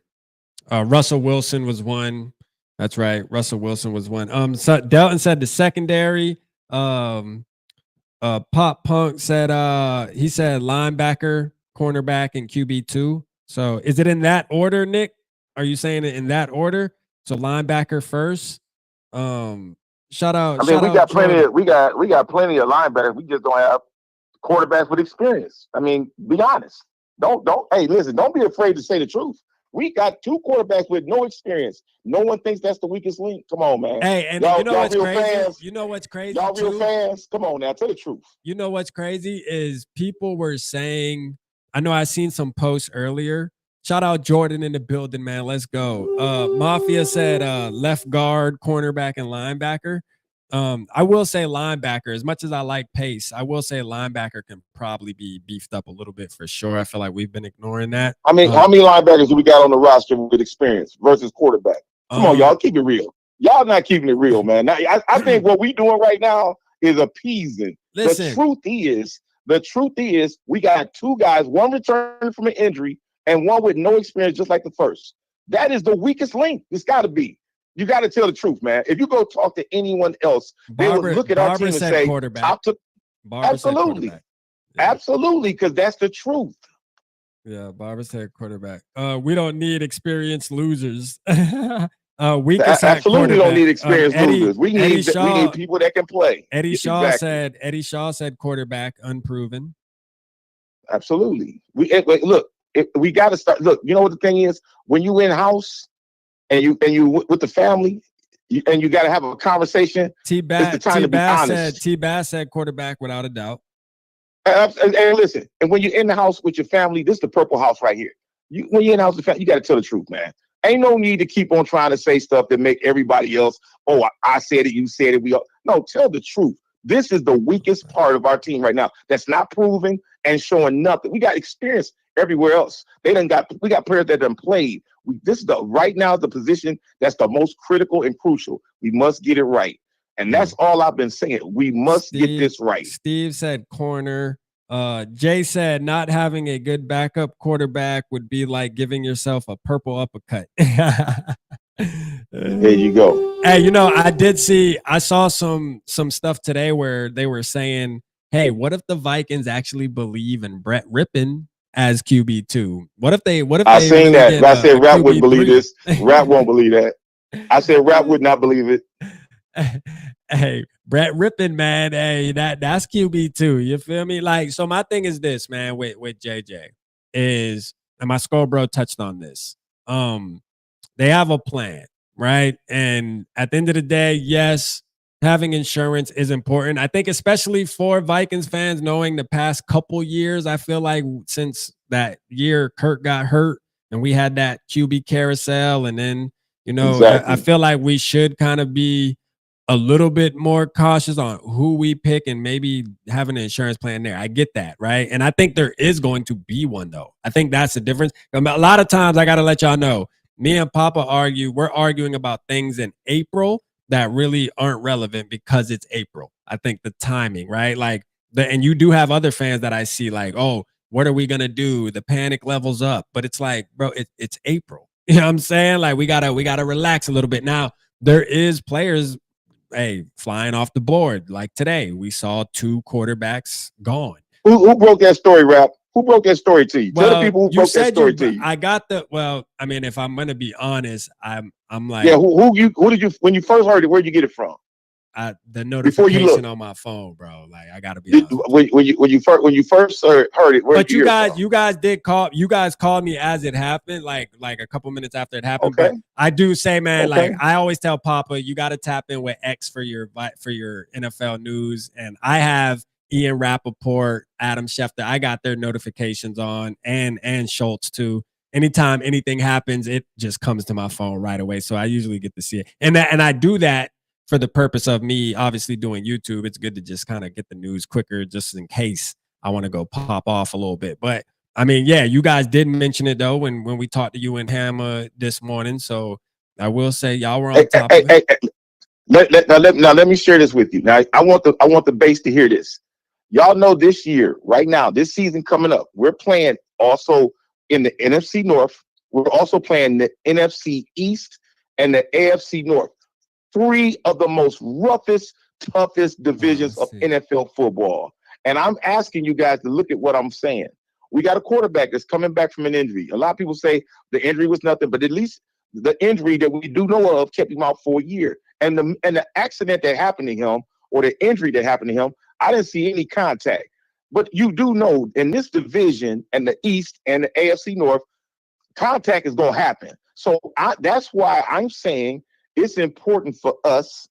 Speaker 2: Russell Wilson was one. That's right. Russell Wilson was one. So Delton said the secondary. Pop Punk said he said linebacker, cornerback, and QB2. So is it in that order, Nick? Are you saying it in that order? So linebacker first. Shout out.
Speaker 8: I mean, we got plenty
Speaker 2: Jordan.
Speaker 8: of we got plenty of linebackers. We just don't have quarterbacks with experience. I mean, be honest. Don't hey, listen, don't be afraid to say the truth. We got two quarterbacks with no experience. No one thinks that's the weakest link. Come on, man.
Speaker 2: Hey, and
Speaker 8: y'all,
Speaker 2: you know what's crazy?
Speaker 8: Fans?
Speaker 2: You know what's crazy?
Speaker 8: Y'all real fans? Come on now, tell the truth.
Speaker 2: You know what's crazy is people were saying, I know I seen some posts earlier. Shout out Jordan in the building, man. Let's go. Mafia said left guard, cornerback, and linebacker. I will say linebacker, as much as I like pace, I will say linebacker can probably be beefed up a little bit for sure. I feel like we've been ignoring that.
Speaker 8: I mean, how many linebackers do we got on the roster with experience versus quarterback? Come on, y'all, keep it real. Y'all not keeping it real, man. Now, I think what we doing right now is appeasing.
Speaker 2: Listen.
Speaker 8: The truth is, we got two guys, one returning from an injury and one with no experience, just like the first. That is the weakest link. It's got to be. You got to tell the truth, man. If you go talk to anyone else, they will look at our team and say,
Speaker 2: quarterback.
Speaker 8: Absolutely.
Speaker 2: Yeah.
Speaker 8: Absolutely, because that's the truth.
Speaker 2: Yeah, Barbara said quarterback. We don't need experienced losers. Weakest
Speaker 8: absolutely don't need experienced losers. We need people that can play.
Speaker 2: Eddie Shaw said quarterback, unproven.
Speaker 8: Absolutely. We got to start. Look, you know what the thing is? When you in house and you with the family, and you got to have a conversation. T-Bass
Speaker 2: said quarterback without a doubt.
Speaker 8: And listen, and when you're in the house with your family, this is the purple house right here. When you're in the house with family, you got to tell the truth, man. Ain't no need to keep on trying to say stuff that make everybody else, oh, I said it, you said it. No, tell the truth. This is the weakest part of our team right now. That's not proving and showing nothing. We got experience everywhere else. We got players that done played. This is right now the position that's the most critical and crucial. We must get it right. And that's all I've been saying. We must get this right.
Speaker 2: Steve said corner. Jay said not having a good backup quarterback would be like giving yourself a purple uppercut.
Speaker 8: There you go.
Speaker 2: Hey, I saw some stuff today where they were saying, hey, what if the Vikings actually believe in Brett Rippon as QB2? What if
Speaker 8: I seen that. I said Rap wouldn't believe this. Rap won't believe that. I said Rap would not believe it.
Speaker 2: Hey, Brett Rippon, man. Hey, that's QB2. You feel me? Like, so my thing is this, man, with JJ is, and my Skol bro touched on this. They have a plan, right? And at the end of the day, yes, having insurance is important. I think especially for Vikings fans, knowing the past couple years, I feel like since that year Kirk got hurt and we had that QB carousel, and then, exactly. I feel like we should kind of be a little bit more cautious on who we pick and maybe having an insurance plan there. I get that, right? And I think there is going to be one, though. I think that's the difference. A lot of times, I got to let y'all know, me and Papa we're arguing about things in April that really aren't relevant because it's April. I think the timing, right? Like and you do have other fans that I see like, oh, what are we gonna do? The panic levels up, but it's like, bro, it's April. You know what I'm saying? Like we gotta relax a little bit. Now there is players, hey, flying off the board. Like today, we saw 2 quarterbacks gone.
Speaker 8: Who broke that story, Rap? Who broke that story to you?
Speaker 2: Well,
Speaker 8: Tell the people who
Speaker 2: you
Speaker 8: broke that
Speaker 2: said
Speaker 8: story to you.
Speaker 2: I got the. Well, I mean, if I'm gonna be honest, I'm like,
Speaker 8: Yeah, who did you when you first heard it? Where'd you get it from?
Speaker 2: The
Speaker 8: Before you
Speaker 2: notification
Speaker 8: look.
Speaker 2: on my phone, bro. Like I gotta be honest.
Speaker 8: When you first heard it, where
Speaker 2: But
Speaker 8: did you hear it from?
Speaker 2: you guys did call. You guys called me as it happened, like a couple minutes after it happened.
Speaker 8: Okay.
Speaker 2: But I do say, man, like
Speaker 8: Okay.
Speaker 2: I always tell Papa, you got to tap in with X for your NFL news, and I have Ian Rappaport, Adam Schefter. I got their notifications on, and Schultz too. Anytime anything happens, it just comes to my phone right away. So I usually get to see it, and I do that for the purpose of me obviously doing YouTube. It's good to just kind of get the news quicker, just in case I want to go pop off a little bit. But I mean, yeah, you guys did mention it though when we talked to you and Hammer this morning. So I will say y'all were on top of it.
Speaker 8: Now let me share this with you. Now I want the base to hear this. Y'all know this year, right now, this season coming up, we're playing also in the NFC North. We're also playing the NFC East and the AFC North. 3 of the most roughest, toughest divisions of NFL football. And I'm asking you guys to look at what I'm saying. We got a quarterback that's coming back from an injury. A lot of people say the injury was nothing, but at least the injury that we do know of kept him out for a year. And the accident that happened to him, or the injury that happened to him, I didn't see any contact. But you do know in this division and the East and the AFC North, contact is going to happen. So that's why I'm saying it's important for us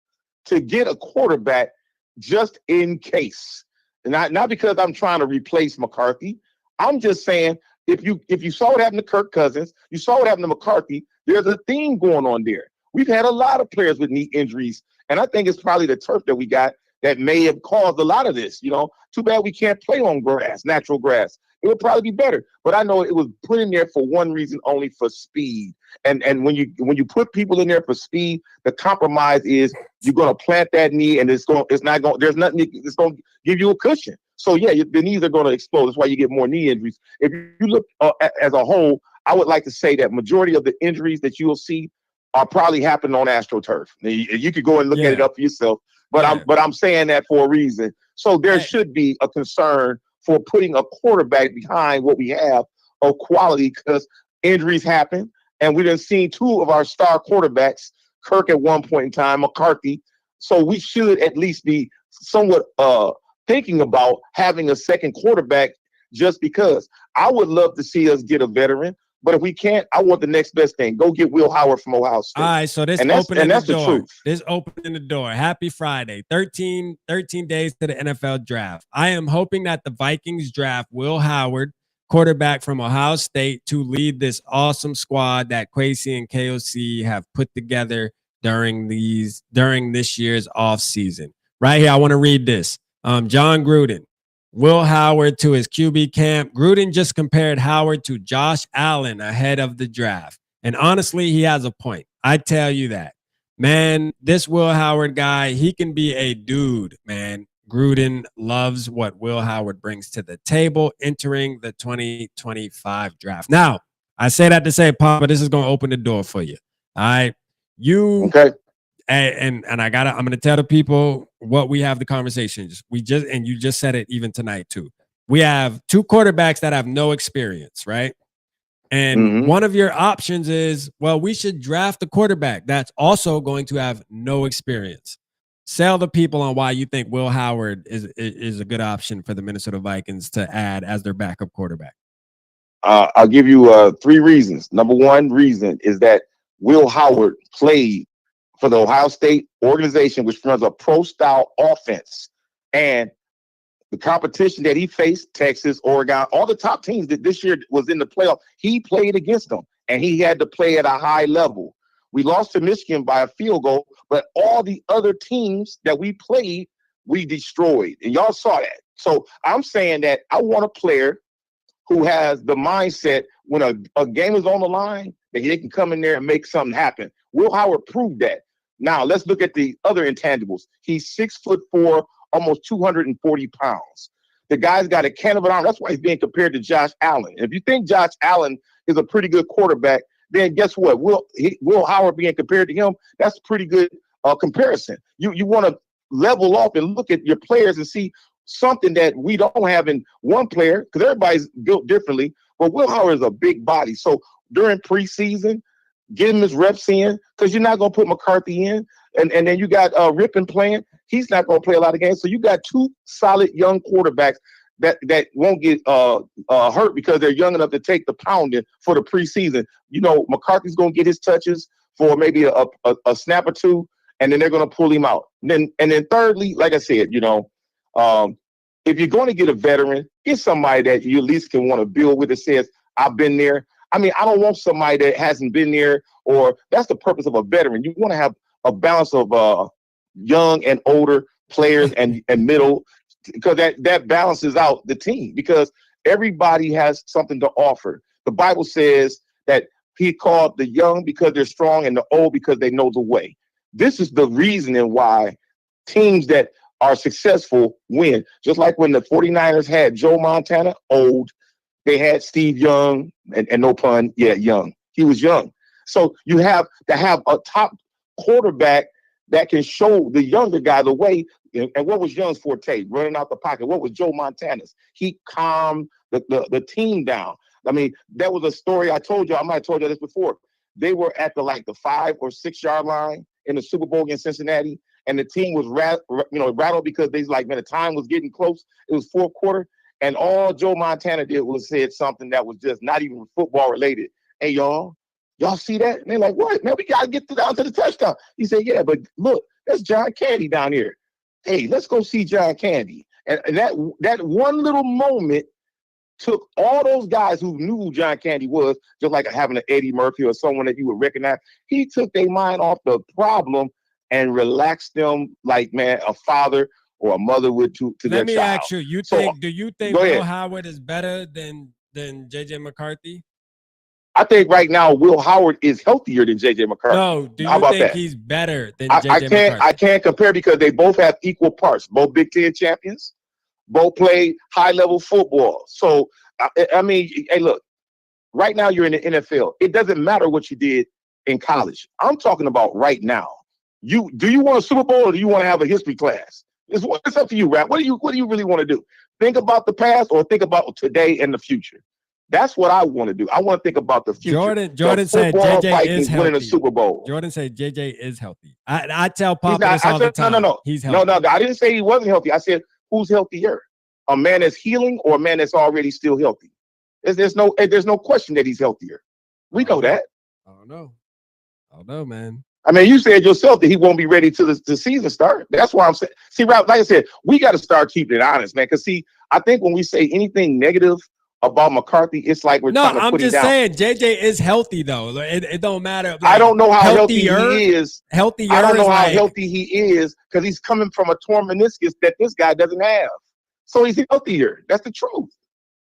Speaker 8: to get a quarterback just in case. Not because I'm trying to replace McCarthy. I'm just saying if you saw what happened to Kirk Cousins, you saw what happened to McCarthy, there's a theme going on there. We've had a lot of players with knee injuries, and I think it's probably the turf that we got that may have caused a lot of this. You know, too bad we can't play on grass, natural grass. It would probably be better. But I know it was put in there for one reason only, for speed. And when you put people in there for speed, the compromise is you're gonna plant that knee, and there's gonna give you a cushion. So yeah, the knees are gonna explode. That's why you get more knee injuries. If you look as a whole, I would like to say that majority of the injuries that you will see are probably happening on AstroTurf. You could go and look at it up for yourself. But I'm saying that for a reason. So there should be a concern for putting a quarterback behind what we have of quality, because injuries happen. And we done seen 2 of our star quarterbacks, Kirk at one point in time, McCarthy. So we should at least be somewhat thinking about having a second quarterback, just because. I would love to see us get a veteran. But if we can't, I want the next best thing. Go get Will Howard from Ohio State.
Speaker 2: All right, so this opening the door. This opening the door. Happy Friday. 13 days to the NFL draft. I am hoping that the Vikings draft Will Howard, quarterback from Ohio State, to lead this awesome squad that Kwesi and KOC have put together during this year's offseason. Right here, I want to read this. John Gruden. Will Howard to his QB camp. Gruden just compared Howard to Josh Allen ahead of the draft. And honestly, he has a point. I tell you that. Man, this Will Howard guy, he can be a dude, man. Gruden loves what Will Howard brings to the table entering the 2025 draft. Now, I say that to say, Papa, this is going to open the door for you. All right.
Speaker 8: Okay.
Speaker 2: And I'm gonna tell the people what we have the conversations. You just said it even tonight too. We have 2 quarterbacks that have no experience, right? And one of your options is, well, we should draft a quarterback that's also going to have no experience. Sell the people on why you think Will Howard is a good option for the Minnesota Vikings to add as their backup quarterback.
Speaker 8: I'll give you 3 reasons. Number 1 reason is that Will Howard played for the Ohio State organization, which runs a pro-style offense. And the competition that he faced, Texas, Oregon, all the top teams that this year was in the playoff, he played against them, and he had to play at a high level. We lost to Michigan by a field goal, but all the other teams that we played, we destroyed. And y'all saw that. So I'm saying that I want a player who has the mindset when a game is on the line, that they can come in there and make something happen. Will Howard proved that. Now let's look at the other intangibles. He's 6'4", almost 240 pounds. The guy's got a can of an arm. That's why he's being compared to Josh Allen. If you think Josh Allen is a pretty good quarterback, then guess what? Will Howard being compared to him, that's a pretty good comparison. You want to level off and look at your players and see something that we don't have in one player, because everybody's built differently. But Will Howard is a big body. So during preseason, get him his reps in, because you're not going to put McCarthy in. And then you got Rippon playing. He's not going to play a lot of games. So you got two solid young quarterbacks that won't get hurt because they're young enough to take the pounding for the preseason. You know, McCarthy's going to get his touches for maybe a snap or two, and then they're going to pull him out. And then thirdly, like I said, you know, if you're going to get a veteran, get somebody that you at least can want to build with that says, I've been there. I mean, I don't want somebody that hasn't been there, or that's the purpose of a veteran. You want to have a balance of young and older players and middle, because that balances out the team, because everybody has something to offer. The Bible says that he called the young because they're strong and the old because they know the way. This is the reasoning why teams that are successful win. Just like when the 49ers had Joe Montana, old, they had Steve Young, and no pun, yeah, young. He was young. So you have to have a top quarterback that can show the younger guy the way. And what was Young's forte? Running out the pocket. What was Joe Montana's? He calmed the team down. I mean, that was a story I told you. I might have told you this before. They were at the 5 or 6 yard line in the Super Bowl against Cincinnati, and the team was rattled because they like, man, the time was getting close. It was fourth quarter, and all Joe Montana did was said something that was just not even football related. Hey, y'all see that? And they're like, what? Man, we got to get down to the touchdown. He said, yeah, but look, that's John Candy down here. Hey, let's go see John Candy. And that one little moment took all those guys who knew who John Candy was, just like having an Eddie Murphy or someone that you would recognize. He took their mind off the problem and relaxed them like, man, a father or a mother would to their child.
Speaker 2: Let me ask you, do you think Will Howard is better than J.J. McCarthy?
Speaker 8: I think right now Will Howard is healthier than J.J. McCarthy.
Speaker 2: No, do you think he's better than J.J. McCarthy?
Speaker 8: I can't compare because they both have equal parts. Both Big Ten champions. Both play high-level football. So, I mean, hey, look, right now you're in the NFL. It doesn't matter what you did in college. I'm talking about right now. Do you want a Super Bowl or do you want to have a history class? It's up to you, Rap. What do you really want to do? Think about the past or think about today and the future? That's what I want to do. I want to think about the future.
Speaker 2: Jordan said JJ is healthy.
Speaker 8: Winning a Super Bowl.
Speaker 2: Jordan said JJ is healthy. I tell Papa this all the time.
Speaker 8: No.
Speaker 2: He's healthy.
Speaker 8: No, I didn't say he wasn't healthy. I said, who's healthier? A man that's healing or a man that's already still healthy? There's no question that he's healthier. We know that.
Speaker 2: I don't know, man.
Speaker 8: I mean, you said yourself that he won't be ready till the season start. That's why I'm saying. See, Ralph, like I said, we got to start keeping it honest, man. Because see, I think when we say anything negative about McCarthy, it's like we're trying to put him down.
Speaker 2: I'm just saying, JJ is healthy though. It don't matter. Like,
Speaker 8: I don't know how healthy he is. I don't know how healthy he is because he's coming from a torn meniscus that this guy doesn't have. So he's healthier. That's the truth.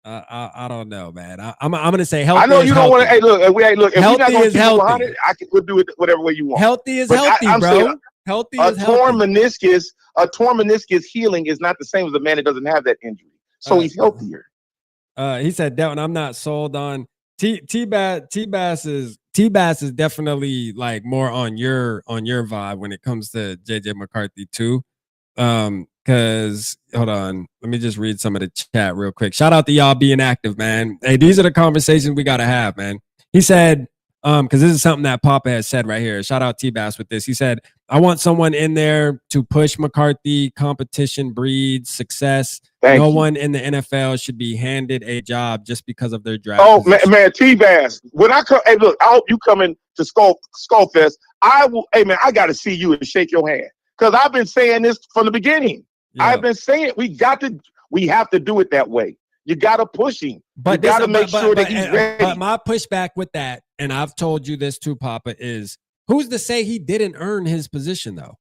Speaker 2: I don't know, man. I'm gonna say healthy.
Speaker 8: I know you don't want to. Hey, look. If we're not going to keep 100, we'll do it whatever way you want.
Speaker 2: Healthy is healthy, bro. Healthy is healthy.
Speaker 8: A torn meniscus healing is not the same as a man that doesn't have that injury. So he's healthier.
Speaker 2: He said, Delton, I'm not sold on T-Bass is definitely like more on your vibe when it comes to JJ McCarthy too. Because hold on, let me just read some of the chat real quick. Shout out to y'all being active, man. Hey, these are the conversations we gotta have, man. He said, because this is something that Papa has said right here. Shout out T-Bass with this. He said, I want someone in there to push McCarthy. Competition breeds success. No one in the NFL should be handed a job just because of their draft.
Speaker 8: Oh, man, T-Bass. When I come, hey, look, I hope you come in to Skull Fest. I will, hey, man, I got to see you and shake your hand. Because I've been saying this from the beginning. Yeah. I've been saying we have to do it that way. You got to push him. But you got to make sure that he's ready.
Speaker 2: But my pushback with that, and I've told you this too, Papa, is who's to say he didn't earn his position though?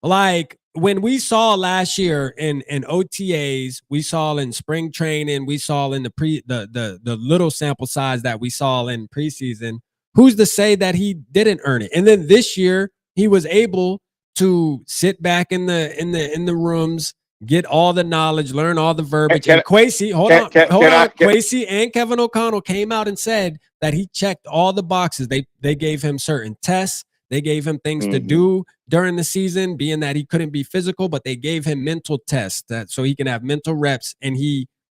Speaker 2: Like when we saw last year in OTAs, we saw in spring training, we saw in the little sample size that we saw in preseason. Who's to say that he didn't earn it? And then this year he was able to sit back in the rooms get all the knowledge, learn all the verbiage.
Speaker 8: Can-
Speaker 2: And Kwesi, hold
Speaker 8: can-
Speaker 2: on.
Speaker 8: can- can I- can-
Speaker 2: Kwesi and Kevin O'Connell came out and said that he checked all the boxes. They gave him certain tests. They gave him things to do during the season, being that he couldn't be physical, but they gave him mental tests so he can have mental reps. And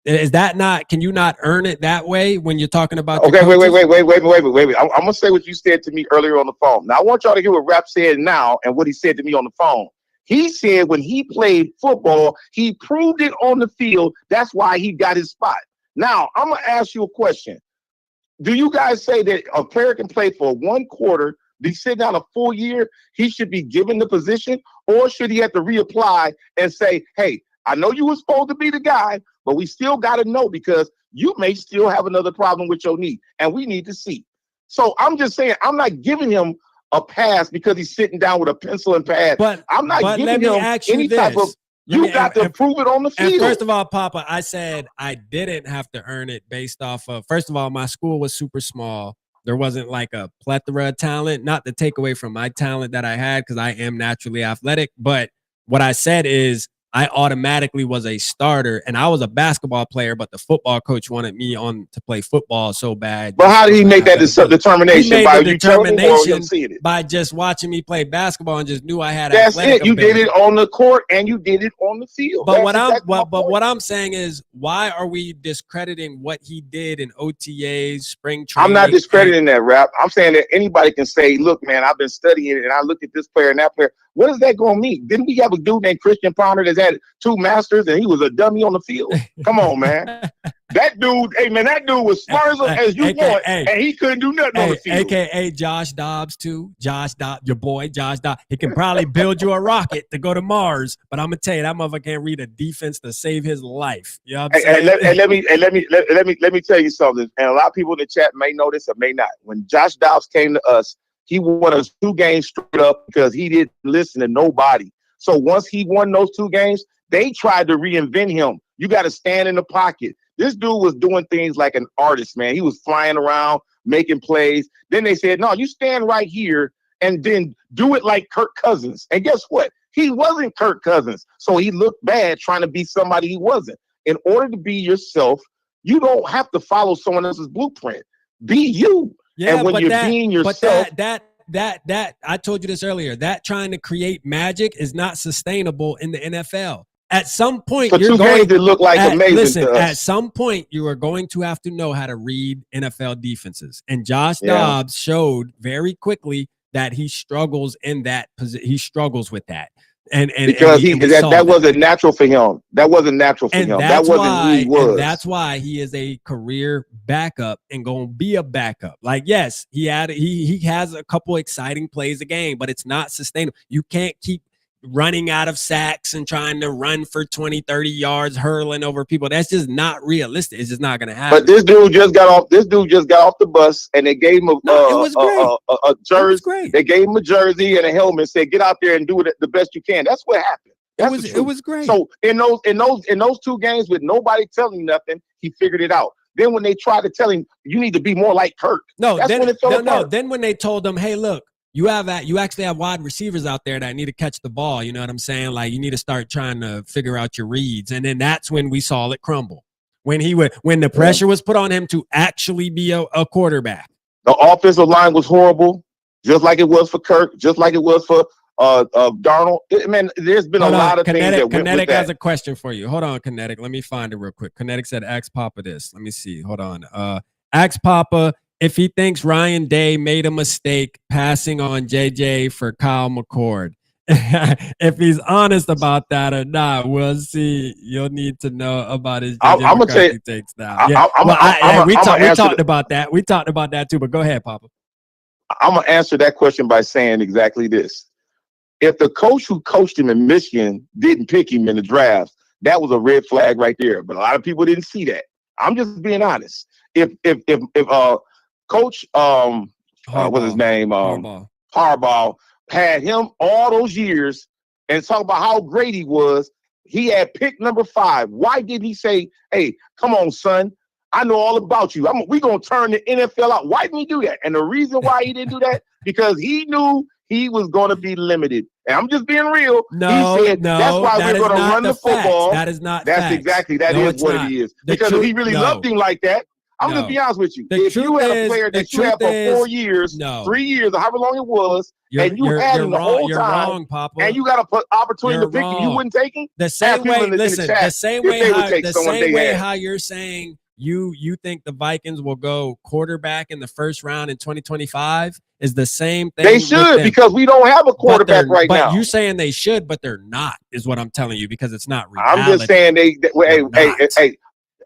Speaker 2: is that not? Can you not earn it that way when you're talking about?
Speaker 8: Okay, wait. I'm gonna say what you said to me earlier on the phone. Now I want y'all to hear what Rap said now and what he said to me on the phone. He said when he played football, he proved it on the field. That's why he got his spot. Now I'm gonna ask you a question. Do you guys say that a player can play for 1 quarter, be sitting down a full year, he should be given the position, or should he have to reapply and say, hey, I know you were supposed to be the guy, but we still got to know because you may still have another problem with your knee, and we need to see. So I'm just saying, I'm not giving him a pass because he's sitting down with a pencil and pad.
Speaker 2: But
Speaker 8: I'm not giving him any type of. You got to prove it on the field.
Speaker 2: And first of all, Papa, I said I didn't have to earn it based off of, first of all, my school was super small. There wasn't like a plethora of talent, not to take away from my talent that I had because I am naturally athletic. But what I said is I automatically was a starter, and I was a basketball player, but the football coach wanted me on to play football so bad.
Speaker 8: But how did he make that determination?
Speaker 2: He made
Speaker 8: by
Speaker 2: the
Speaker 8: you telling him or him
Speaker 2: determination
Speaker 8: seeing it?
Speaker 2: by just watching me play basketball and just knew I had
Speaker 8: That's
Speaker 2: athletic
Speaker 8: it. You
Speaker 2: ability.
Speaker 8: did it on the court and you did it on the field.
Speaker 2: But
Speaker 8: That's
Speaker 2: what I'm saying is, why are we discrediting what he did in OTAs, spring training?
Speaker 8: I'm not discrediting that, Rap. I'm saying that anybody can say, look, man, I've been studying it and I look at this player and that player. What is that going to mean? Didn't we have a dude named Christian Ponder that's had 2 masters and he was a dummy on the field? Come on, man. That dude, hey, man, that dude was smart as you want, and he couldn't do nothing on the field.
Speaker 2: AKA Josh Dobbs, too. Josh Dobbs, your boy, Josh Dobbs. He can probably build you a rocket to go to Mars, but I'm going to tell you, that motherfucker can't read a defense to save his life. You know what I'm saying?
Speaker 8: And let me tell you something. And a lot of people in the chat may know this or may not. When Josh Dobbs came to us, he won us 2 games straight up because he didn't listen to nobody. So once he won those 2 games, they tried to reinvent him. You got to stand in the pocket. This dude was doing things like an artist, man. He was flying around, making plays. Then they said, no, you stand right here and then do it like Kirk Cousins. And guess what? He wasn't Kirk Cousins. So he looked bad trying to be somebody he wasn't. In order to be yourself, you don't have to follow someone else's blueprint. Be you.
Speaker 2: Yeah,
Speaker 8: and when you're being yourself.
Speaker 2: But that I told you this earlier, that trying to create magic is not sustainable in the NFL. At some point,
Speaker 8: for
Speaker 2: you're
Speaker 8: 2
Speaker 2: going
Speaker 8: games that look like amazing.
Speaker 2: Listen,
Speaker 8: to us.
Speaker 2: at some point, you are going to have to know how to read NFL defenses. And Josh Dobbs showed very quickly that he struggles in that position. He struggles with that. And
Speaker 8: because that wasn't natural for him. That wasn't natural for him. That wasn't who he was.
Speaker 2: And that's why he is a career backup and going to be a backup. Like, yes, he has a couple exciting plays a game, but it's not sustainable. You can't keep running out of sacks and trying to run for 20, 30 yards, hurling over people. That's just not realistic. It's just not going to happen.
Speaker 8: But this dude just got off the bus and they gave him a jersey. They gave him a jersey and a helmet and said, get out there and do it the best you can. That's what happened.
Speaker 2: It was great.
Speaker 8: So in those 2 games with nobody telling him nothing, he figured it out. Then when they tried to tell him, you need to be more like Kirk.
Speaker 2: Then when they told him, hey, look, you actually have wide receivers out there that need to catch the ball. You know what I'm saying? Like, you need to start trying to figure out your reads. And then that's when we saw it crumble. When the pressure was put on him to actually be a quarterback.
Speaker 8: The offensive line was horrible, just like it was for Kirk, just like it was for Darnold. There's been a lot of things that went with that.
Speaker 2: Kinetic has a question for you. Hold on, Kinetic. Let me find it real quick. Kinetic said, ask Papa this. Let me see. Hold on. Ask Papa if he thinks Ryan Day made a mistake passing on JJ for Kyle McCord. If he's honest about that or not, we'll see. You'll need to know about his JJ
Speaker 8: I'm gonna tell you,
Speaker 2: takes down. Yeah. We talked about that. We talked about that too, but go ahead, Papa.
Speaker 8: I'm gonna answer that question by saying exactly this. If the coach who coached him in Michigan didn't pick him in the draft, that was a red flag right there. But a lot of people didn't see that. I'm just being honest. If Coach what's his name? Harbaugh had him all those years and talk about how great he was. He had pick number 5. Why didn't he say, hey, come on, son, I know all about you. We're going to turn the NFL out. Why didn't he do that? And the reason why he didn't do that, because he knew he was going to be limited. And I'm just being real.
Speaker 2: No,
Speaker 8: he said, that's why
Speaker 2: that
Speaker 8: we're going to run the football.
Speaker 2: That is not
Speaker 8: That's
Speaker 2: facts.
Speaker 8: exactly, that
Speaker 2: No,
Speaker 8: is what
Speaker 2: not.
Speaker 8: it is. Because if he really loved him like that, I'm just be honest with you. If you had a player that you had for 4 years, 3 years, or however long it was, and you had him the whole
Speaker 2: you're
Speaker 8: time,
Speaker 2: wrong, Papa.
Speaker 8: and you got an opportunity to pick him, you wouldn't take him?
Speaker 2: The same way, listen, the same way how you're saying you think the Vikings will go quarterback in the first round in 2025 is the same thing.
Speaker 8: They should, because we don't have a quarterback right now.
Speaker 2: But you saying they should, but they're not, is what I'm telling you, because it's not reality.
Speaker 8: I'm just saying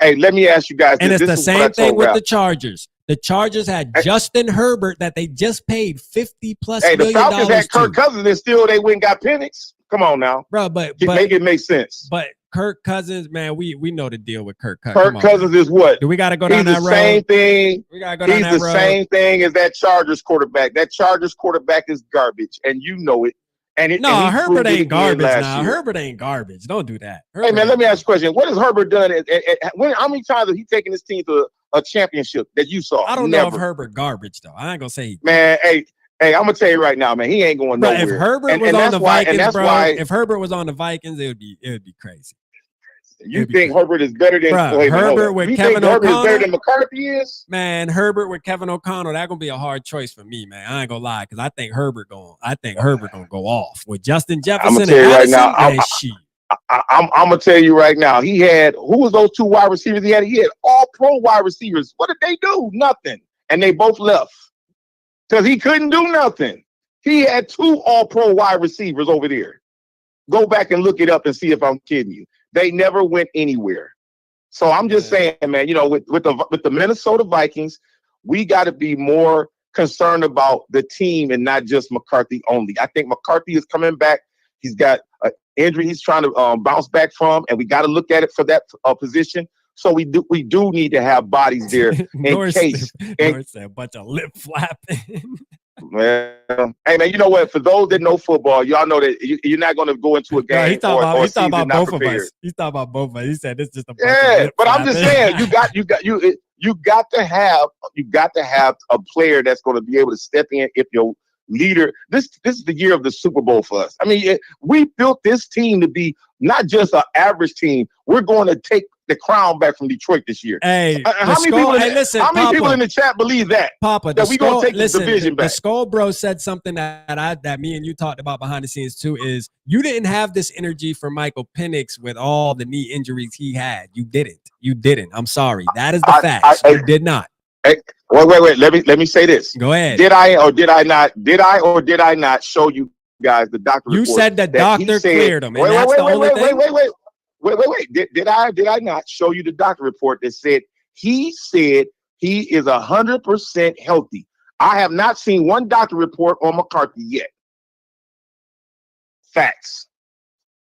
Speaker 8: hey, let me ask you guys.
Speaker 2: And it's the same thing with the Chargers. The Chargers had Justin Herbert that they just paid $50+ million.
Speaker 8: The Falcons had Kirk Cousins and still they went and got Penix. Come on now,
Speaker 2: bro. But
Speaker 8: make it make sense.
Speaker 2: But Kirk Cousins, man, we know the deal with Kirk Cousins.
Speaker 8: Kirk Cousins is what?
Speaker 2: Do we got to go down that road?
Speaker 8: Same thing.
Speaker 2: We got to go down that road.
Speaker 8: He's the same thing as that Chargers quarterback. That Chargers quarterback is garbage, and you know it.
Speaker 2: Herbert ain't garbage now. Herbert ain't garbage. Don't do that.
Speaker 8: Hey, man, let me ask you a question. What has Herbert done? How many times has he taken his team to a championship that you saw?
Speaker 2: I don't know if Herbert garbage, though. I ain't going to say
Speaker 8: man, hey, I'm going to tell you right now, man, he ain't going nowhere.
Speaker 2: If Herbert was on the Vikings, bro, if Herbert was on the Vikings, it would be crazy.
Speaker 8: You think Herbert is better than
Speaker 2: Herbert with Kevin O'Connell?
Speaker 8: Herbert is better than McCarthy is?
Speaker 2: Man, Herbert with Kevin O'Connell, that's gonna be a hard choice for me, man. I ain't gonna lie, because I think Herbert gonna go off with Justin Jefferson.
Speaker 8: I'm gonna tell you right now. I'm gonna tell you right now. He had who was those 2 wide receivers he had? He had all pro wide receivers. What did they do? Nothing, and they both left because he couldn't do nothing. He had 2 all pro wide receivers over there. Go back and look it up and see if I'm kidding you. They never went anywhere. So I'm just saying, man, with the Minnesota Vikings, we got to be more concerned about the team and not just McCarthy only. I think McCarthy is coming back. He's got an injury he's trying to bounce back from, and we got to look at it for that position. So we do need to have bodies there in case.
Speaker 2: A bunch of lip flapping.
Speaker 8: Well, hey man, you know what? For those that know football, y'all know that you're not going to go into a game.
Speaker 2: He's talking about both of us. He's talking about both of us. He said it's just a bunch of lip
Speaker 8: but
Speaker 2: flapping.
Speaker 8: I'm just saying you got to have a player that's going to be able to step in if your leader. This is the year of the Super Bowl for us. I mean, we built this team to be not just an average team. We're going to take the crown back from Detroit this year.
Speaker 2: Hey,
Speaker 8: how many people in the chat believe that?
Speaker 2: Papa,
Speaker 8: that we're going to take the division back?
Speaker 2: The Skol Bro said something that me and you talked about behind the scenes too, is you didn't have this energy for Michael Penix with all the knee injuries he had. You didn't. I'm sorry. That is the fact. You did not.
Speaker 8: Hey, wait. Let me say this.
Speaker 2: Go ahead.
Speaker 8: Did I or did I not show you guys the doctor report?
Speaker 2: You said the doctor cleared him.
Speaker 8: Wait. Did I not show you the doctor report that said he is 100% healthy? I have not seen one doctor report on McCarthy yet. Facts.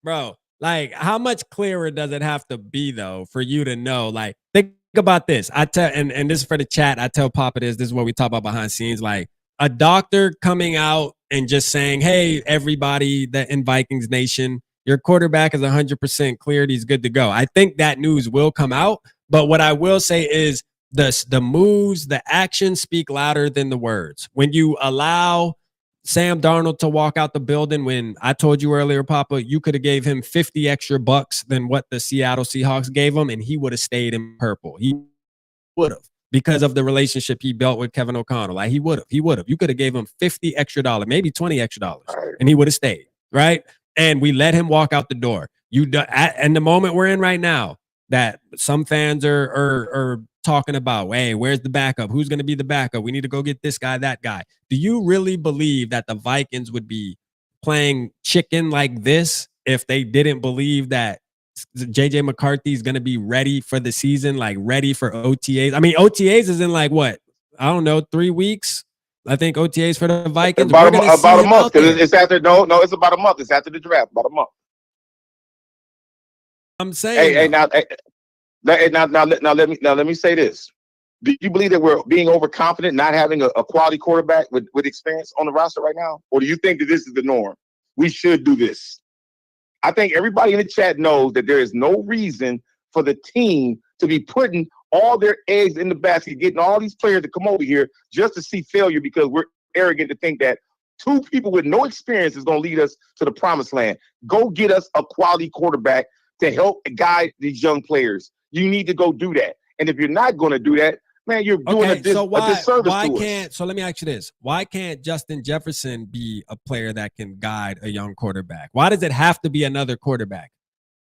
Speaker 2: Bro, like how much clearer does it have to be though for you to know? Like think about this. I tell and this is for the chat. I tell Papa this is what we talk about behind scenes. Like a doctor coming out and just saying, hey, everybody that in Vikings Nation, your quarterback is 100% cleared. He's good to go. I think that news will come out. But what I will say is the moves, the actions speak louder than the words. When you allow Sam Darnold to walk out the building, when I told you earlier, Papa, you could have gave him 50 extra bucks than what the Seattle Seahawks gave him, and he would have stayed in purple. He would have, because of the relationship he built with Kevin O'Connell. Like he would have. You could have gave him $50 extra, maybe $20 extra, and he would have stayed, right? And we let him walk out the door. And the moment we're in right now, that some fans are talking about, hey, where's the backup? Who's going to be the backup? We need to go get this guy, that guy. Do you really believe that the Vikings would be playing chicken like this if they didn't believe that JJ McCarthy is going to be ready for the season, like ready for OTAs? I mean, OTAs is in like what? I don't know, 3 weeks. I think OTAs for the Vikings.
Speaker 8: About a month. Because it's after it's about a month. It's after the draft. About a month.
Speaker 2: I'm saying.
Speaker 8: Now let me say this. Do you believe that we're being overconfident, not having a quality quarterback with experience on the roster right now? Or do you think that this is the norm? We should do this. I think everybody in the chat knows that there is no reason for the team to be putting all their eggs in the basket, getting all these players to come over here just to see failure because we're arrogant to think that 2 people with no experience is going to lead us to the promised land. Go get us a quality quarterback to help guide these young players. You need to go do that. And if you're not going to do that, man, you're doing a disservice to us.
Speaker 2: So let me ask you this. Why can't Justin Jefferson be a player that can guide a young quarterback? Why does it have to be another quarterback?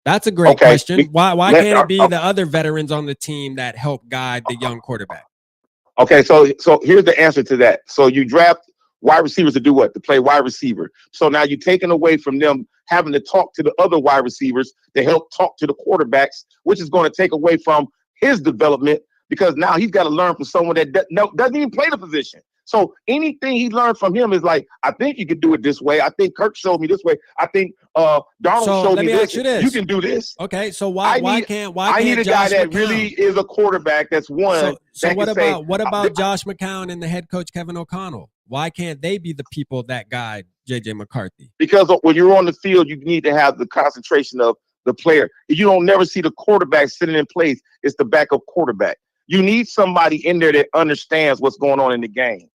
Speaker 2: That's a great question. Why can't it be the other veterans on the team that help guide the young quarterback?
Speaker 8: Okay, so here's the answer to that. So you draft wide receivers to do what? To play wide receiver. So now you're taking away from them having to talk to the other wide receivers to help talk to the quarterbacks, which is going to take away from his development because now he's got to learn from someone that doesn't even play the position. So anything he learned from him is like, I think you could do it this way. I think Kirk showed me this way. I think Donald showed me this. You can do this.
Speaker 2: Okay, so why can't
Speaker 8: I need a guy that really is a quarterback that's one.
Speaker 2: So what about Josh McCown and the head coach Kevin O'Connell? Why can't they be the people that guide JJ McCarthy?
Speaker 8: Because when you're on the field, you need to have the concentration of the player. You don't never see the quarterback sitting in place. It's the backup quarterback. You need somebody in there that understands what's going on in the game.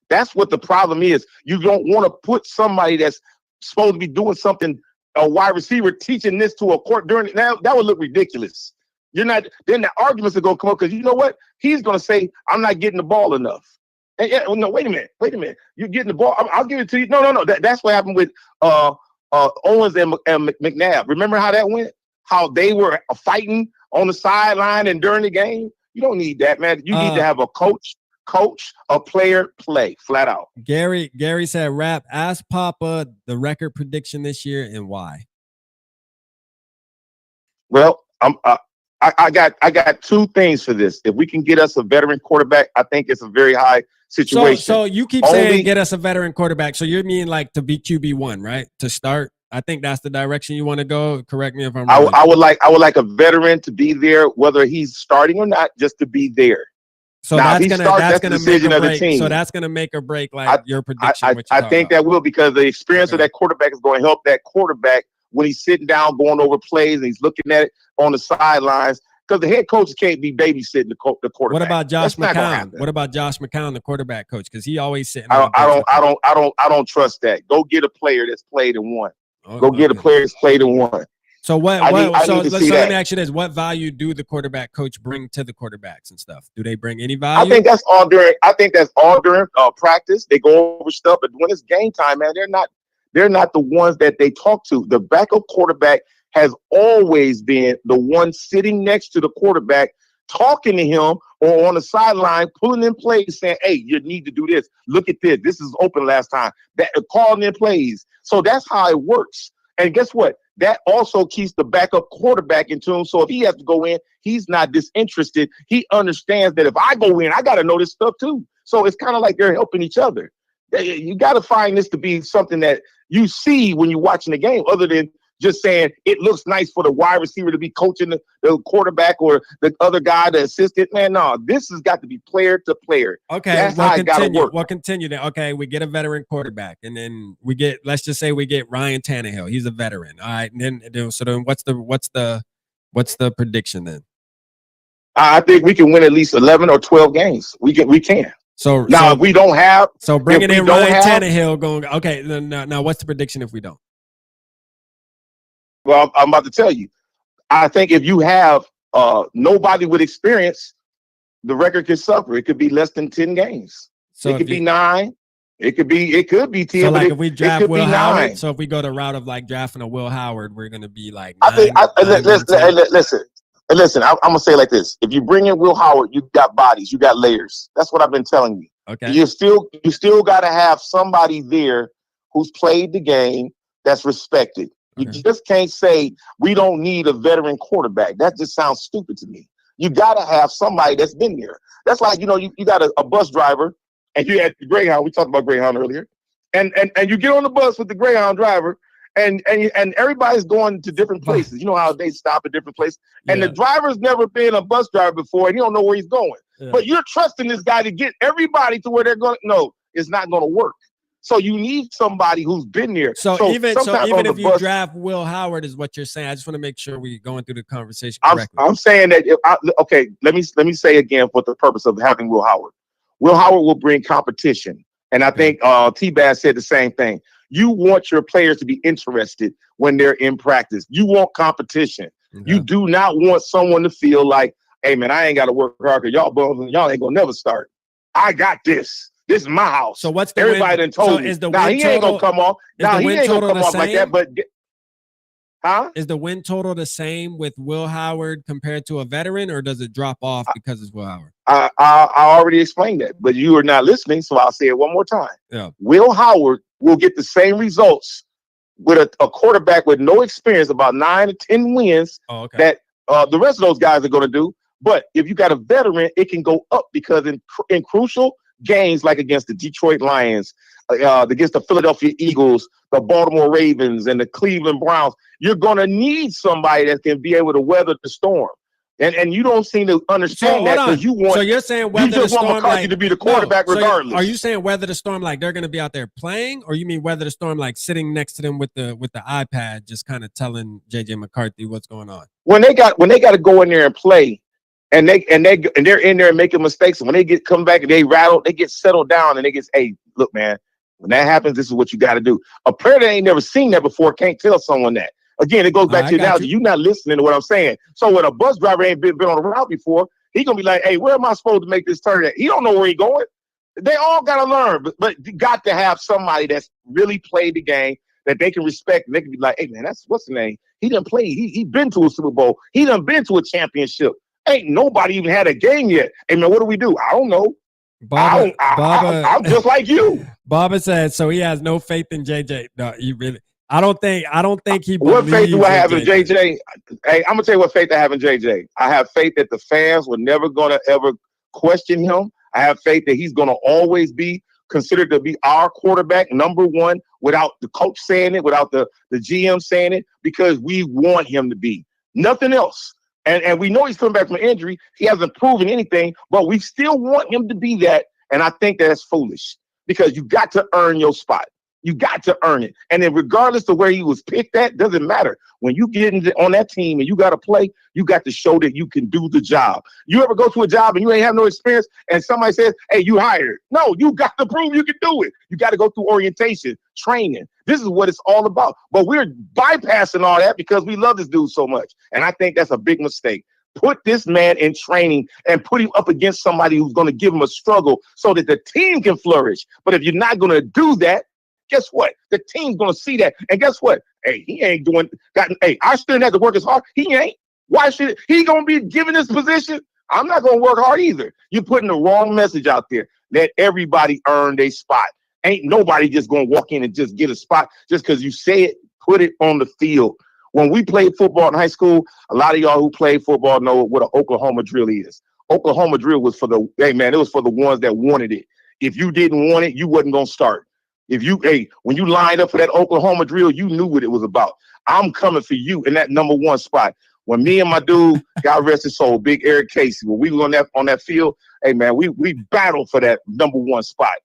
Speaker 8: That's what the problem is. You don't want to put somebody that's supposed to be doing something, a wide receiver teaching this to a court during that would look ridiculous. Then the arguments are going to come up because you know what? He's going to say, I'm not getting the ball enough. And no, wait a minute. You're getting the ball. I'll give it to you. No. That's what happened with Owens and McNabb. Remember how that went? How they were fighting on the sideline and during the game? You don't need that, man. You need to have a coach, a player, play, flat out.
Speaker 2: Gary said, "Rap, ask Papa the record prediction this year and why."
Speaker 8: Well, I got 2 things for this. If we can get us a veteran quarterback, I think it's a very high situation.
Speaker 2: So you keep saying get us a veteran quarterback. So you mean like to be QB1, right? To start. I think that's the direction you want to go. Correct me if I'm wrong.
Speaker 8: I would like a veteran to be there, whether he's starting or not, just to be there.
Speaker 2: So now, that's gonna make or break. So that's gonna make or break your prediction.
Speaker 8: I think that will, because the experience of that quarterback is going to help that quarterback when he's sitting down going over plays and he's looking at it on the sidelines. Because the head coach can't be babysitting the quarterback.
Speaker 2: What about Josh McCown? What about Josh McCown, the quarterback coach? Because he always sitting.
Speaker 8: I don't trust that. Go get a player that's played and won. Go get a player that's played and won.
Speaker 2: So let me ask you this: what value do the quarterback coach bring to the quarterbacks and stuff? Do they bring any value?
Speaker 8: I think that's all during practice. They go over stuff, but when it's game time, man, they're not the ones that they talk to. The backup quarterback has always been the one sitting next to the quarterback, talking to him or on the sideline, pulling in plays, saying, "Hey, you need to do this. Look at this. This is open last time." That calling in plays. So that's how it works. And guess what? That also keeps the backup quarterback in tune. So if he has to go in, he's not disinterested. He understands that if I go in, I got to know this stuff too. So it's kind of like they're helping each other. You got to find this to be something that you see when you're watching the game, other than just saying it looks nice for the wide receiver to be coaching the quarterback or the other guy, the assistant. Man, no, this has got to be player to player.
Speaker 2: Okay, that's how it got to work. We'll continue then. Okay, we get a veteran quarterback, and then let's just say we get Ryan Tannehill. He's a veteran. All right, and then what's the prediction then?
Speaker 8: I think we can win at least 11 or 12 games. We can.
Speaker 2: So
Speaker 8: if we don't have,
Speaker 2: bringing in Ryan Tannehill going. Okay, now what's the prediction if we don't?
Speaker 8: Well, I'm about to tell you. I think if you have nobody with experience, the record could suffer. It could be less than 10 games. So it could be 9. It could be 10.
Speaker 2: So like if we draft Will Howard, so if we go the route of like drafting a Will Howard, we're gonna be like 9.
Speaker 8: Listen. I'm gonna say it like this: if you bring in Will Howard, you got bodies, you got layers. That's what I've been telling you.
Speaker 2: Okay.
Speaker 8: You still got to have somebody there who's played the game, that's respected. You just can't say we don't need a veteran quarterback. That just sounds stupid to me. You got to have somebody that's been there. That's like, you got a bus driver and you at the Greyhound. We talked about Greyhound earlier. And you get on the bus with the Greyhound driver and everybody's going to different places. You know how they stop at different places. And the driver's never been a bus driver before and he don't know where he's going. Yeah. But you're trusting this guy to get everybody to where they're going. No, it's not going to work. So you need somebody who's been there.
Speaker 2: So even if you draft Will Howard, is what you're saying. I just want to make sure we're going through the conversation correctly.
Speaker 8: I'm saying that let me say again for the purpose of having Will Howard. Will Howard will bring competition. And I think T-Bass said the same thing. You want your players to be interested when they're in practice. You want competition. Okay. You do not want someone to feel like, hey, man, I ain't got to work hard because y'all ain't going to never start. I got this. This is my house.
Speaker 2: So what's the
Speaker 8: everybody
Speaker 2: win?
Speaker 8: done told me. Now, he ain't going to come off. Now, he ain't going to come off like that, but... Huh?
Speaker 2: Is the win total the same with Will Howard compared to a veteran, or does it drop off because it's Will Howard?
Speaker 8: I already explained that, but you are not listening, so I'll say it one more time.
Speaker 2: Yeah.
Speaker 8: Will Howard will get the same results with a quarterback with no experience, about 9 to 10 wins, that the rest of those guys are going to do. But if you got a veteran, it can go up because in crucial games like against the Detroit Lions, against the Philadelphia Eagles, the Baltimore Ravens, and the Cleveland Browns, you're going to need somebody that can be able to weather the storm. And you don't seem to understand that because you want.
Speaker 2: So you're saying weather the storm,
Speaker 8: want McCarthy to be the quarterback regardless.
Speaker 2: Are you saying weather the storm like they're going to be out there playing, or you mean weather the storm like sitting next to them with the iPad, just kind of telling JJ McCarthy what's going on?
Speaker 8: When they got to go in there and play, and they're in there and making mistakes, and when they come back and they rattle, they get settled down and they get, hey, look, man, when that happens, this is what you got to do. A player that ain't never seen that before can't tell someone that. Again, it goes back to your analogy. You're not listening to what I'm saying. So when a bus driver ain't been on a route before, he's going to be like, hey, where am I supposed to make this turn at? He don't know where he's going. They all got to learn, but you got to have somebody that's really played the game that they can respect. And they can be like, hey, man, what's the name? He done played. He been to a Super Bowl. He done been to a championship. Ain't nobody even had a game yet. Hey, man, what do we do? I don't know. I'm just like you.
Speaker 2: Baba said, so he has no faith in JJ. No, you really. I don't think he.
Speaker 8: What faith do I have in JJ? Hey, I'm gonna tell you what faith I have in JJ. I have faith that the fans were never gonna ever question him. I have faith that he's gonna always be considered to be our quarterback, number one, without the coach saying it, without the GM saying it, because we want him to be. Nothing else. And we know he's coming back from injury. He hasn't proven anything, but we still want him to be that. And I think that's foolish because you got to earn your spot. You got to earn it. And then regardless of where he was picked at, doesn't matter. When you get on that team and you got to play, you got to show that you can do the job. You ever go to a job and you ain't have no experience and somebody says, hey, you hired. No, you got to prove you can do it. You got to go through orientation, training. This is what it's all about. But we're bypassing all that because we love this dude so much. And I think that's a big mistake. Put this man in training and put him up against somebody who's going to give him a struggle so that the team can flourish. But if you're not going to do that, guess what? The team's going to see that. And guess what? Hey, he ain't doing that. Hey, I shouldn't have to work as hard. He ain't. Why should he going to be given this position? I'm not going to work hard either. You're putting the wrong message out there. Let everybody earn their spot. Ain't nobody just going to walk in and just get a spot just because you say it, put it on the field. When we played football in high school, a lot of y'all who played football know what an Oklahoma drill is. Oklahoma drill was for the, hey, man, it was for the ones that wanted it. If you didn't want it, you wasn't going to start. When you lined up for that Oklahoma drill, you knew what it was about. I'm coming for you in that number one spot. When me and my dude, God rest his soul, Big Eric Casey, when we were on that field, hey man, we battled for that number one spot.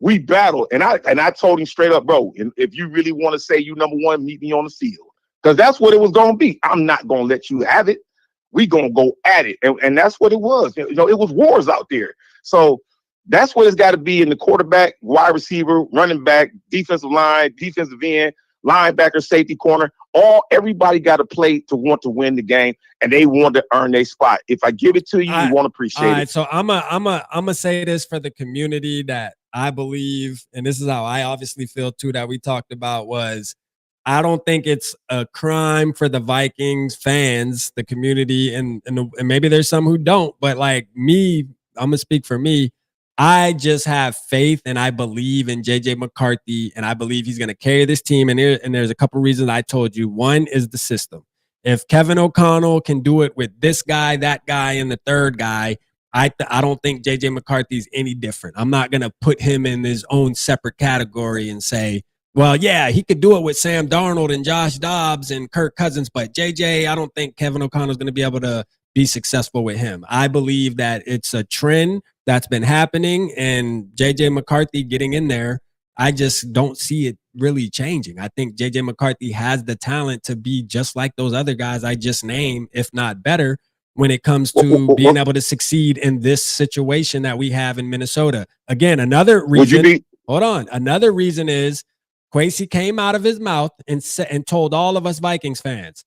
Speaker 8: We battled, and I told him straight up, bro, if you really want to say you number one, meet me on the field, because that's what it was gonna be. I'm not gonna let you have it. We gonna go at it, and that's what it was. You know, it was wars out there. So. That's what it's got to be in the quarterback, wide receiver, running back, defensive line, defensive end, linebacker, safety corner. Everybody got to play to want to win the game, and they want to earn their spot. If I give it to you, you won't appreciate it.
Speaker 2: All right, so I'm gonna say this for the community that I believe, and this is how I obviously feel too, that we talked about was I don't think it's a crime for the Vikings fans, the community, and maybe there's some who don't, but like me, I'm gonna speak for me. I just have faith and I believe in JJ McCarthy and I believe he's going to carry this team. And there's a couple reasons I told you. One is the system. If Kevin O'Connell can do it with this guy, that guy, and the third guy, I don't think JJ McCarthy's any different. I'm not going to put him in his own separate category and say, well, yeah, he could do it with Sam Darnold and Josh Dobbs and Kirk Cousins, but JJ, I don't think Kevin O'Connell's going to be able to be successful with him. I believe that it's a trend that's been happening, and JJ McCarthy getting in there, I just don't see it really changing. I think JJ McCarthy has the talent to be just like those other guys I just named, if not better, when it comes to being able to succeed in this situation that we have in Minnesota. Again, another reason. Hold on. Another reason is Kwesi came out of his mouth and told all of us Vikings fans,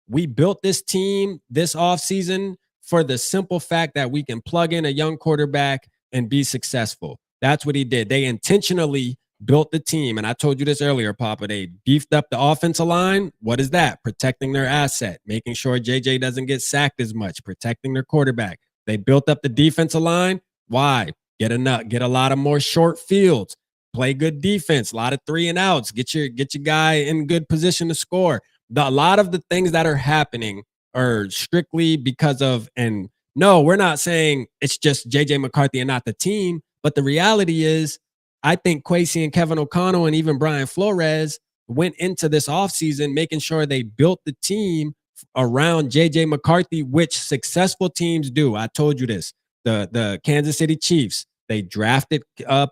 Speaker 2: we built this team this offseason for the simple fact that we can plug in a young quarterback and be successful. That's what he did. They intentionally built the team. And I told you this earlier, Papa. They beefed up the offensive line. What is that? Protecting their asset, making sure JJ doesn't get sacked as much, protecting their quarterback. They built up the defensive line. Why? Get a lot of more short fields. Play good defense, a lot of 3 and outs. Get your guy in good position to score. A lot of the things that are happening are strictly because of, and no, we're not saying it's just JJ McCarthy and not the team, but the reality is I think Kwesi and Kevin O'Connell and even Brian Flores went into this offseason making sure they built the team around JJ McCarthy, which successful teams do. I told you this. The Kansas City Chiefs, they drafted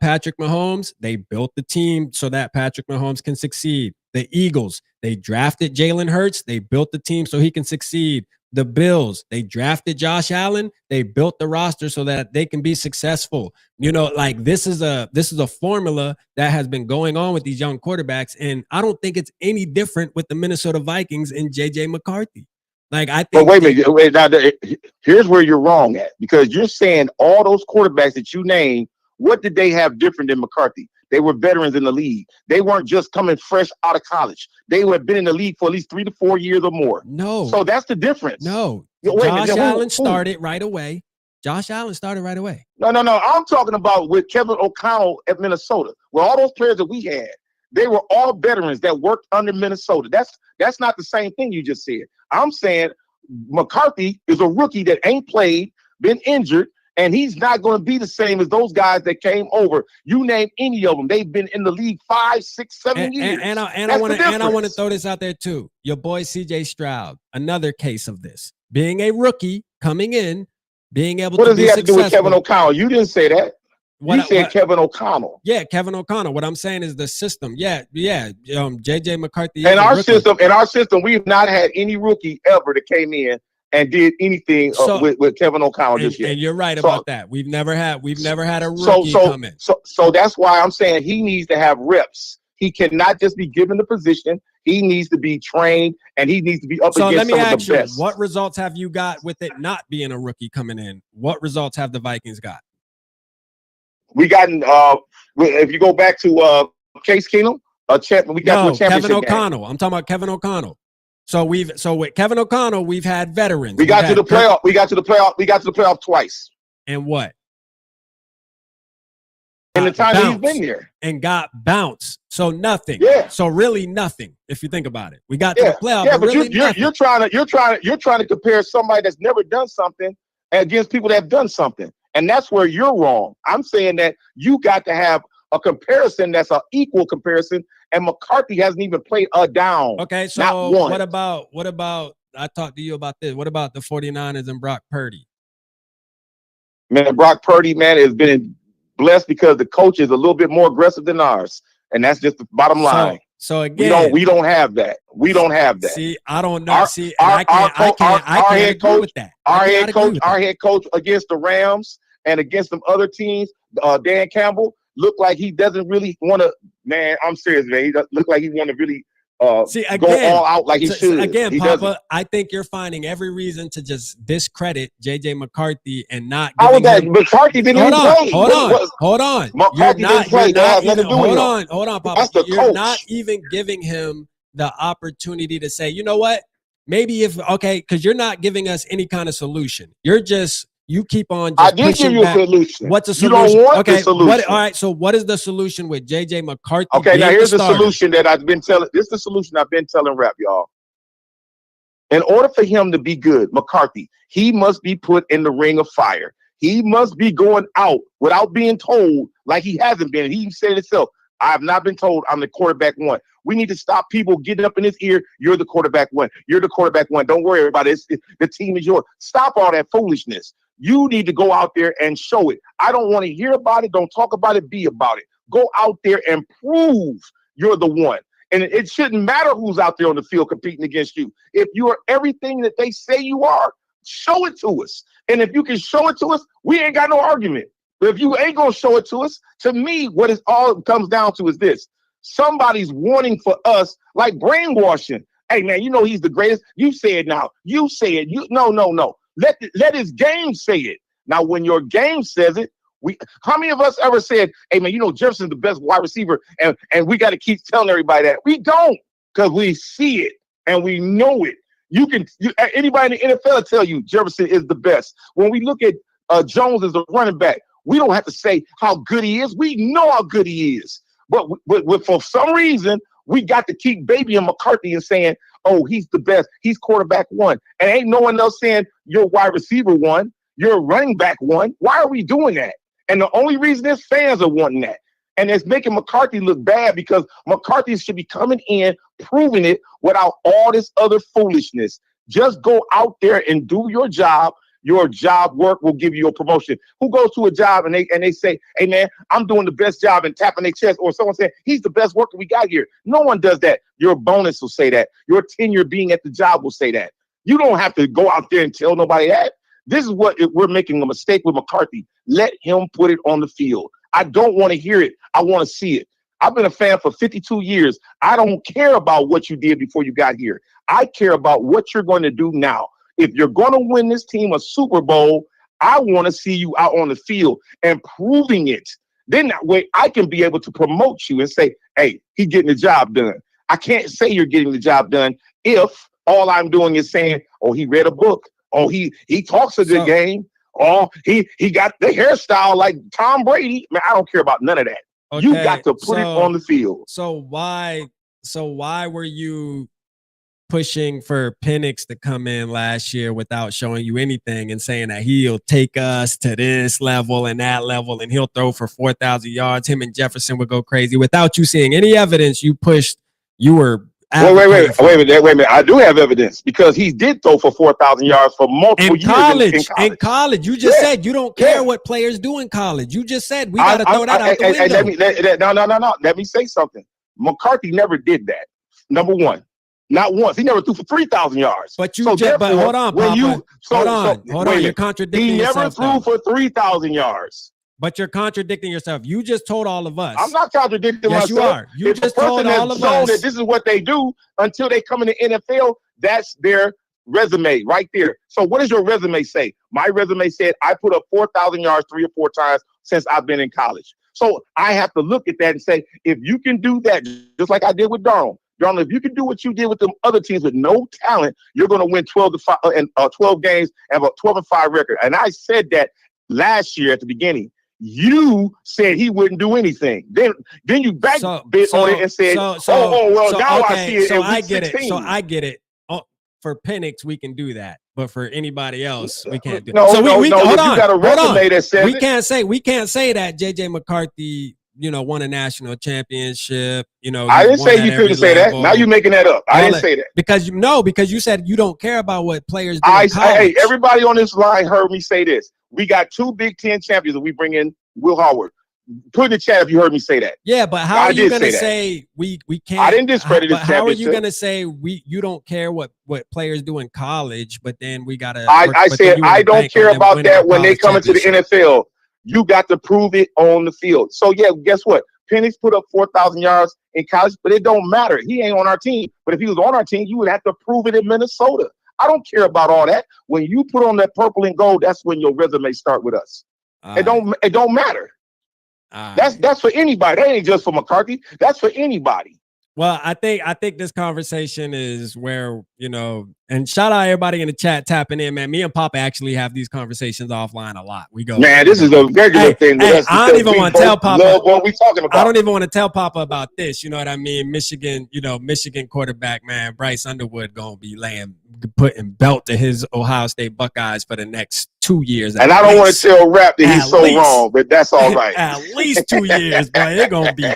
Speaker 2: Patrick Mahomes. They built the team so that Patrick Mahomes can succeed. The Eagles, they drafted Jalen Hurts. They built the team so he can succeed. The Bills, they drafted Josh Allen. They built the roster so that they can be successful. You know, like this is a formula that has been going on with these young quarterbacks, and I don't think it's any different with the Minnesota Vikings and JJ McCarthy. Like I think.
Speaker 8: But wait a minute. Wait, now, here's where you're wrong at, because you're saying all those quarterbacks that you named, what did they have different than McCarthy? They were veterans in the league. They weren't just coming fresh out of college. They had been in the league for at least 3 to 4 years or more.
Speaker 2: No.
Speaker 8: So that's the difference.
Speaker 2: No.
Speaker 8: Wait
Speaker 2: Josh Allen
Speaker 8: who?
Speaker 2: started right away. Josh Allen started right away.
Speaker 8: No. I'm talking about with Kevin O'Connell at Minnesota. Well, all those players that we had, they were all veterans that worked under Minnesota. That's not the same thing you just said. I'm saying McCarthy is a rookie that ain't played, been injured, and he's not going to be the same as those guys that came over. You name any of them, they've been in the league 5, 6, 7 years.
Speaker 2: And I want to throw this out there too. Your boy CJ Stroud, another case of this. Being a rookie, coming in, being able to be successful. What does he have to do with Kevin
Speaker 8: O'Connell? You didn't say that. You said Kevin O'Connell.
Speaker 2: Yeah, Kevin O'Connell. What I'm saying is the system. Yeah. JJ McCarthy.
Speaker 8: In our system, we've not had any rookie ever that came in and did anything with Kevin O'Connell just yet.
Speaker 2: And you're right about that. We've never had a rookie come in.
Speaker 8: So that's why I'm saying he needs to have reps. He cannot just be given the position. He needs to be trained, and he needs to be up against some of the best. So let me ask you,
Speaker 2: what results have you got with it not being a rookie coming in? What results have the Vikings got?
Speaker 8: We gotten if you go back to Case Keenum, we got to a championship
Speaker 2: Kevin O'Connell.
Speaker 8: game.
Speaker 2: I'm talking about Kevin O'Connell. So with Kevin O'Connell, we've had veterans.
Speaker 8: We got to the playoff. We got to the playoff twice.
Speaker 2: And what?
Speaker 8: In the time he's been there.
Speaker 2: And got bounced. So nothing.
Speaker 8: Yeah.
Speaker 2: So really nothing, if you think about it. We got to the playoff.
Speaker 8: Yeah, but
Speaker 2: really
Speaker 8: you're trying to compare somebody that's never done something against people that have done something. And that's where you're wrong. I'm saying that you got to have a comparison that's an equal comparison, and McCarthy hasn't even played a down.
Speaker 2: Okay, so what about I talked to you about this. What about the 49ers and Brock Purdy?
Speaker 8: Man, Brock Purdy, man, has been blessed because the coach is a little bit more aggressive than ours. And that's just the bottom line.
Speaker 2: So again,
Speaker 8: we don't have that. We don't have that.
Speaker 2: See, I don't know. I can't agree with that.
Speaker 8: Our head coach against the Rams and against some other teams, Dan Campbell, looked like he doesn't really want to. Man, I'm serious, man. He look like he want to really go all out like he should.
Speaker 2: Again, Papa, I think you're finding every reason to just discredit JJ McCarthy and not.
Speaker 8: How would that? McCarthy didn't even play.
Speaker 2: Hold on.
Speaker 8: McCarthy didn't play. That has nothing to do with him.
Speaker 2: Hold on, Papa.
Speaker 8: That's the
Speaker 2: You're
Speaker 8: coach.
Speaker 2: not even giving him the opportunity to say, you know what? Maybe because you're not giving us any kind of solution. You keep on just
Speaker 8: I did give you a solution.
Speaker 2: What's a solution?
Speaker 8: You don't want the solution.
Speaker 2: All right, so what is the solution with JJ McCarthy?
Speaker 8: Okay, now here's the solution that I've been telling. This is the solution I've been telling Rap, y'all. In order for him to be good, McCarthy, he must be put in the ring of fire. He must be going out without being told like he hasn't been. He even said it himself. I have not been told I'm the quarterback one. We need to stop people getting up in his ear. You're the quarterback one. You're the quarterback one. Don't worry about it. The team is yours. Stop all that foolishness. You need to go out there and show it. I don't want to hear about it. Don't talk about it. Be about it. Go out there and prove you're the one. And it shouldn't matter who's out there on the field competing against you. If you are everything that they say you are, show it to us. And if you can show it to us, we ain't got no argument. But if you ain't gonna show it to us, to me, what it all comes down to is this: somebody's wanting for us, like brainwashing. Hey man, you know he's the greatest. You say it now. You say it. You no. Let his game say it. Now, when your game says it, how many of us ever said, hey man, you know Jefferson's the best wide receiver, and we got to keep telling everybody that? We don't, because we see it and we know it. Anybody in the NFL will tell you Jefferson is the best. When we look at Jones as a running back, we don't have to say how good he is. We know how good he is. But for some reason, we got to keep babying McCarthy and saying, oh, he's the best. He's quarterback one. And ain't no one else saying you're wide receiver one. You're running back one. Why are we doing that? And the only reason is fans are wanting that. And it's making McCarthy look bad, because McCarthy should be coming in, proving it without all this other foolishness. Just go out there and do your job. Your job work will give you a promotion. Who goes to a job and they say, hey man, I'm doing the best job, and tapping their chest, or someone saying he's the best worker we got here? No one does that. Your bonus will say that. Your tenure being at the job will say that. You don't have to go out there and tell nobody that. This is what we're making a mistake with McCarthy. Let him put it on the field. I don't want to hear it. I want to see it. I've been a fan for 52 years. I don't care about what you did before you got here. I care about what you're going to do now. If you're going to win this team a Super Bowl, I want to see you out on the field and proving it. Then that way I can be able to promote you and say, hey, he's getting the job done. I can't say you're getting the job done if all I'm doing is saying, oh, he read a book. Oh, he talks a good game. Oh, he got the hairstyle like Tom Brady. Man, I don't care about none of that. Okay, you got to put it on the field.
Speaker 2: So why were you pushing for Penix to come in last year without showing you anything and saying that he'll take us to this level and that level and he'll throw for 4,000 yards? Him and Jefferson would go crazy without you seeing any evidence. You were
Speaker 8: wait a minute. I do have evidence, because he did throw for 4,000 yards for multiple years in college.
Speaker 2: You just said you don't care what players do in college. You just said we got to throw that out the window.
Speaker 8: No. Let me say something. McCarthy never did that. Number one. Not once. He never threw for 3,000 yards.
Speaker 2: But hold on, Papa. Hold on. You're contradicting yourself.
Speaker 8: He never threw for 3,000 yards.
Speaker 2: But you're contradicting yourself. You just told all of us.
Speaker 8: I'm not contradicting myself.
Speaker 2: Yes, you are. You just told all of us
Speaker 8: that this is what they do until they come in the NFL. That's their resume right there. So what does your resume say? My resume said I put up 4,000 yards 3 or 4 times since I've been in college. So I have to look at that and say, if you can do that, just like I did with Darnold, if you can do what you did with them other teams with no talent, you're going to win 12 games and have a 12-5 record. And I said that last year at the beginning. You said he wouldn't do anything. Then you bit on it and said, I see it.
Speaker 2: So I get 16. it. I get it. For Penix, we can do that, but for anybody else, we can't do.
Speaker 8: Hold on. You got a resume that says
Speaker 2: we can't say that JJ McCarthy, won a national championship.
Speaker 8: I didn't say you couldn't say that. Now you're making that up. I didn't say that
Speaker 2: because you said you don't care about what players do.
Speaker 8: Hey, everybody on this line heard me say this. We got 2 Big Ten champions, and we bring in Will Howard. Put in the chat if you heard me say that.
Speaker 2: Yeah, but how are you going to say we can't?
Speaker 8: I didn't discredit his championship.
Speaker 2: How are you going to say you don't care what players do in college, but then we got to?
Speaker 8: I said I don't care about that when they come into the NFL. You got to prove it on the field. So yeah, guess what? Penix put up 4,000 yards in college, but it don't matter. He ain't on our team. But if he was on our team, you would have to prove it in Minnesota. I don't care about all that. When you put on that purple and gold, that's when your resume start with us. It don't matter. That's for anybody. That ain't just for McCarthy. That's for anybody.
Speaker 2: Well, I think this conversation is where, and shout out everybody in the chat tapping in, man. Me and Papa actually have these conversations offline a lot. We go,
Speaker 8: man, this is a regular thing with us.
Speaker 2: I don't even want to tell Papa
Speaker 8: what we talking about.
Speaker 2: I don't even want to tell Papa about this. You know what I mean? Michigan quarterback, man, Bryce Underwood gonna be putting belt to his Ohio State Buckeyes for the next 2 years.
Speaker 8: And I don't want to tell Rap that he's so wrong, but that's all right.
Speaker 2: At least 2 years, boy. They're gonna be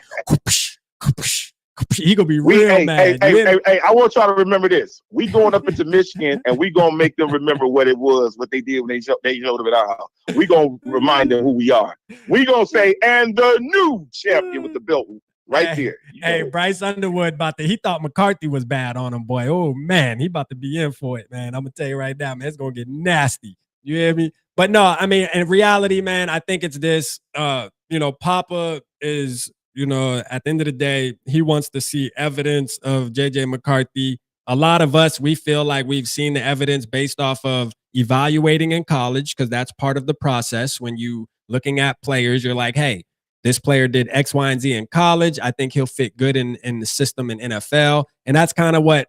Speaker 2: he gonna be real mad.
Speaker 8: Hey, I want y'all to remember this. We going up into Michigan, and we gonna make them remember what they did when they showed up at our house. We gonna remind them who we are. We gonna say, and the new champion with the belt right there.
Speaker 2: Hey, Bryce Underwood he thought McCarthy was bad on him, boy. Oh man, he about to be in for it, man. I'm gonna tell you right now, man, it's gonna get nasty. You hear me? But no, I mean, in reality, man, I think it's this. Papa is, at the end of the day, he wants to see evidence of JJ McCarthy. A lot of us, we feel like we've seen the evidence based off of evaluating in college, because that's part of the process. When you looking at players, you're like, hey, this player did X, Y, and Z in college. I think he'll fit good in the system in NFL. And that's kind of what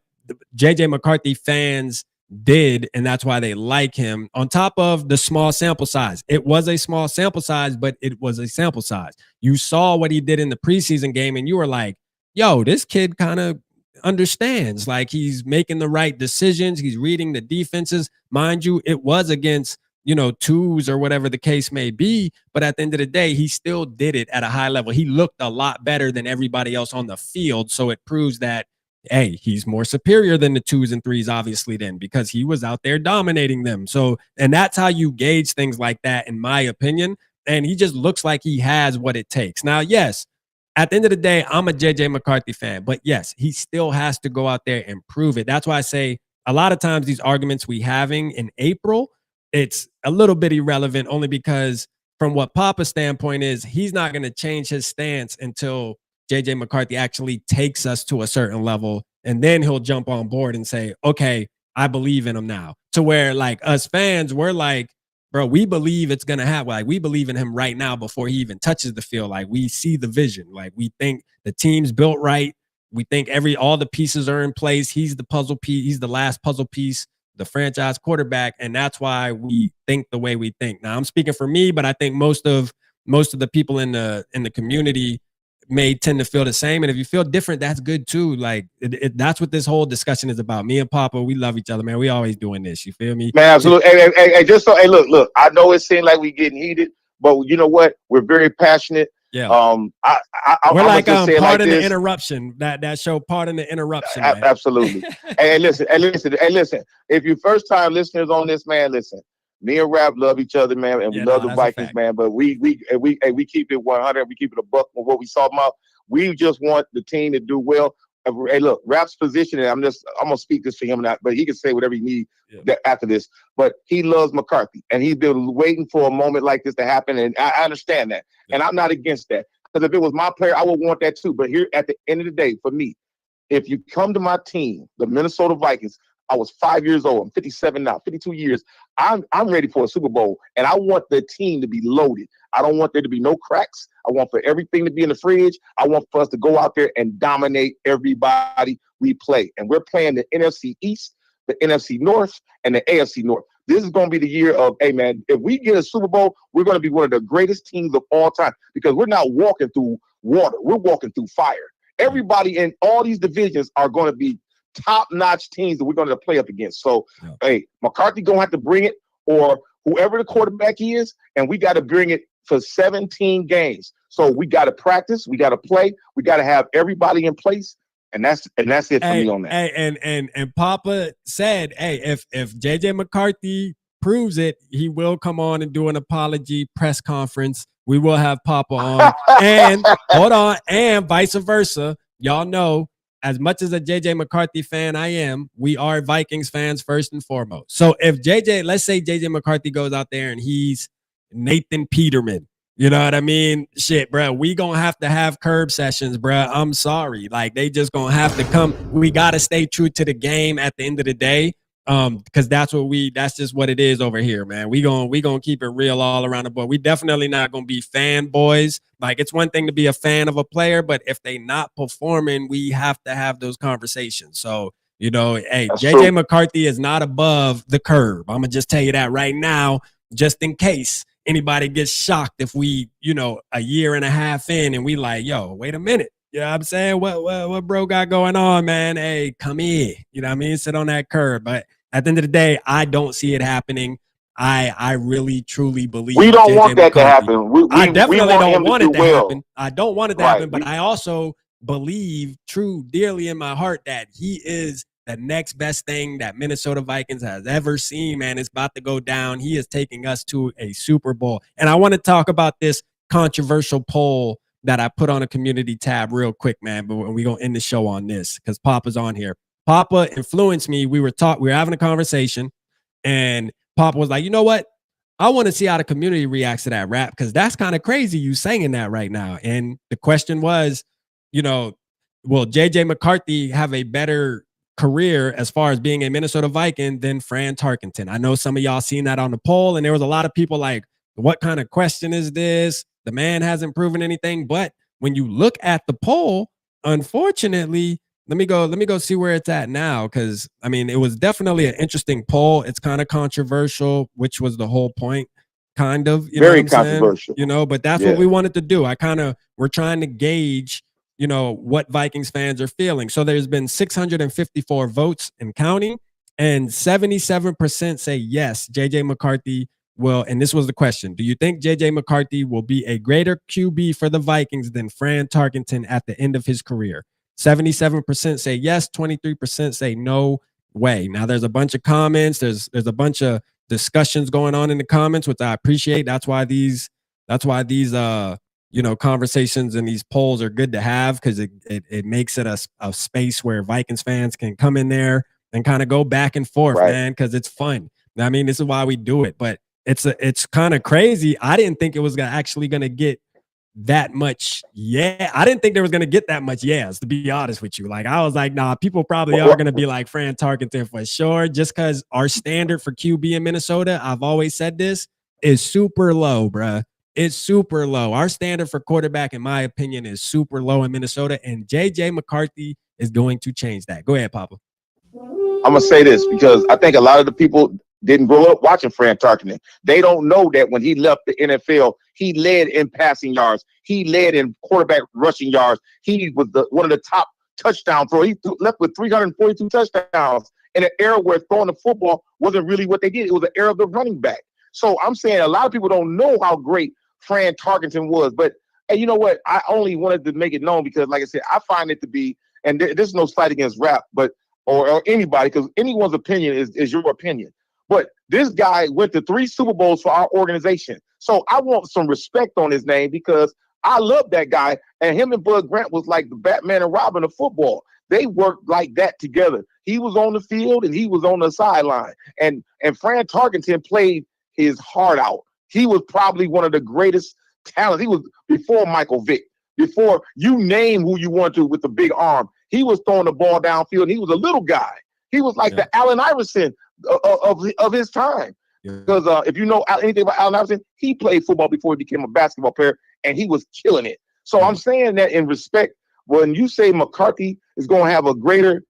Speaker 2: JJ McCarthy fans did, and that's why they like him. On top of the small sample size, it was a small sample size, but it was a sample size. You saw what he did in the preseason game, and you were like, yo, this kid kind of understands. Like, he's making the right decisions. He's reading the defenses. Mind you, it was against, twos or whatever the case may be. But at the end of the day, he still did it at a high level. He looked a lot better than everybody else on the field. So it proves that, hey, he's more superior than the twos and threes, obviously, then, because he was out there dominating them. So, and that's how you gauge things like that, in my opinion. And he just looks like he has what it takes. Now, yes, at the end of the day, I'm a JJ McCarthy fan, but yes, he still has to go out there and prove it. That's why I say a lot of times these arguments we having in April, it's a little bit irrelevant, only because from what Papa's standpoint is, he's not going to change his stance until JJ McCarthy actually takes us to a certain level, and then he'll jump on board and say, okay, I believe in him now. To where, like, us fans, we're like, bro, we believe it's going to happen. Like, we believe in him right now before he even touches the field. Like, we see the vision. Like, we think the team's built right. We think all the pieces are in place. He's the puzzle piece. He's the last puzzle piece, the franchise quarterback. And that's why we think the way we think. Now, I'm speaking for me, but I think most of the people in the community may tend to feel the same. And if you feel different, that's good too. Like, that's what this whole discussion is about. Me and Papa, we love each other, man. We always doing this. You feel me?
Speaker 8: Man, absolutely. Hey, look. I know it seems like we getting heated, but you know what? We're very passionate.
Speaker 2: Yeah.
Speaker 8: We're
Speaker 2: like
Speaker 8: pardon
Speaker 2: like the interruption. That show, pardon the interruption.
Speaker 8: Absolutely. Hey, listen. If you're first time listeners on this, man, listen. Me and Rap love each other, man, and we love the Vikings, man. But we keep it 100. We keep it a buck with what we saw about. We just want the team to do well. Hey, look, Rap's position, and I'm gonna speak this for him now, but he can say whatever he needs after this. But he loves McCarthy, and he's been waiting for a moment like this to happen, and I understand that, and I'm not against that, because if it was my player, I would want that too. But here, at the end of the day, for me, if you come to my team, the Minnesota Vikings, I was 5 years old. I'm 57 now, 52 years. I'm ready for a Super Bowl, and I want the team to be loaded. I don't want there to be no cracks. I want for everything to be in the fridge. I want for us to go out there and dominate everybody we play. And we're playing the NFC East, the NFC North, and the AFC North. This is going to be the year of, hey, man, if we get a Super Bowl, we're going to be one of the greatest teams of all time, because we're not walking through water. We're walking through fire. Everybody in all these divisions are going to be top-notch teams that we're going to play up against. So, hey, McCarthy going to have to bring it, or whoever the quarterback is, and we got to bring it for 17 games. So we got to practice, we got to play, we got to have everybody in place, and that's it for me on that.
Speaker 2: Hey, and Papa said, hey, if JJ McCarthy proves it, he will come on and do an apology press conference. We will have Papa on, and hold on, and vice versa. Y'all know, as much as a JJ McCarthy fan I am, we are Vikings fans first and foremost. So if let's say JJ McCarthy goes out there and he's Nathan Peterman, you know what I mean? Shit, bro, we gonna have to have curb sessions, bro. I'm sorry. Like, they just gonna have to come. We gotta stay true to the game at the end of the day. Because that's just what it is over here, man. We gonna keep it real all around the board. We definitely not gonna be fanboys. Like, it's one thing to be a fan of a player, but if they not performing, we have to have those conversations. So, hey, that's JJ true. McCarthy is not above the curb. I'm gonna just tell you that right now, just in case anybody gets shocked if we, a year and a half in and we like, yo, wait a minute. You know what I'm saying? What bro got going on, man? Hey, come here. You know what I mean? Sit on that curb. But at the end of the day, I don't see it happening. I really, truly believe
Speaker 8: we don't
Speaker 2: JJ
Speaker 8: want that
Speaker 2: McCarthy.
Speaker 8: to happen.
Speaker 2: I definitely don't want it to
Speaker 8: well.
Speaker 2: happen. I don't want it to happen, but I also believe dearly in my heart that he is the next best thing that Minnesota Vikings has ever seen, man. It's about to go down. He is taking us to a Super Bowl. And I want to talk about this controversial poll that I put on a community tab real quick, man. But we're going to end the show on this because Papa's on here. Papa influenced me. We were having a conversation, and Pop was like, you know what? I want to see how the community reacts to that rap because that's kind of crazy you saying that right now. And the question was, you know, will JJ McCarthy have a better career as far as being a Minnesota Viking than Fran Tarkenton? I know some of y'all seen that on the poll, and there was a lot of people like, what kind of question is this? The man hasn't proven anything. But when you look at the poll, unfortunately, let me go see where it's at now, because I mean it was definitely an interesting poll. It's kind of controversial, which was the whole point, kind of. You
Speaker 8: Very
Speaker 2: know what I'm
Speaker 8: controversial.
Speaker 2: saying? You know, but that's what we wanted to do. We're trying to gauge, you know, what Vikings fans are feeling. So there's been 654 votes and counting, and 77% say yes, JJ McCarthy will. And this was the question: do you think JJ McCarthy will be a greater QB for the Vikings than Fran Tarkenton at the end of his career? 77% say yes, 23% say no way. Now there's a bunch of comments, there's a bunch of discussions going on in the comments, which I appreciate. That's why these you know, conversations and these polls are good to have, because it makes it a space where Vikings fans can come in there and kind of go back and forth, man, because it's fun. I mean, this is why we do it, but it's kind of crazy. I didn't think it was actually going to get that much. Yeah, I didn't think they was going to get that much yes, to be honest with you. Like, I was like, nah, people probably are going to be like Fran Tarkenton for sure, just because our standard for QB in Minnesota, I've always said this, is super low, bruh. It's super low. Our standard for quarterback, in my opinion, is super low in Minnesota, and JJ McCarthy is going to change that. Go ahead, Papa.
Speaker 8: I'm gonna say this because I think a lot of the people didn't grow up watching Fran Tarkenton. They don't know that when he left the NFL, he led in passing yards. He led in quarterback rushing yards. He was one of the top touchdown throwers. He left with 342 touchdowns in an era where throwing the football wasn't really what they did. It was an era of the running back. So I'm saying a lot of people don't know how great Fran Tarkenton was. But hey, you know what? I only wanted to make it known because, like I said, I find it to be, and there's no slight against rap, but or anybody, because anyone's opinion is your opinion. But this guy went to 3 Super Bowls for our organization. So I want some respect on his name because I love that guy. And him and Bud Grant was like the Batman and Robin of football. They worked like that together. He was on the field and he was on the sideline. And Fran Tarkenton played his heart out. He was probably one of the greatest talents. He was before Michael Vick, before you name who you want to with the big arm. He was throwing the ball downfield, and he was a little guy. He was like the Allen Iverson of his time. Because if you know anything about Allen Iverson, he played football before he became a basketball player, and he was killing it. So I'm saying that in respect, when you say McCarthy is going to have a greater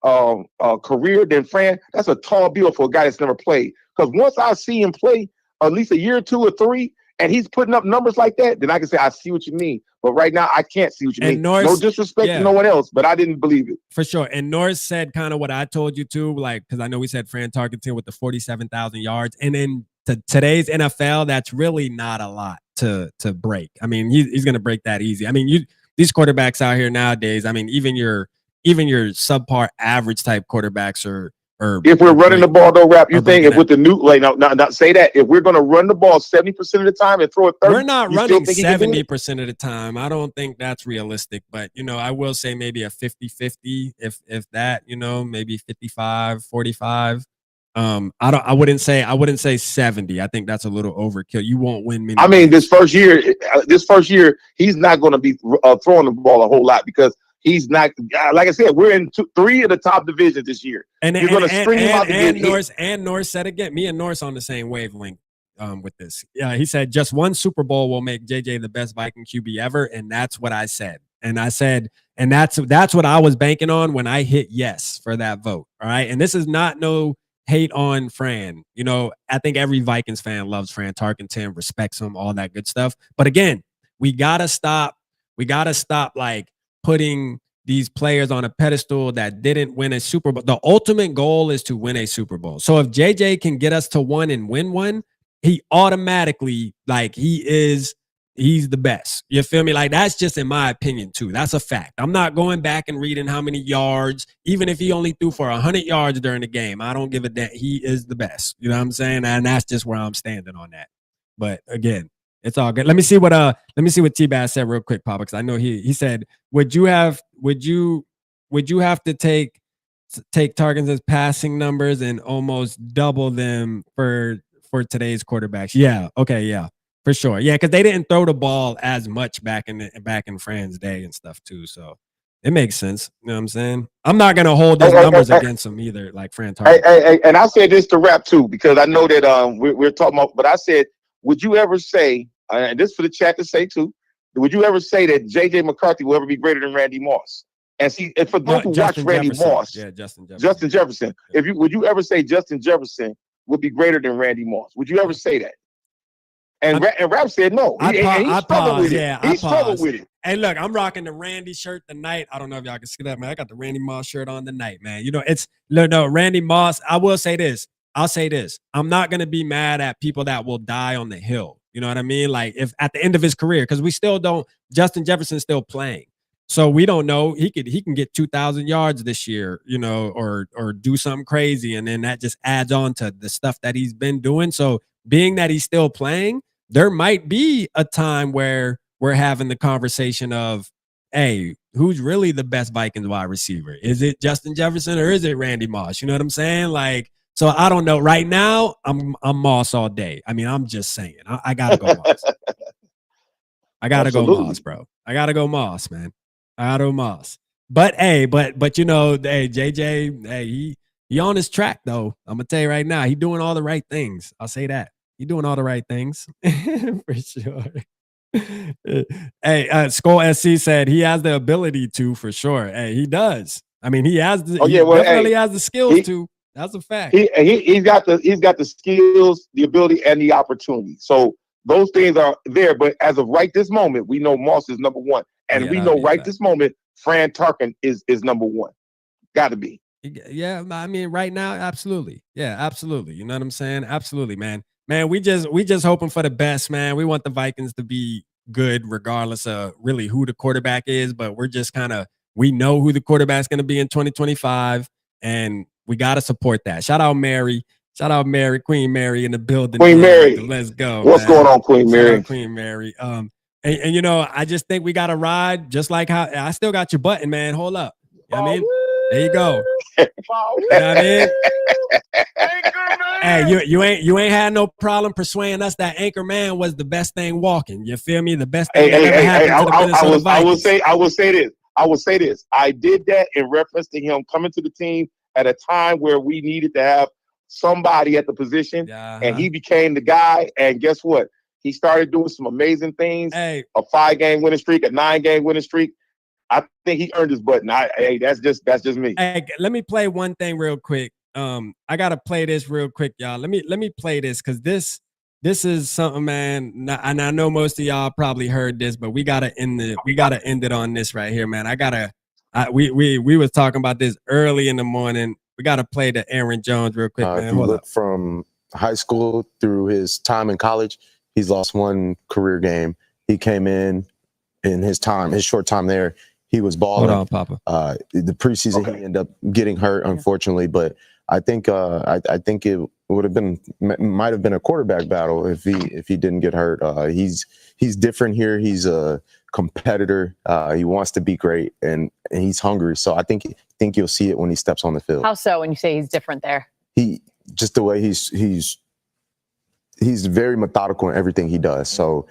Speaker 8: career than Fran, that's a tall bill for a guy that's never played. Because once I see him play at least a year, 2 or 3, and he's putting up numbers like that, then I can say, I see what you mean. But right now, I can't see what you mean. No disrespect to no one else, but I didn't believe it.
Speaker 2: For sure. And Norris said kind of what I told you too, like, because I know we said Fran Tarkenton with the 47,000 yards. And in today's NFL, that's really not a lot to break. I mean, he's going to break that easy. I mean, these quarterbacks out here nowadays, I mean, even your subpar average type quarterbacks are
Speaker 8: if we're running the ball, though, Rap, you think if with the new, like, not say that, if we're going to run the ball 70% of the time and throw it 30%,
Speaker 2: we're not running 70% of the time. I don't think that's realistic, but, you know, I will say maybe a 50-50, if that, you know, maybe 55-45. I wouldn't say 70. I think that's a little overkill. You won't win many.
Speaker 8: I mean, this first year, he's not going to be throwing the ball a whole lot because he's not, like I said, we're in 3 of the top divisions this year.
Speaker 2: And you're going to string him out to get hit. And Norris said again, me and Norris on the same wavelength with this. Yeah, he said just 1 Super Bowl will make JJ the best Viking QB ever, and that's what I said. And I said, and that's what I was banking on when I hit yes for that vote. All right, and this is not no hate on Fran. You know, I think every Vikings fan loves Fran Tarkenton, respects him, all that good stuff. But again, we gotta stop like putting these players on a pedestal that didn't win a Super Bowl. The ultimate goal is to win a Super Bowl. So if JJ can get us to 1 and win 1, he automatically, like, he's the best. You feel me? Like, that's just in my opinion too. That's a fact. I'm not going back and reading how many yards, even if he only threw for 100 yards during the game. I don't give a damn. He is the best. You know what I'm saying? And that's just where I'm standing on that. But again, it's all good. Let me see what T-Bass said real quick, Papa, because I know he said, would you have to take take Tarkin's passing numbers and almost double them for today's quarterbacks. Yeah. Okay. Yeah. For sure. Yeah, because they didn't throw the ball as much back in Fran's day and stuff too. So it makes sense. You know what I'm saying? I'm not gonna hold his numbers against him either, like Fran Tarkin.
Speaker 8: And I said this to rap too, because I know that we're talking about, but I said, would you ever say, and this for the chat to say too, would you ever say that JJ McCarthy will ever be greater than Randy Moss? And see, and for those who watch Randy Moss, Justin Jefferson. Yeah. Would you ever say Justin Jefferson would be greater than Randy Moss? Would you ever say that? And Rap said no. He struggled with it. Yeah, he struggled with it.
Speaker 2: Hey, look, I'm rocking the Randy shirt tonight. I don't know if y'all can see that, man. I got the Randy Moss shirt on tonight, man. You know, it's no Randy Moss. I will say this. I'll say this. I'm not gonna be mad at people that will die on the hill. You know what I mean? Like if at the end of his career, because we still don't. Justin Jefferson's still playing, so we don't know. He can get 2,000 yards this year, you know, or do something crazy, and then that just adds on to the stuff that he's been doing. So being that he's still playing, there might be a time where we're having the conversation of, hey, who's really the best Vikings wide receiver? Is it Justin Jefferson or is it Randy Moss? You know what I'm saying? Like, so I don't know. Right now, I'm Moss all day. I mean, I'm just saying. I gotta go Moss. I gotta go Moss, bro. I gotta go Moss, man. I gotta go Moss. But hey, but you know, hey, JJ, hey, he on his track though. I'm gonna tell you right now, he doing all the right things. I'll say that. He doing all the right things for sure. Hey, Skol SC said he has the ability to, for sure. Hey, he does. I mean, he has the. Definitely has the skills to. That's a fact.
Speaker 8: He's got the skills, the ability, and the opportunity. So those things are there. But as of right this moment, we know Moss is number one, and we know right this moment Fran Tarkin is number one. Got to be.
Speaker 2: Yeah, I mean, right now, absolutely. Yeah, absolutely. You know what I'm saying? Absolutely, man. Man, we just hoping for the best, man. We want the Vikings to be good regardless of really who the quarterback is, but we're just we know who the quarterback's going to be in 2025, and we got to support that. Shout out Mary. Shout out Mary, Queen Mary in the building.
Speaker 8: Queen Mary.
Speaker 2: Let's go.
Speaker 8: What's going on, Queen Mary?
Speaker 2: Shout out Queen Mary. And you know, I just think we got to ride just like how I still got your button, man. Hold up. You know what I mean? There you go. You know what I mean? Hey, you ain't had no problem persuading us that Anchor Man was the best thing walking. You feel me? The best thing that ever happened to the Minnesota Vikings.
Speaker 8: I will say this. I did that in reference to him coming to the team at a time where we needed to have somebody at the position, and he became the guy. And guess what? He started doing some amazing things.
Speaker 2: Hey.
Speaker 8: A 5-game winning streak, a 9-game winning streak. I think he earned his button. That's just me.
Speaker 2: Hey, let me play one thing real quick. I gotta play this real quick, y'all. Let me play this because this is something, man. And I know most of y'all probably heard this, but we gotta end it on this right here, man. We was talking about this early in the morning. We gotta play the Aaron Jones real quick, man.
Speaker 9: If you look from high school through his time in college, he's lost one career game. He came in his short time there. He was balling.
Speaker 2: Hold on, Papa.
Speaker 9: The preseason, he ended up getting hurt, unfortunately. But I think it might have been a quarterback battle if he didn't get hurt. He's different here. He's a competitor. He wants to be great, and he's hungry. So I think you'll see it when he steps on the field.
Speaker 10: How so? When you say he's different there?
Speaker 9: He just the way he's very methodical in everything he does. So.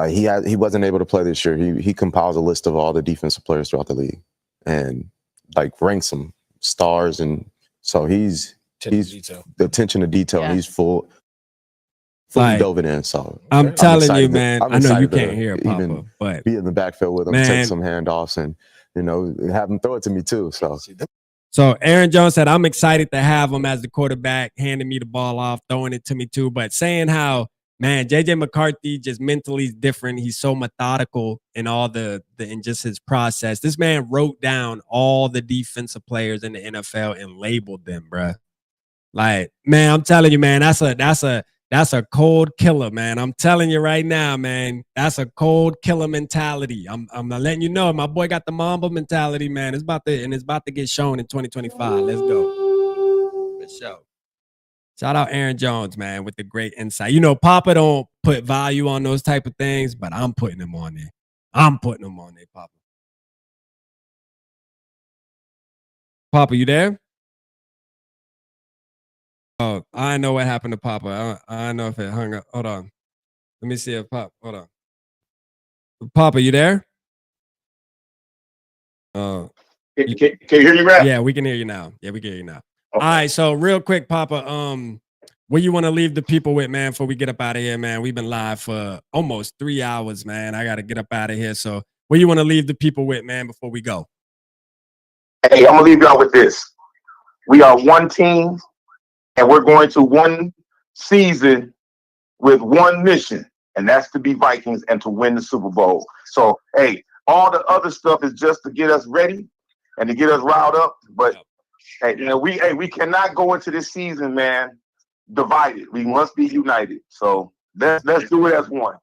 Speaker 9: He wasn't able to play this year. He compiles a list of all the defensive players throughout the league and like ranks them stars, and so he's the attention to detail. Yeah. And he's fully dove it in. So
Speaker 2: I'm telling you, man. I know you can't hear Papa,
Speaker 9: even
Speaker 2: but
Speaker 9: be in the backfield with him, take some handoffs, and have him throw it to me too.
Speaker 2: So Aaron Jones said, "I'm excited to have him as the quarterback, handing me the ball off, throwing it to me too, but saying how." Man, JJ McCarthy just mentally is different. He's so methodical in all in just his process. This man wrote down all the defensive players in the NFL and labeled them, bruh. Like, man, I'm telling you, man, that's a cold killer, man. I'm telling you right now, man, that's a cold killer mentality. I'm letting you know, my boy got the Mamba mentality, man. It's about to get shown in 2025. Let's go. For sure. Shout out Aaron Jones, man, with the great insight. You know, Papa don't put value on those type of things, but I'm putting them on there. Papa. Papa, you there? Oh, I know what happened to Papa. I know if it hung up. Hold on. Let me see if hold on. Papa, you there? Oh.
Speaker 8: Can you hear me, Rap?
Speaker 2: Yeah, we can hear you now. Yeah, we can hear you now.
Speaker 8: Okay.
Speaker 2: All right, so real quick, Papa, what you want to leave the people with, man, before we get up out of here, man? We've been live for almost 3 hours, man. I got to get up out of here. So what you want to leave the people with, man, before we go?
Speaker 8: Hey, I'm going to leave y'all with this. We are one team, and we're going to one season with one mission, and that's to be Vikings and to win the Super Bowl. So, hey, all the other stuff is just to get us ready and to get us riled up. But hey, you know, we cannot go into this season, man, divided. We must be united. So let's do it as one.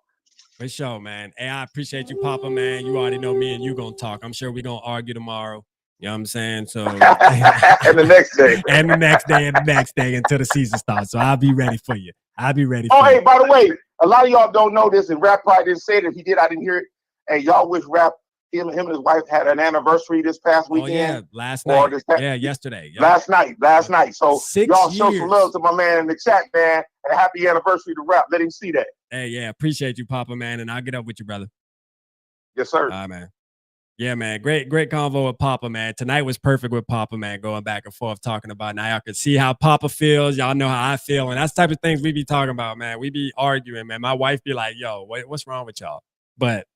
Speaker 2: For sure, man. Hey, I appreciate you, Papa, man. You already know me and you gonna talk. I'm sure we're gonna argue tomorrow. You know what I'm saying? So
Speaker 8: and the next day.
Speaker 2: and the next day and the next day until the season starts. So I'll be ready for you. I'll be ready for you.
Speaker 8: Oh, hey, by the way, a lot of y'all don't know this, and Rap probably didn't say it. If he did, I didn't hear it. Hey, y'all wish Rap, him and his wife had an anniversary this past weekend.
Speaker 2: Oh, yeah, last night. Yesterday. Yep.
Speaker 8: Last night. So
Speaker 2: 6
Speaker 8: y'all
Speaker 2: years.
Speaker 8: show some love to my man in the chat, man, and a happy anniversary to Rap. Let him see that.
Speaker 2: Hey, yeah, appreciate you, Papa, man, and I'll get up with you, brother.
Speaker 8: Yes, sir.
Speaker 2: All right, man. Yeah, man. Great convo with Papa, man. Tonight was perfect with Papa, man, going back and forth talking about. Now y'all can see how Papa feels. Y'all know how I feel. And that's the type of things we be talking about, man. We be arguing, man. My wife be like, yo, what's wrong with y'all? But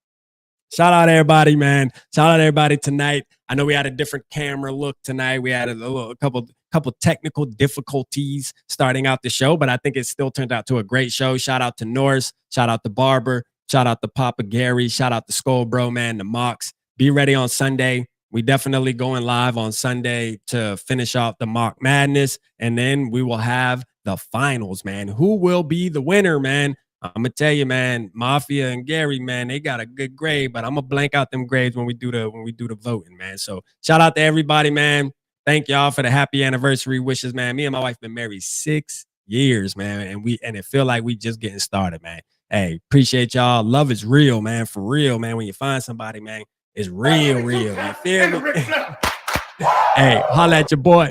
Speaker 2: shout out everybody, man. Shout out everybody tonight. I know we had a different camera look tonight. We had a couple technical difficulties starting out the show, but I think it still turned out to a great show. Shout out to Norris. Shout out to Barber. Shout out to Papa Gary. Shout out to Skol Bro, man, the Mox. Be ready on Sunday. We definitely going live on Sunday to finish off the Mock Madness. And then we will have the finals, man. Who will be the winner, man? I'm going to tell you, man, Mafia and Gary, man, they got a good grade, but I'm going to blank out them grades when we do the voting, man. So shout out to everybody, man. Thank y'all for the happy anniversary wishes, man. Me and my wife been married 6 years, man. And it feel like we just getting started, man. Hey, appreciate y'all. Love is real, man. For real, man. When you find somebody, man, it's real. You feel me? Hey, holla at your boy.